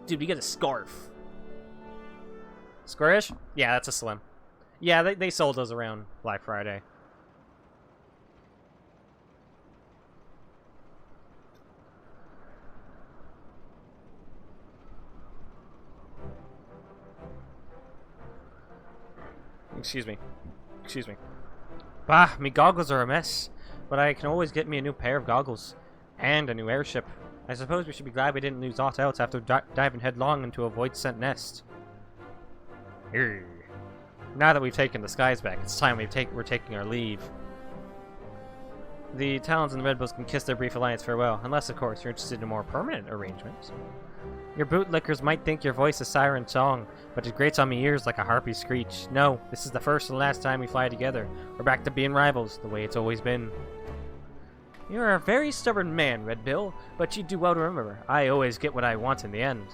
Dude, we get a scarf. Squarish? Yeah, that's a slim. Yeah, they sold those around Black Friday. Excuse me. Excuse me. Bah, me goggles are a mess. But I can always get me a new pair of goggles. And a new airship. I suppose we should be glad we didn't lose aught else after diving headlong into a void-sent nest. Urgh. Now that we've taken the skies back, it's time we're taking our leave. The Talons and the Red Bulls can kiss their brief alliance farewell, unless, of course, you're interested in a more permanent arrangement. Your bootlickers might think your voice is siren song, but it grates on me ears like a harpy screech. No, this is the first and last time we fly together. We're back to being rivals, the way it's always been. You're a very stubborn man, Red Bill, but you do well to remember, I always get what I want in the end.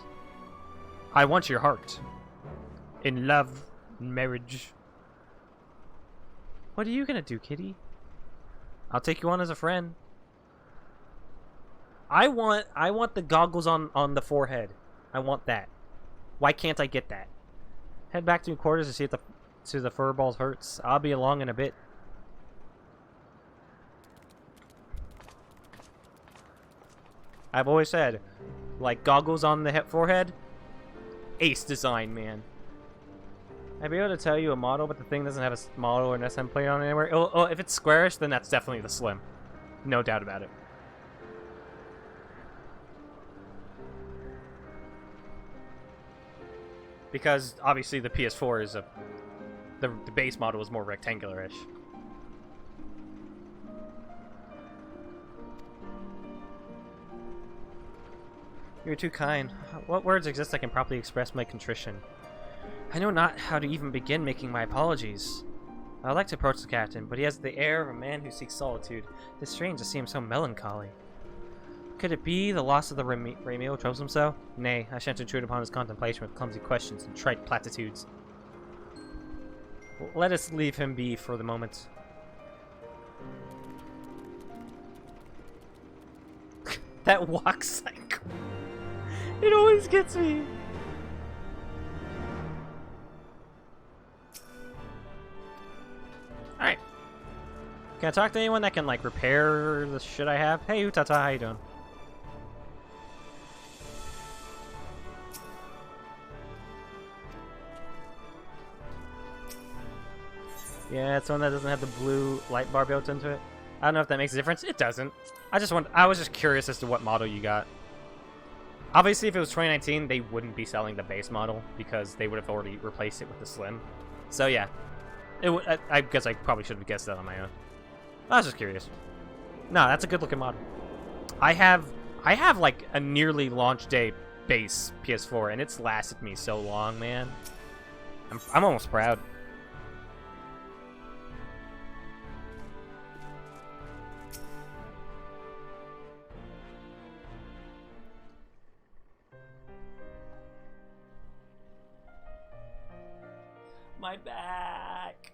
I want your heart. In love, marriage. What are you gonna do, kitty? I'll take you on as a friend. I want the goggles on the forehead. I want that. Why can't I get that? Head back to your quarters to see if the furballs hurts. I'll be along in a bit. I've always said, like, goggles on the forehead, ace design, man. I'd be able to tell you a model, but the thing doesn't have a model or an SM plate on it anywhere. Oh, if it's squarish, then that's definitely the slim. No doubt about it. Because, obviously, the PS4 is the base model is more rectangular-ish. You're too kind. What words exist that can properly express my contrition? I know not how to even begin making my apologies. I'd like to approach the captain, but he has the air of a man who seeks solitude. It's strange to see him so melancholy. Could it be the loss of the Ramil troubles him so? Nay, I shan't intrude upon his contemplation with clumsy questions and trite platitudes. Let us leave him be for the moment. That walk cycle. It always gets me. Alright. Can I talk to anyone that can, like, repair the shit I have? Hey, Utata, how you doing? Yeah, it's one that doesn't have the blue light bar built into it. I don't know if that makes a difference. It doesn't. I was just curious as to what model you got. Obviously, if it was 2019, they wouldn't be selling the base model because they would have already replaced it with the Slim. So yeah, I guess I probably should have guessed that on my own. I was just curious. No, that's a good-looking model. I have like a nearly launch day base PS4, and it's lasted me so long, man. I'm almost proud. my back.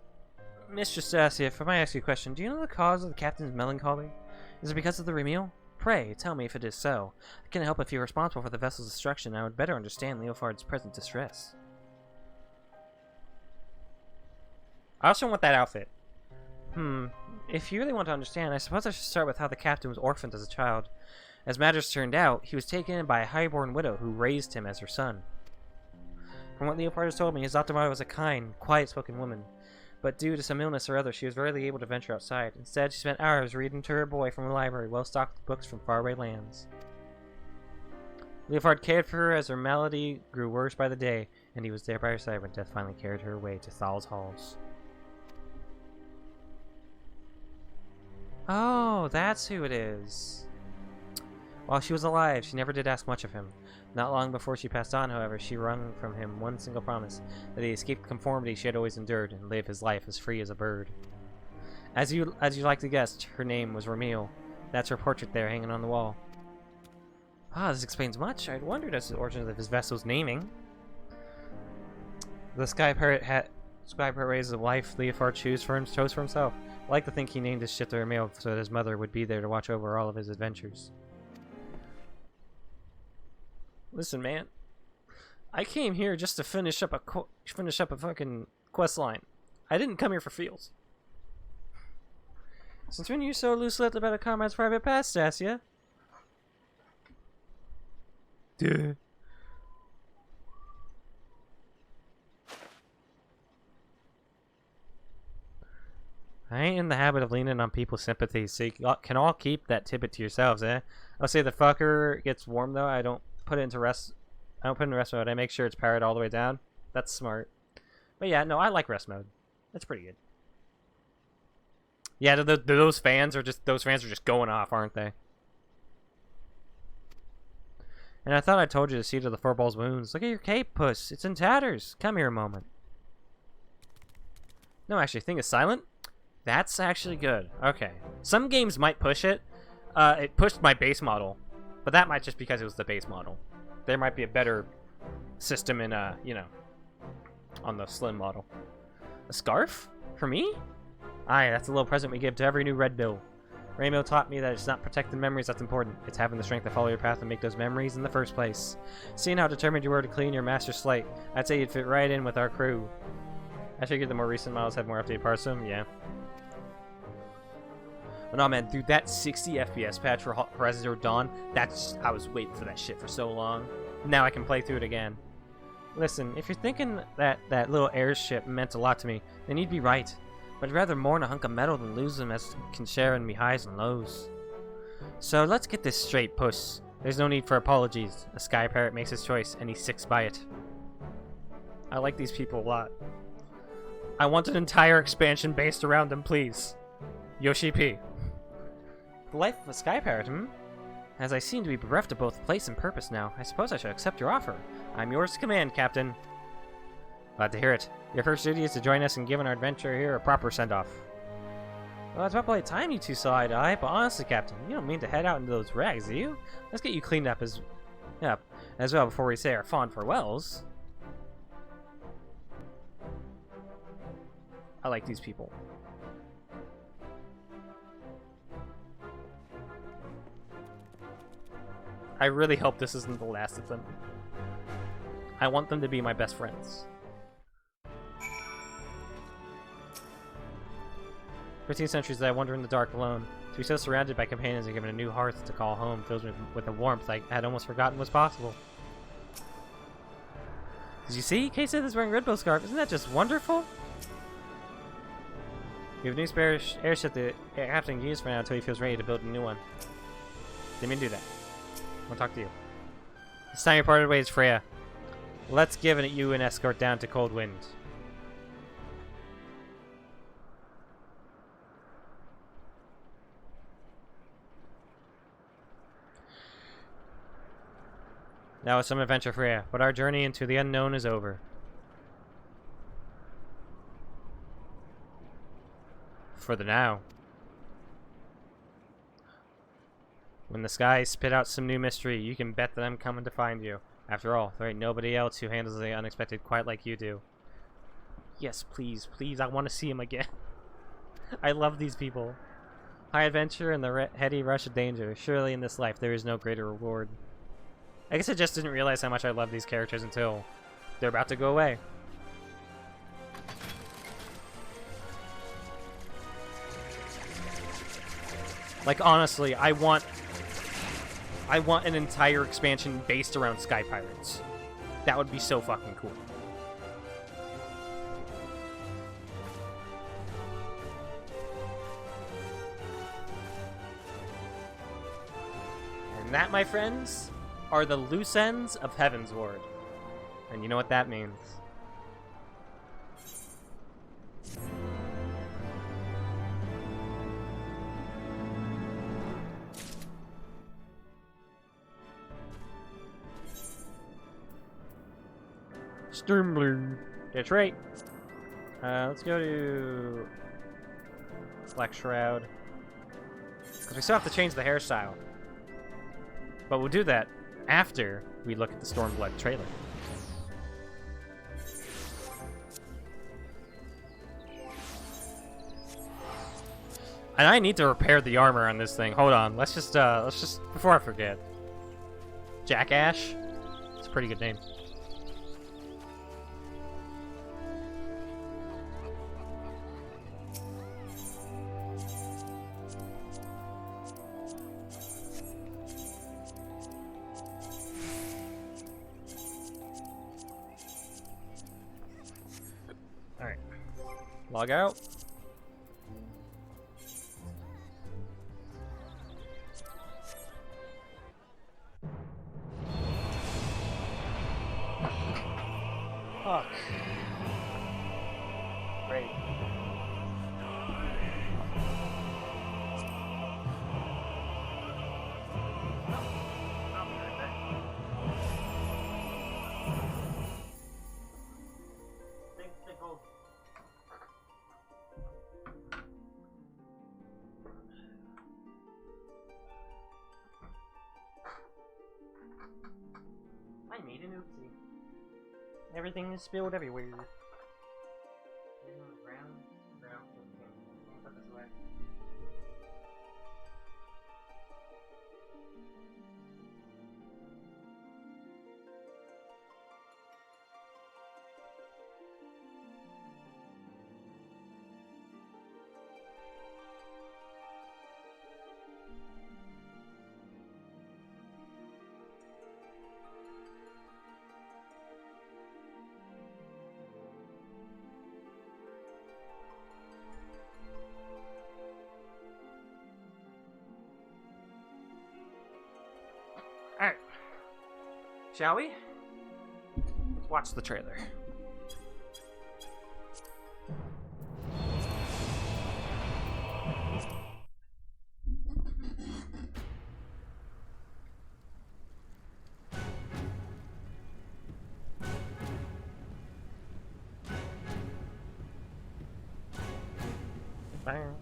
Mistress Stasia, if I might ask you a question, do you know the cause of the captain's melancholy? Is it because of the Remil? Pray, tell me if it is so. I cannot help if you are responsible for the vessel's destruction, I would better understand Leofard's present distress. I also want that outfit. If you really want to understand, I suppose I should start with how the captain was orphaned as a child. As matters turned out, he was taken in by a highborn widow who raised him as her son. From what Leofard has told me, his daughter was a kind, quiet-spoken woman, but due to some illness or other, she was rarely able to venture outside. Instead, she spent hours reading to her boy from a library well-stocked with books from faraway lands. Leofard cared for her as her malady grew worse by the day, and he was there by her side when death finally carried her away to Thal's halls. Oh, that's who it is. While she was alive, she never did ask much of him. Not long before she passed on, however, she wrung from him one single promise, that he escaped the conformity she had always endured and live his life as free as a bird. As you likely guessed, her name was Remil. That's her portrait there, hanging on the wall. Ah, this explains much. I'd wondered as to the origins of his vessel's naming. The Sky Pirate raises a wife Leofard chose for himself. I like to think he named his ship to Remil so that his mother would be there to watch over all of his adventures. Listen, man. I came here just to finish up a fucking quest line. I didn't come here for feels. Since when are you so loose-lipped about a comrade's private past, Stasia? Duh. I ain't in the habit of leaning on people's sympathy, so you can all keep that tidbit to yourselves, eh? I'll say the fucker gets warm, though. I don't put it in rest mode. I make sure it's powered all the way down. That's smart. But yeah, no, I like rest mode. That's pretty good. Yeah, those fans are just going off, aren't they? And I thought I told you to see to the Furballs' wounds. Look at your cape, puss. It's in tatters. Come here a moment. No, actually, thing is silent. That's actually good. Okay. Some games might push it. It pushed my base model. But that might just because it was the base model. There might be a better system in, you know, on the slim model. A scarf? For me? Aye, that's a little present we give to every new Red Bill. Rainbow taught me that it's not protecting memories that's important. It's having the strength to follow your path and make those memories in the first place. Seeing how determined you were to clean your master's slate, I'd say you'd fit right in with our crew. I figured the more recent models had more updated parts to them, yeah. But no, man, dude, that 60 FPS patch for Horizon Zero Dawn, I was waiting for that shit for so long. Now I can play through it again. Listen, if you're thinking that little airship meant a lot to me, then you'd be right. But I'd rather mourn a hunk of metal than lose them as can share in me highs and lows. So let's get this straight, puss. There's no need for apologies. A Sky Pirate makes his choice, and he sticks by it. I like these people a lot. I want an entire expansion based around them, please. Yoshi P. The life of a Sky Pirate, As I seem to be bereft of both place and purpose now, I suppose I should accept your offer. I'm yours to command, Captain. Glad to hear it. Your first duty is to join us in giving our adventure here a proper send-off. Well, it's probably time you two saw eye to eye, but honestly, Captain, you don't mean to head out into those rags, do you? Let's get you cleaned up as well before we say our fond farewells. I like these people. I really hope this isn't the last of them. I want them to be my best friends. 15 centuries that I wander in the dark alone. To be so surrounded by companions and given a new hearth to call home fills me with a warmth I had almost forgotten was possible. Did you see? K-Sith is wearing Red Bull scarf. Isn't that just wonderful? We have a new spare airship that Captain can use for now until he feels ready to build a new one. Didn't mean to do that. I want to talk to you. It's time you parted ways, Freya. Let's give you an escort down to Cold Wind. That was some adventure, Freya, but our journey into the unknown is over. For the now. When the skies spit out some new mystery, you can bet that I'm coming to find you. After all, there ain't nobody else who handles the unexpected quite like you do. Yes, please, please, I want to see him again. I love these people. High adventure and the heady rush of danger. Surely in this life there is no greater reward. I guess I just didn't realize how much I love these characters until they're about to go away. Like, honestly, I want an entire expansion based around Sky Pirates. That would be so fucking cool. And that, my friends, are the loose ends of Heaven's Ward. And you know what that means. Stormblood. That's right. Let's go to Black Shroud. Because we still have to change the hairstyle. But we'll do that after we look at the Stormblood trailer. And I need to repair the armor on this thing. Hold on. Let's just before I forget. Jackash. It's a pretty good name. Alright. Log out. Fuck. Great. I made an oopsie. Everything is spilled everywhere. Put this away. Alright. Shall we? Let's watch the trailer. Bang.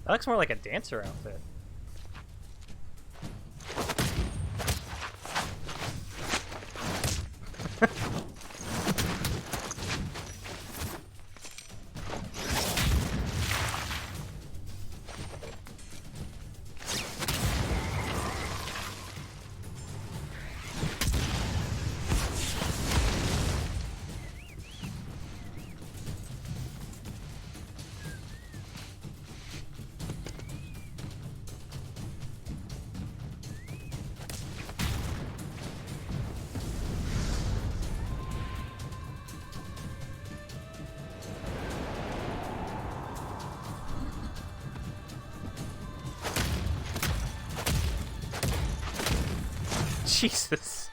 That looks more like a dancer outfit. Jesus.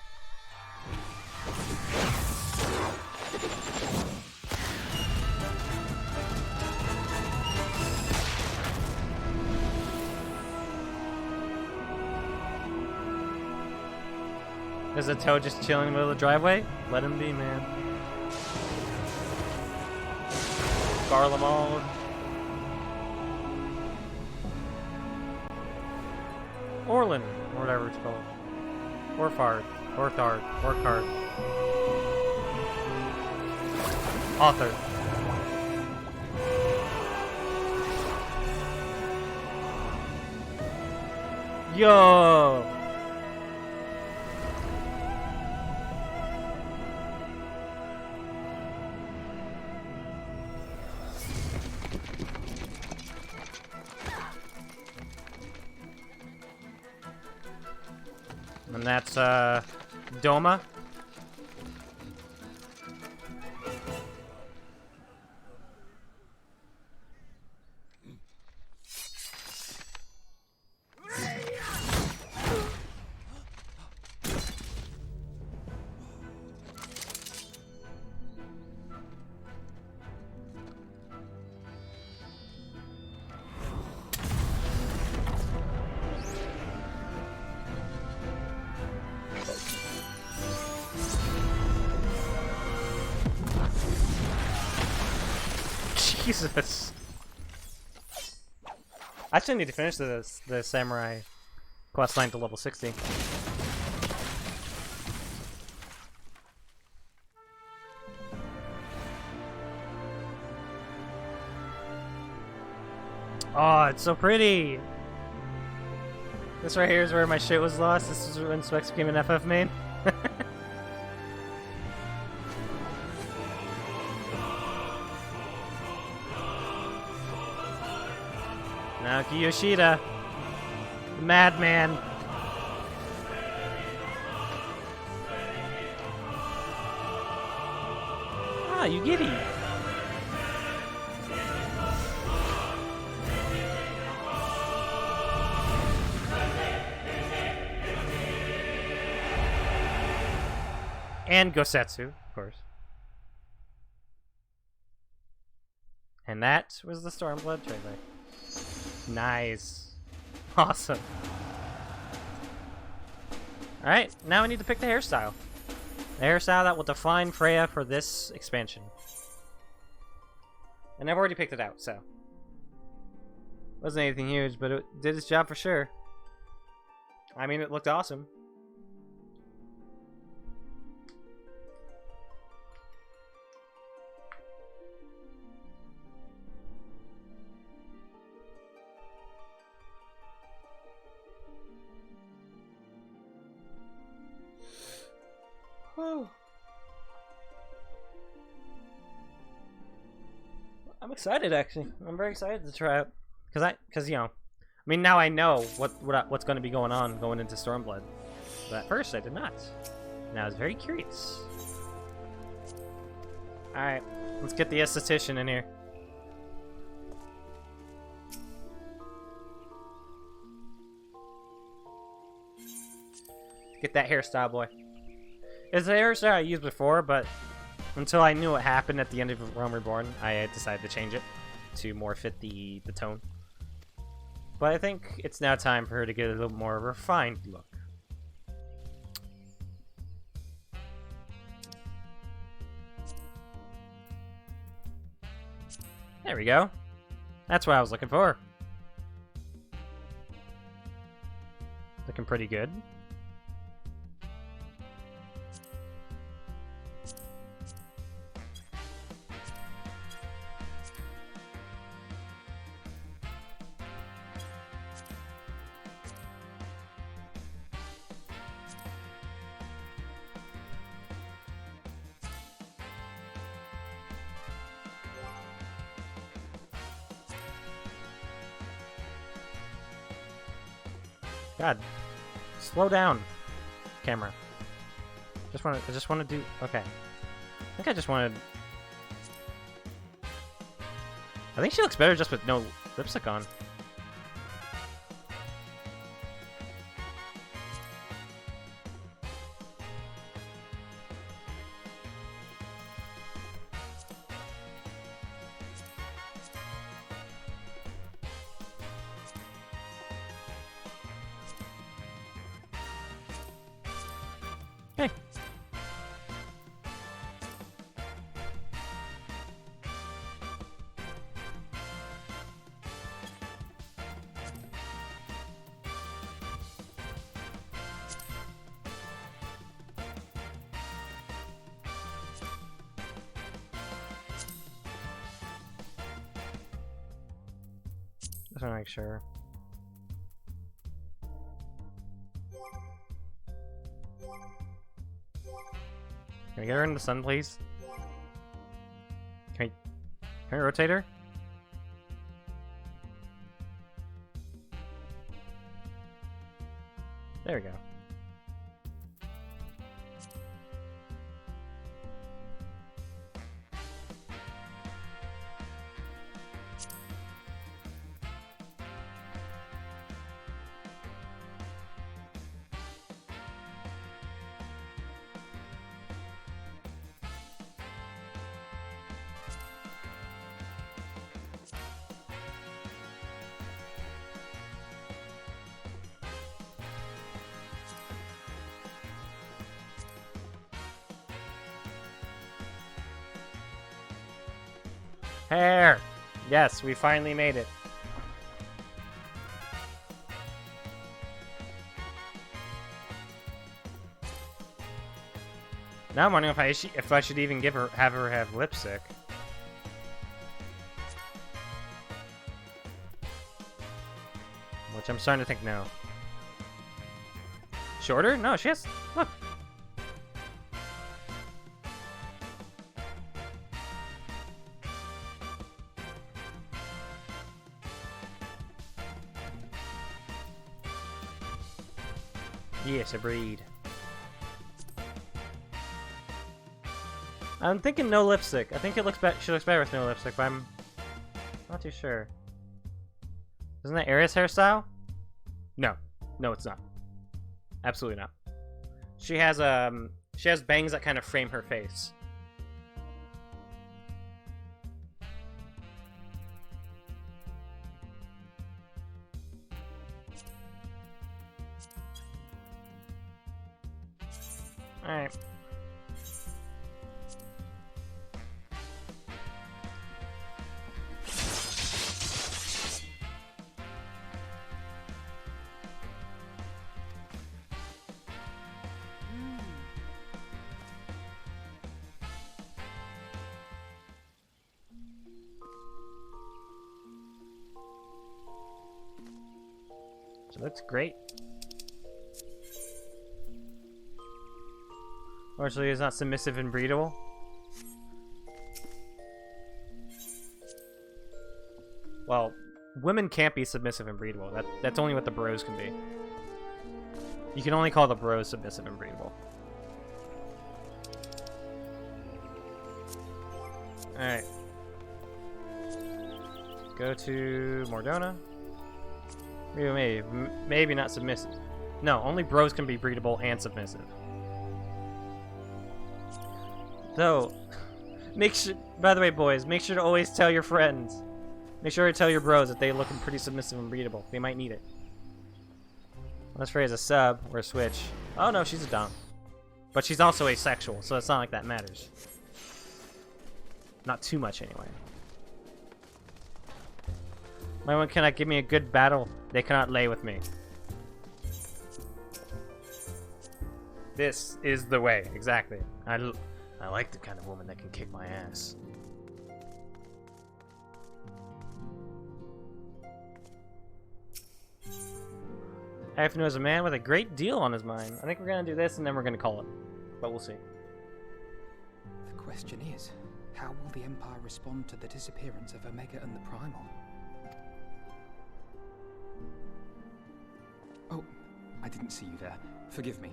There's a toad just chilling in the middle of the driveway? Let him be, man. Garlemald. Orlin, or whatever it's called. Orfard, Orthard, Orcard. Author. Yo! And that's, Doma. Jesus. I still need to finish the samurai questline to level 60. Oh, it's so pretty. This right here is where my shit was lost. This is when Specs became an FF main. Naoki Yoshida, the madman. Ah, you giddy. And Gosetsu, of course. And that was the Stormblood trailer. Nice. Awesome. Alright, now we need to pick the hairstyle. The hairstyle that will define Freya for this expansion. And I've already picked it out, so. Wasn't anything huge, but it did its job for sure. I mean, it looked awesome. Whew. I'm excited, actually. I'm very excited to try it, because you know, I mean, now I know what's going to be going on going into Stormblood, but at first I did not. And I was very curious. All right, let's get the esthetician in here. Get that hairstyle, boy. It's the hairstyle I used before, but until I knew what happened at the end of Realm Reborn, I decided to change it to more fit the tone. But I think it's now time for her to get a little more refined look. There we go. That's what I was looking for. Looking pretty good. God, slow down, camera. I just want to do. Okay, I think I just wanted. I think she looks better just with no lipstick on. Just want to make sure. Can we get her in the sun, please? Can we rotate her? There we go. Hair! Yes, we finally made it. Now I'm wondering if I should even have her have lipstick. Which I'm starting to think no. Shorter? No, she has. Look. Yes, a breed. I'm thinking no lipstick. I think she looks better with no lipstick, but I'm not too sure. Isn't that Aries hairstyle? No. No, it's not. Absolutely not. She has bangs that kind of frame her face. Alright. She looks great. Fortunately, it's not submissive and breedable. Well, women can't be submissive and breedable. That's only what the bros can be. You can only call the bros submissive and breedable. Alright. Go to Mordona. Maybe not submissive. No, only bros can be breedable and submissive. Though, by the way, boys, make sure to always tell your friends. Make sure to tell your bros that they look pretty submissive and breedable. They might need it. Unless Freya's a sub or a switch. Oh no, she's a dom. But she's also asexual, so it's not like that matters. Not too much, anyway. My one cannot give me a good battle. They cannot lay with me. This is the way, exactly. I like the kind of woman that can kick my ass. I have to know as a man with a great deal on his mind. I think we're gonna do this and then we're gonna call it. But we'll see. The question is, how will the Empire respond to the disappearance of Omega and the Primal? Oh, I didn't see you there. Forgive me.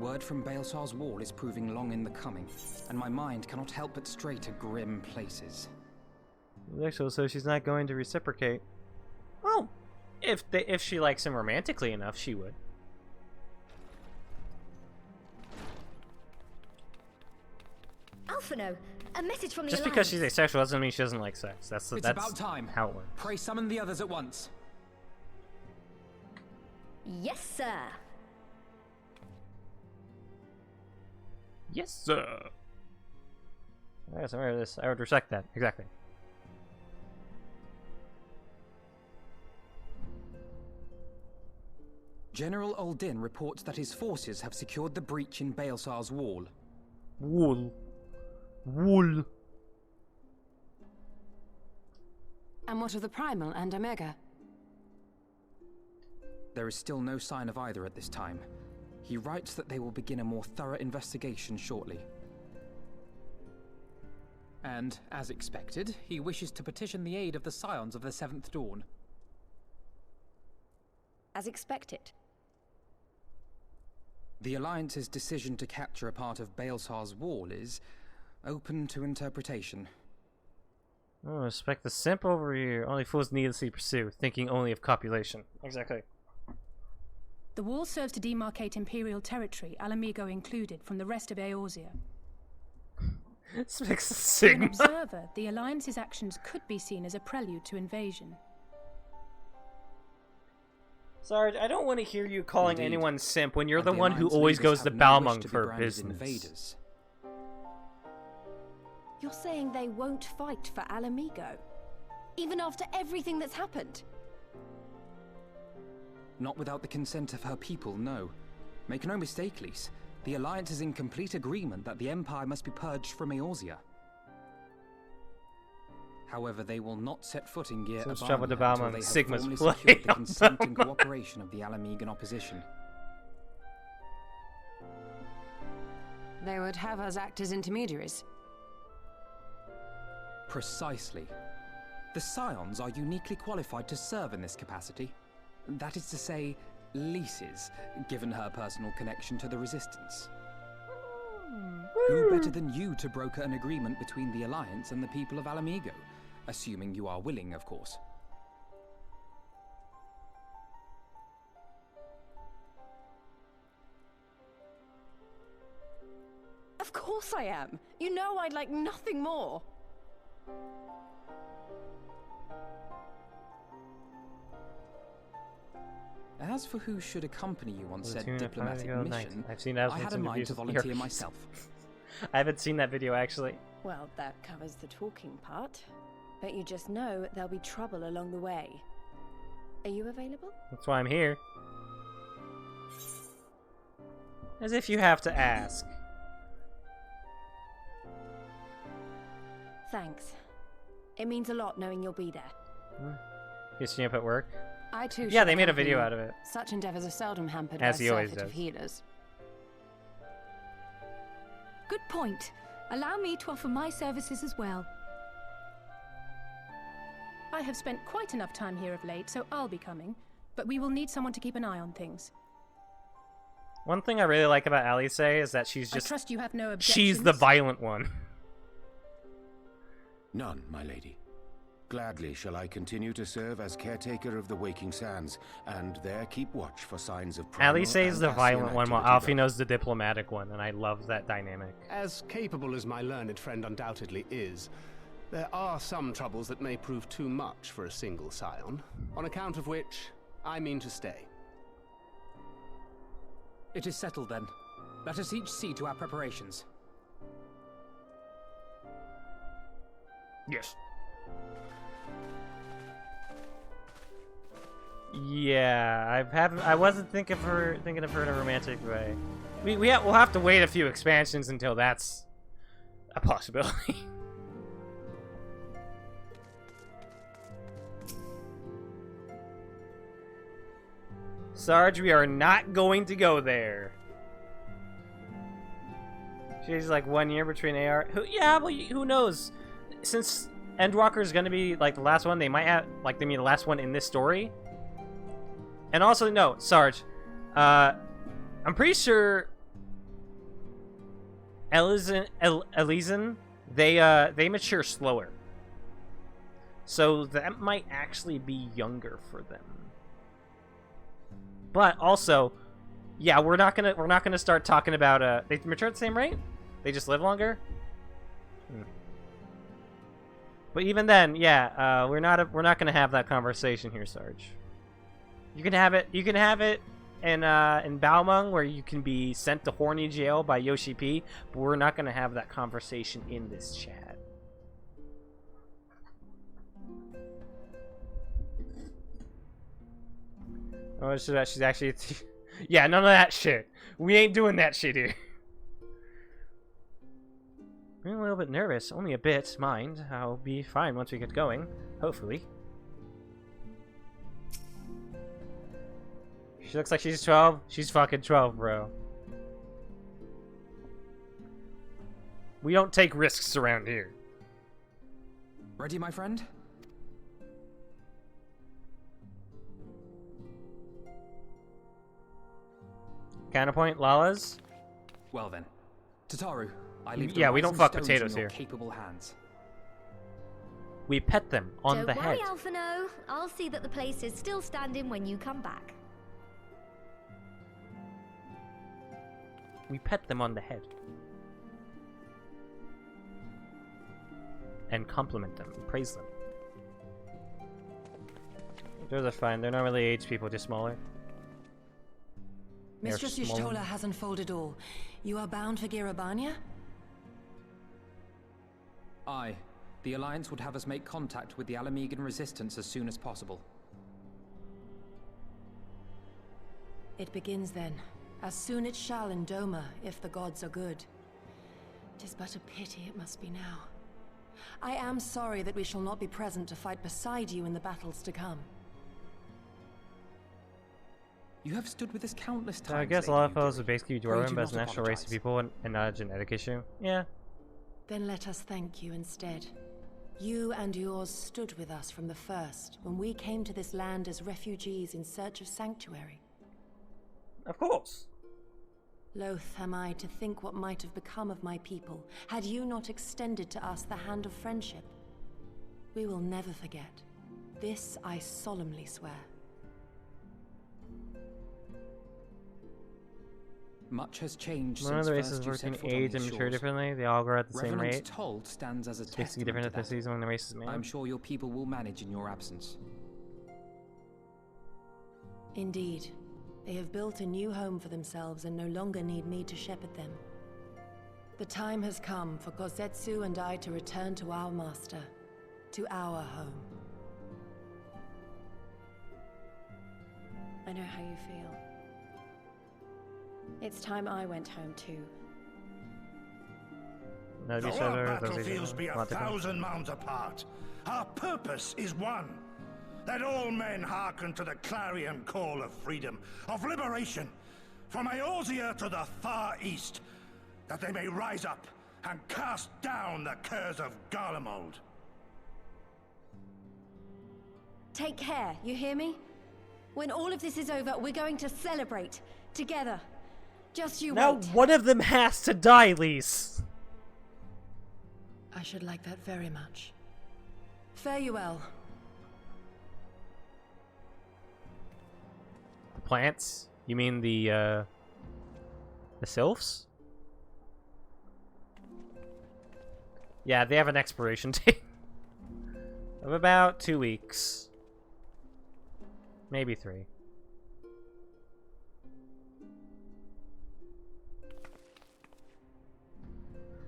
Word from Baelsar's wall is proving long in the coming, and my mind cannot help but stray to grim places. So she's not going to reciprocate. Well, if she likes him romantically enough, she would. Alphino, a message from the Just Alliance. because she's asexual doesn't mean she doesn't like sex. That's about time. How it works. Pray summon the others at once. Yes, sir. Yes, sir. Yes, I'm aware of this. I would respect that. Exactly. General Uldin reports that his forces have secured the breach in Baelsar's wall. Wool. And what of the Primal and Omega? There is still no sign of either at this time. He writes that they will begin a more thorough investigation shortly. And, as expected, he wishes to petition the aid of the Scions of the Seventh Dawn. As expected. The Alliance's decision to capture a part of Baelsar's wall is open to interpretation. Oh, respect the simp over here. Only fools needlessly pursue, thinking only of copulation. Exactly. The wall serves to demarcate Imperial territory, Alamigo included, from the rest of Eorzea. Speaks To an Sigma. observer, the Alliance's actions could be seen as a prelude to invasion. Sarge, I don't want to hear you calling Indeed. anyone simp when you're And the one who Alliance always leaders goes to have no wish Balmung to be for branded business. invaders. You're saying they won't fight for Alamigo? Even after everything that's happened? Not without the consent of her people, no. Make no mistake, Lys. The Alliance is in complete agreement that the Empire must be purged from Eorzea. However, they will not set foot in Gear So let's Abana travel to until Balmung. they have Sigma's formally play secured the on consent and Balmung. cooperation of the Alamigan opposition. They would have us act as intermediaries. Precisely. The Scions are uniquely qualified to serve in this capacity. That is to say, Lys's, given her personal connection to the Resistance. Who better than you to broker an agreement between the Alliance and the people of Alamigo? Assuming you are willing, of course. Of course I am. You know I'd like nothing more. As for who should accompany you on said Platoon of diplomatic Alamigo mission, Knights. I've seen that I in had some in mind to reviews. volunteer Earpiece. myself. I haven't seen that video actually. Well, that covers the talking part. But you just know there'll be trouble along the way. Are you available? That's why I'm here. As if you have to ask. Thanks. It means a lot knowing you'll be there. Guess you up at work. I too. Yeah, shall they made a accompany video you. out of it. Such endeavors are seldom hampered As by he always surfeit of does. healers. Good point. Allow me to offer my services as well. I have spent quite enough time here of late, so I'll be coming. But we will need someone to keep an eye on things. One thing I really like about Alice is that she's I just trust you have no objections. she's the violent one. None, my lady. Gladly shall I continue to serve as caretaker of the Waking Sands, and there keep watch for signs of primal Alice is the and violent Cassian one, while activity Alfino's the diplomatic one, and I love that dynamic. As capable as my learned friend undoubtedly is, there are some troubles that may prove too much for a single scion, on account of which I mean to stay. It is settled then. Let us each see to our preparations. Yes. Yeah, I wasn't thinking of her in a romantic way. We'll have to wait a few expansions until that's a possibility. Sarge, we are not going to go there. She's like 1 year between AR. Yeah, well, who knows? Since Endwalker is going to be like the last one, they might have like they mean the last one in this story. And also, no, Sarge, I'm pretty sure Elysian, they mature slower. So that might actually be younger for them. But also, yeah, we're not gonna start talking about they mature at the same rate? They just live longer? But even then, yeah, we're not gonna have that conversation here, Sarge. You can have it in Balmung, where you can be sent to horny jail by Yoshi P, but we're not gonna have that conversation in this chat. Oh, so she's actually yeah, none of that shit. We ain't doing that shit here. I'm a little bit nervous, only a bit, mind. I'll be fine once we get going, hopefully. She looks like she's 12. She's fucking 12, bro. We don't take risks around here. Ready, my friend? Counterpoint, Lala's. Well then, Tataru, I leave Yeah, the we don't rising fuck stones potatoes in your here. capable hands. We pet them on Don't the worry, head. Alphino. I'll see that the place is still standing when you come back. We pet them on the head. And compliment them, and praise them. Those are fine. They're not really aged people, just smaller. They're Mistress smaller. Y'shtola has unfolded all. You are bound for Girabania? Aye. The Alliance would have us make contact with the Alamegan resistance as soon as possible. It begins then. As soon it shall in Doma, if the gods are good. 'Tis but a pity it must be now. I am sorry that we shall not be present to fight beside you in the battles to come. You have stood with us countless times. So I guess a Lady lot of fellows Yugiri. would basically view Pray Dwarven do as a not natural race of apologize. people and not a genetic issue. Yeah. Then let us thank you instead. You and yours stood with us from the first, when we came to this land as refugees in search of sanctuary. Of course. Loath am I to think what might have become of my people, had you not extended to us the hand of friendship. We will never forget. This I solemnly swear. Much has changed None of since the races first you work set in foot on age these and mature shores. differently. They all grow at the same Revenant rate. Told stands as a Basically testament different to that. ethnicities among the races, man. I'm sure your people will manage in your absence. Indeed. They have built a new home for themselves and no longer need me to shepherd them. The time has come for Kozetsu and I to return to our master, to our home. I know how you feel. It's time I went home too. That'd be Though so our those battlefields are be a a lot different. thousand mounds apart, our purpose is one. That all men hearken to the clarion call of freedom, of liberation, from Eorzea to the far east, that they may rise up and cast down the curse of Garlemald. Take care, you hear me? When all of this is over, we're going to celebrate together. Just you Now wait. one of them has to die, Lise. I should like that very much. Fare you well. The plants? You mean the sylphs? Yeah, they have an expiration date of about 2 weeks. Maybe 3.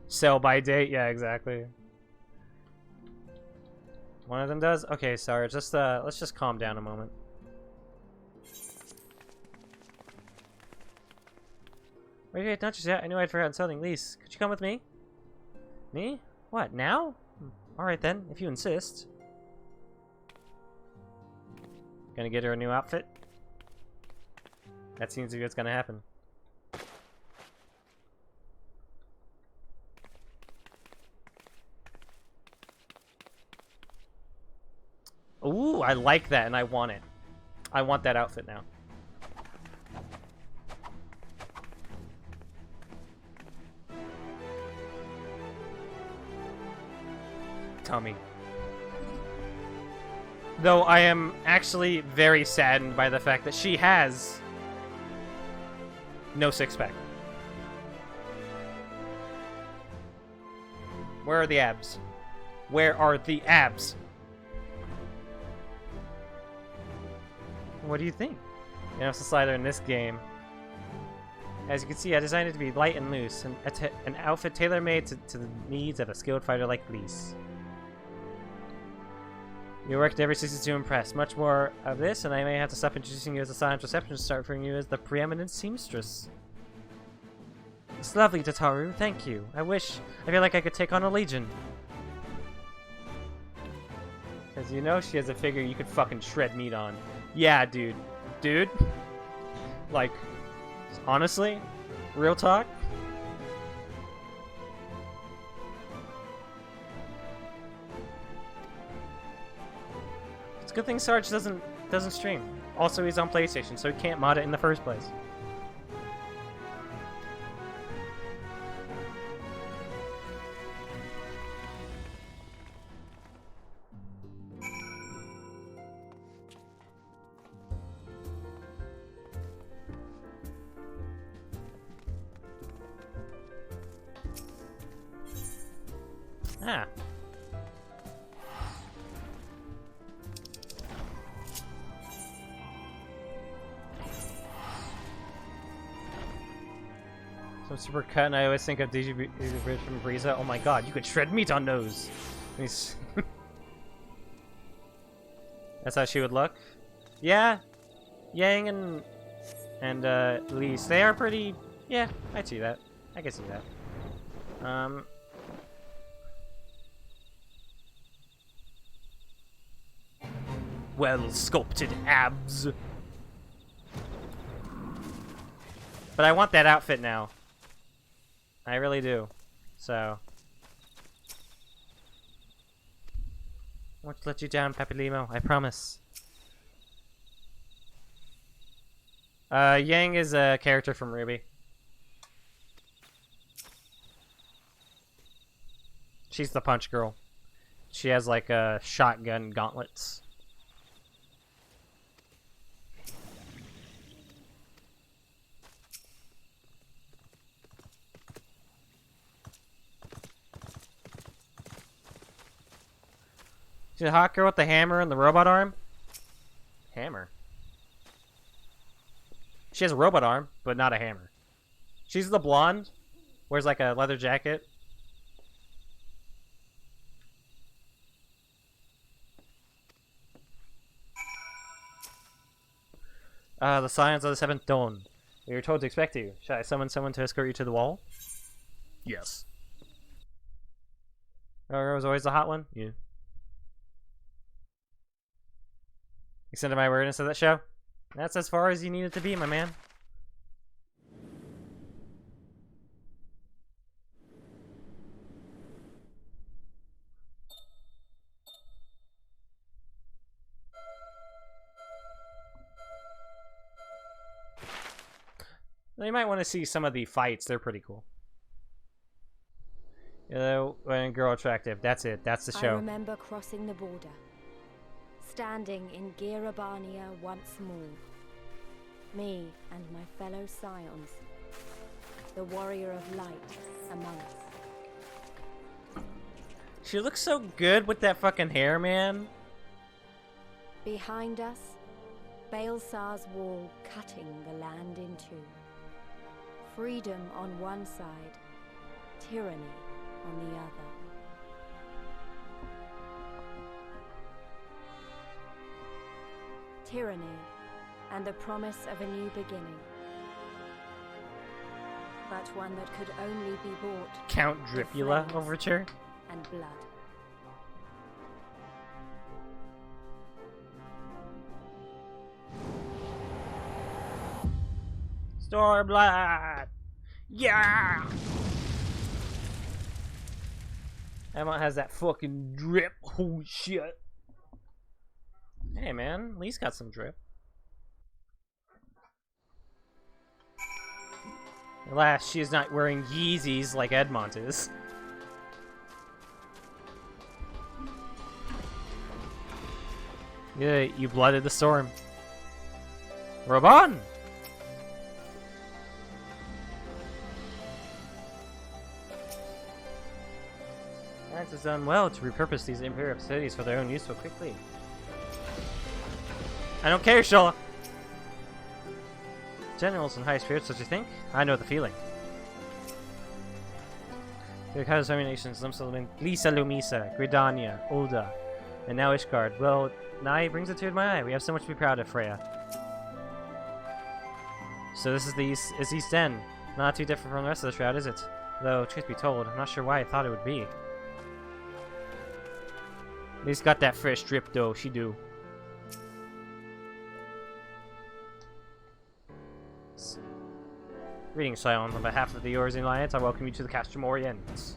Sell by date? Yeah, exactly. One of them does? Okay, sorry, just let's just calm down a moment. Wait, not just yet. I knew I'd forgotten something. Lise, could you come with me? Me? What, now? Alright then, if you insist. Gonna get her a new outfit? That seems to be what's gonna happen. Ooh, I like that and I want it. I want that outfit now. Tummy. Though I am actually very saddened by the fact that she has no six-pack. Where are the abs? Where are the abs? What do you think? You know, slider in this game. As you can see, I designed it to be light and loose, and an outfit tailor-made to the needs of a skilled fighter like Lise. You worked every season to impress. Much more of this, and I may have to stop introducing you as a silent reception and start referring you as the preeminent seamstress. It's lovely, Tataru. Thank you. I feel like I could take on a legion. Because you know she has a figure you could fucking shred meat on. Yeah, dude. Dude? Like, honestly, real talk. It's a good thing Sarge doesn't stream. Also, he's on PlayStation, so he can't mod it in the first place. Ah. So super cut, and I always think of DG Bridge from Breeza. Oh my god, you could shred meat on those! He's That's how she would look? Yeah. Yang and Lise, they are pretty... Yeah, I see that. I can see that. Well-sculpted abs. But I want that outfit now. I really do. So. I won't let you down, Pepe Limo. I promise. Yang is a character from Ruby. She's the punch girl. She has like shotgun gauntlets. See the hot girl with the hammer and the robot arm? Hammer. She has a robot arm, but not a hammer. She's the blonde. Wears like a leather jacket. The Scions of the Seventh Dawn. We were told to expect you. Shall I summon someone to escort you to the wall? Yes. Oh, was always the hot one? Yeah. Extended my awareness of that show? That's as far as you need it to be, my man. You might want to see some of the fights. They're pretty cool. You know, when girl attractive. That's it. That's the show. I remember crossing the border. Standing in Girabania once more. Me and my fellow scions. The warrior of light among us. She looks so good with that fucking hair, man. Behind us, Baelsar's wall cutting the land in two. Freedom on one side, tyranny on the other. Tyranny and the promise of a new beginning. But one that could only be bought Count Dripula overture and blood. Stormblood! Yeah! Emma has that fucking drip. Oh shit. Hey man, Lee's got some drip. Alas, she is not wearing Yeezys like Edmont is. Yeah, you blooded the storm. Robon! France has done well to repurpose these Imperial cities for their own use so quickly. I don't care, Shola! Generals in high spirits, don't you think? I know the feeling. There are so many nations, Lisa Lumisa, Gridania, Ulda, and now Ishgard. Well, Nai brings a tear to my eye. We have so much to be proud of, Freya. So this is the East End. Not too different from the rest of the Shroud, is it? Though, truth be told, I'm not sure why I thought it would be. Lee's got that fresh drip, though. She do. Greetings, Scion. On behalf of the Eorzean Alliance, I welcome you to the Castor Moriens.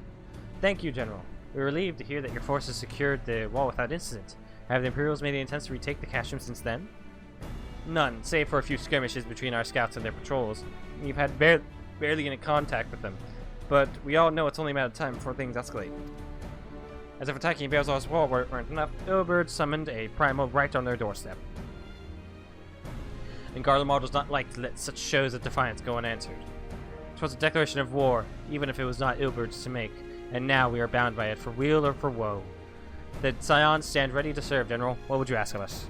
Thank you, General. We were relieved to hear that your forces secured the wall without incident. Have the Imperials made any attempts to retake the Castrum since then? None, save for a few skirmishes between our scouts and their patrols. We've had barely any contact with them, but we all know it's only a matter of time before things escalate. As if attacking Beelzebub's wall weren't enough, Ilberd summoned a primal right on their doorstep. And Garlemald does not like to let such shows of defiance go unanswered. It was a declaration of war, even if it was not Ilberd's to make, and now we are bound by it for weal or for woe. The Scions stand ready to serve, General. What would you ask of us?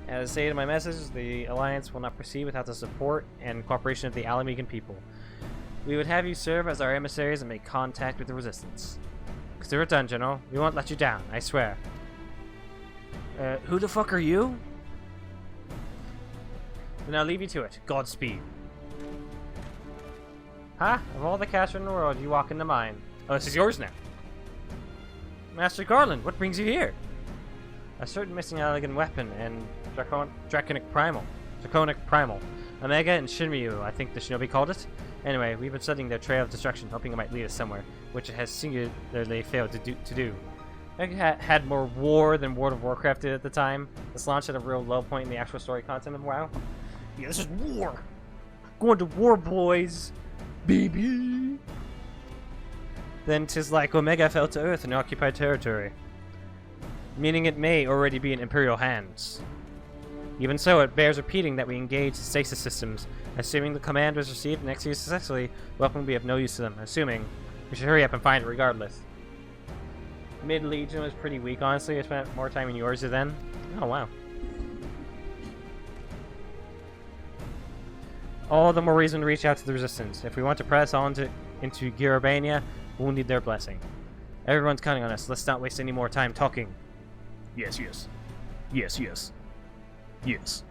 As stated in my message, the Alliance will not proceed without the support and cooperation of the Alamegan people. We would have you serve as our emissaries and make contact with the Resistance. Consider it done, General. We won't let you down, I swear. Who the fuck are you? Then I'll leave you to it. Godspeed. Huh? Of all the Castrum in the world, you walk into mine. Oh, this is yours now. Master Garland, what brings you here? A certain missing elegant weapon and Draconic Primal. Omega and Shinryu, I think the shinobi called it. Anyway, we've been studying their trail of destruction, hoping it might lead us somewhere, which it has singularly failed to do. It had more war than World of Warcraft did at the time. This launch at a real low point in the actual story content of WoW. Yeah, this is war! Going to war, boys! Baby! Then 'tis like Omega fell to Earth in occupied territory, meaning it may already be in Imperial hands. Even so, it bears repeating that we engage the stasis systems. Assuming the command was received and executed successfully, the weapon will be of no use to them. Assuming, we should hurry up and find it regardless. Mid-Legion was pretty weak, honestly. I spent more time in yours then. Oh, wow. All the more reason to reach out to the Resistance. If we want to press on into Girabania, we'll need their blessing. Everyone's counting on us. Let's not waste any more time talking. Yes, yes. Yes, yes. Yes.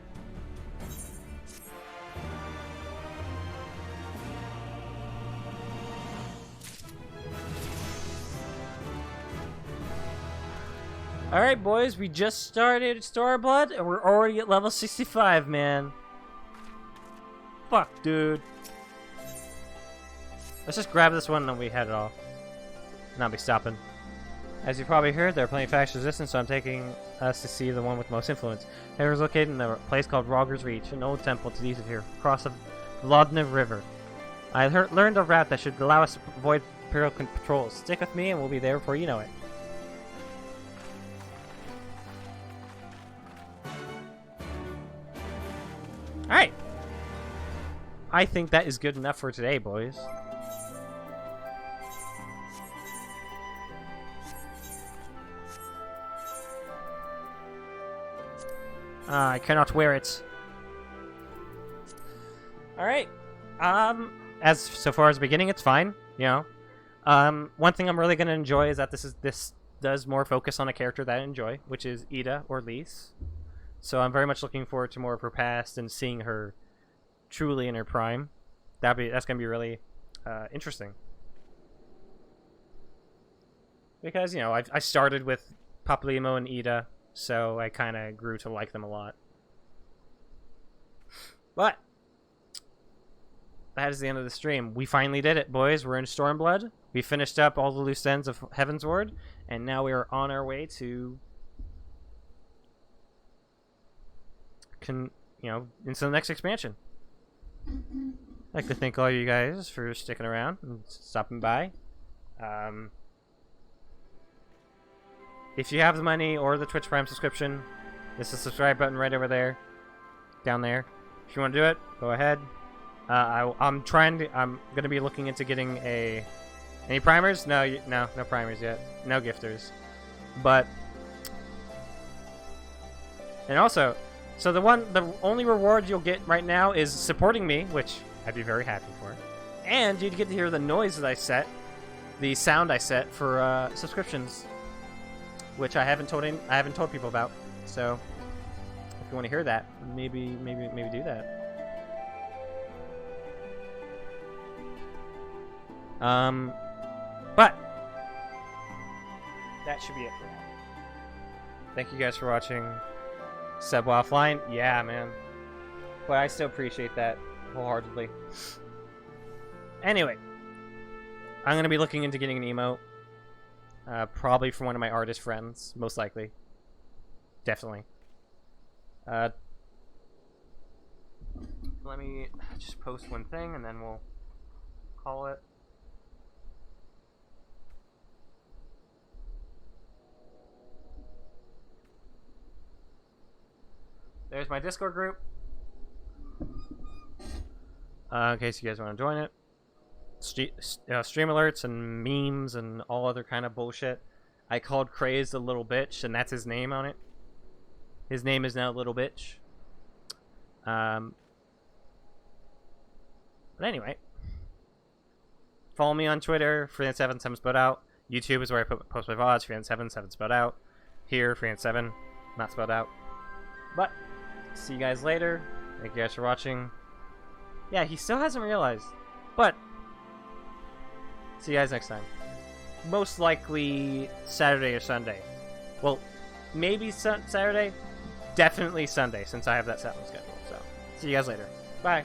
Alright, boys, we just started Stormblood, and we're already at level 65, man. Fuck, dude. Let's just grab this one and then we head it off. Not be stopping. As you probably heard, there are plenty of faction resistance, so I'm taking us to see the one with most influence. It was located in a place called Rogger's Reach, an old temple to the east of here, across the Vlodnev River. I learned a route that should allow us to avoid Imperial patrols. Stick with me and we'll be there before you know it. Alright. I think that is good enough for today, boys. I cannot wear it. Alright. As so far as the beginning, it's fine, you know. One thing I'm really gonna enjoy is that this does more focus on a character that I enjoy, which is Ida or Lise. So I'm very much looking forward to more of her past and seeing her truly in her prime. That's gonna be really interesting. Because, you know, I started with Papalymo and Ida, so I kind of grew to like them a lot. But that is the end of the stream. We finally did it, boys. We're in Stormblood. We finished up all the loose ends of Heavensward, and now we are on our way to into the next expansion. I'd like to thank all you guys for sticking around and stopping by. If you have the money or the Twitch Prime subscription, there's a subscribe button right over there, down there. If you want to do it, go ahead. I'm gonna be looking into getting any primers. No primers yet. No gifters. But and also, so the only reward you'll get right now is supporting me, which I'd be very happy for, and you'd get to hear the noise that I set, the sound I set for subscriptions, which I haven't told people about. So if you want to hear that, maybe do that. But that should be it for now. Thank you guys for watching. Sub offline, yeah, man. But I still appreciate that. wholeheartedly. Anyway, I'm gonna be looking into getting an emote. Probably from one of my artist friends, most likely. Definitely. Let me just post one thing and then we'll call it. There's my Discord group. In case you guys want to join it. Stream alerts and memes and all other kind of bullshit. I called Crazed a little bitch, and that's his name on it. His name is now Little Bitch. But anyway, follow me on Twitter, Freeland7 spelled out. YouTube is where I post my VODs, Freeland7 spelled out. Here, Freeland7, not spelled out. But see you guys later. Thank you guys for watching. Yeah, he still hasn't realized, but see you guys next time. Most likely Saturday or Sunday. Well, maybe Saturday. Definitely Sunday, since I have that set on schedule. So, see you guys later. Bye.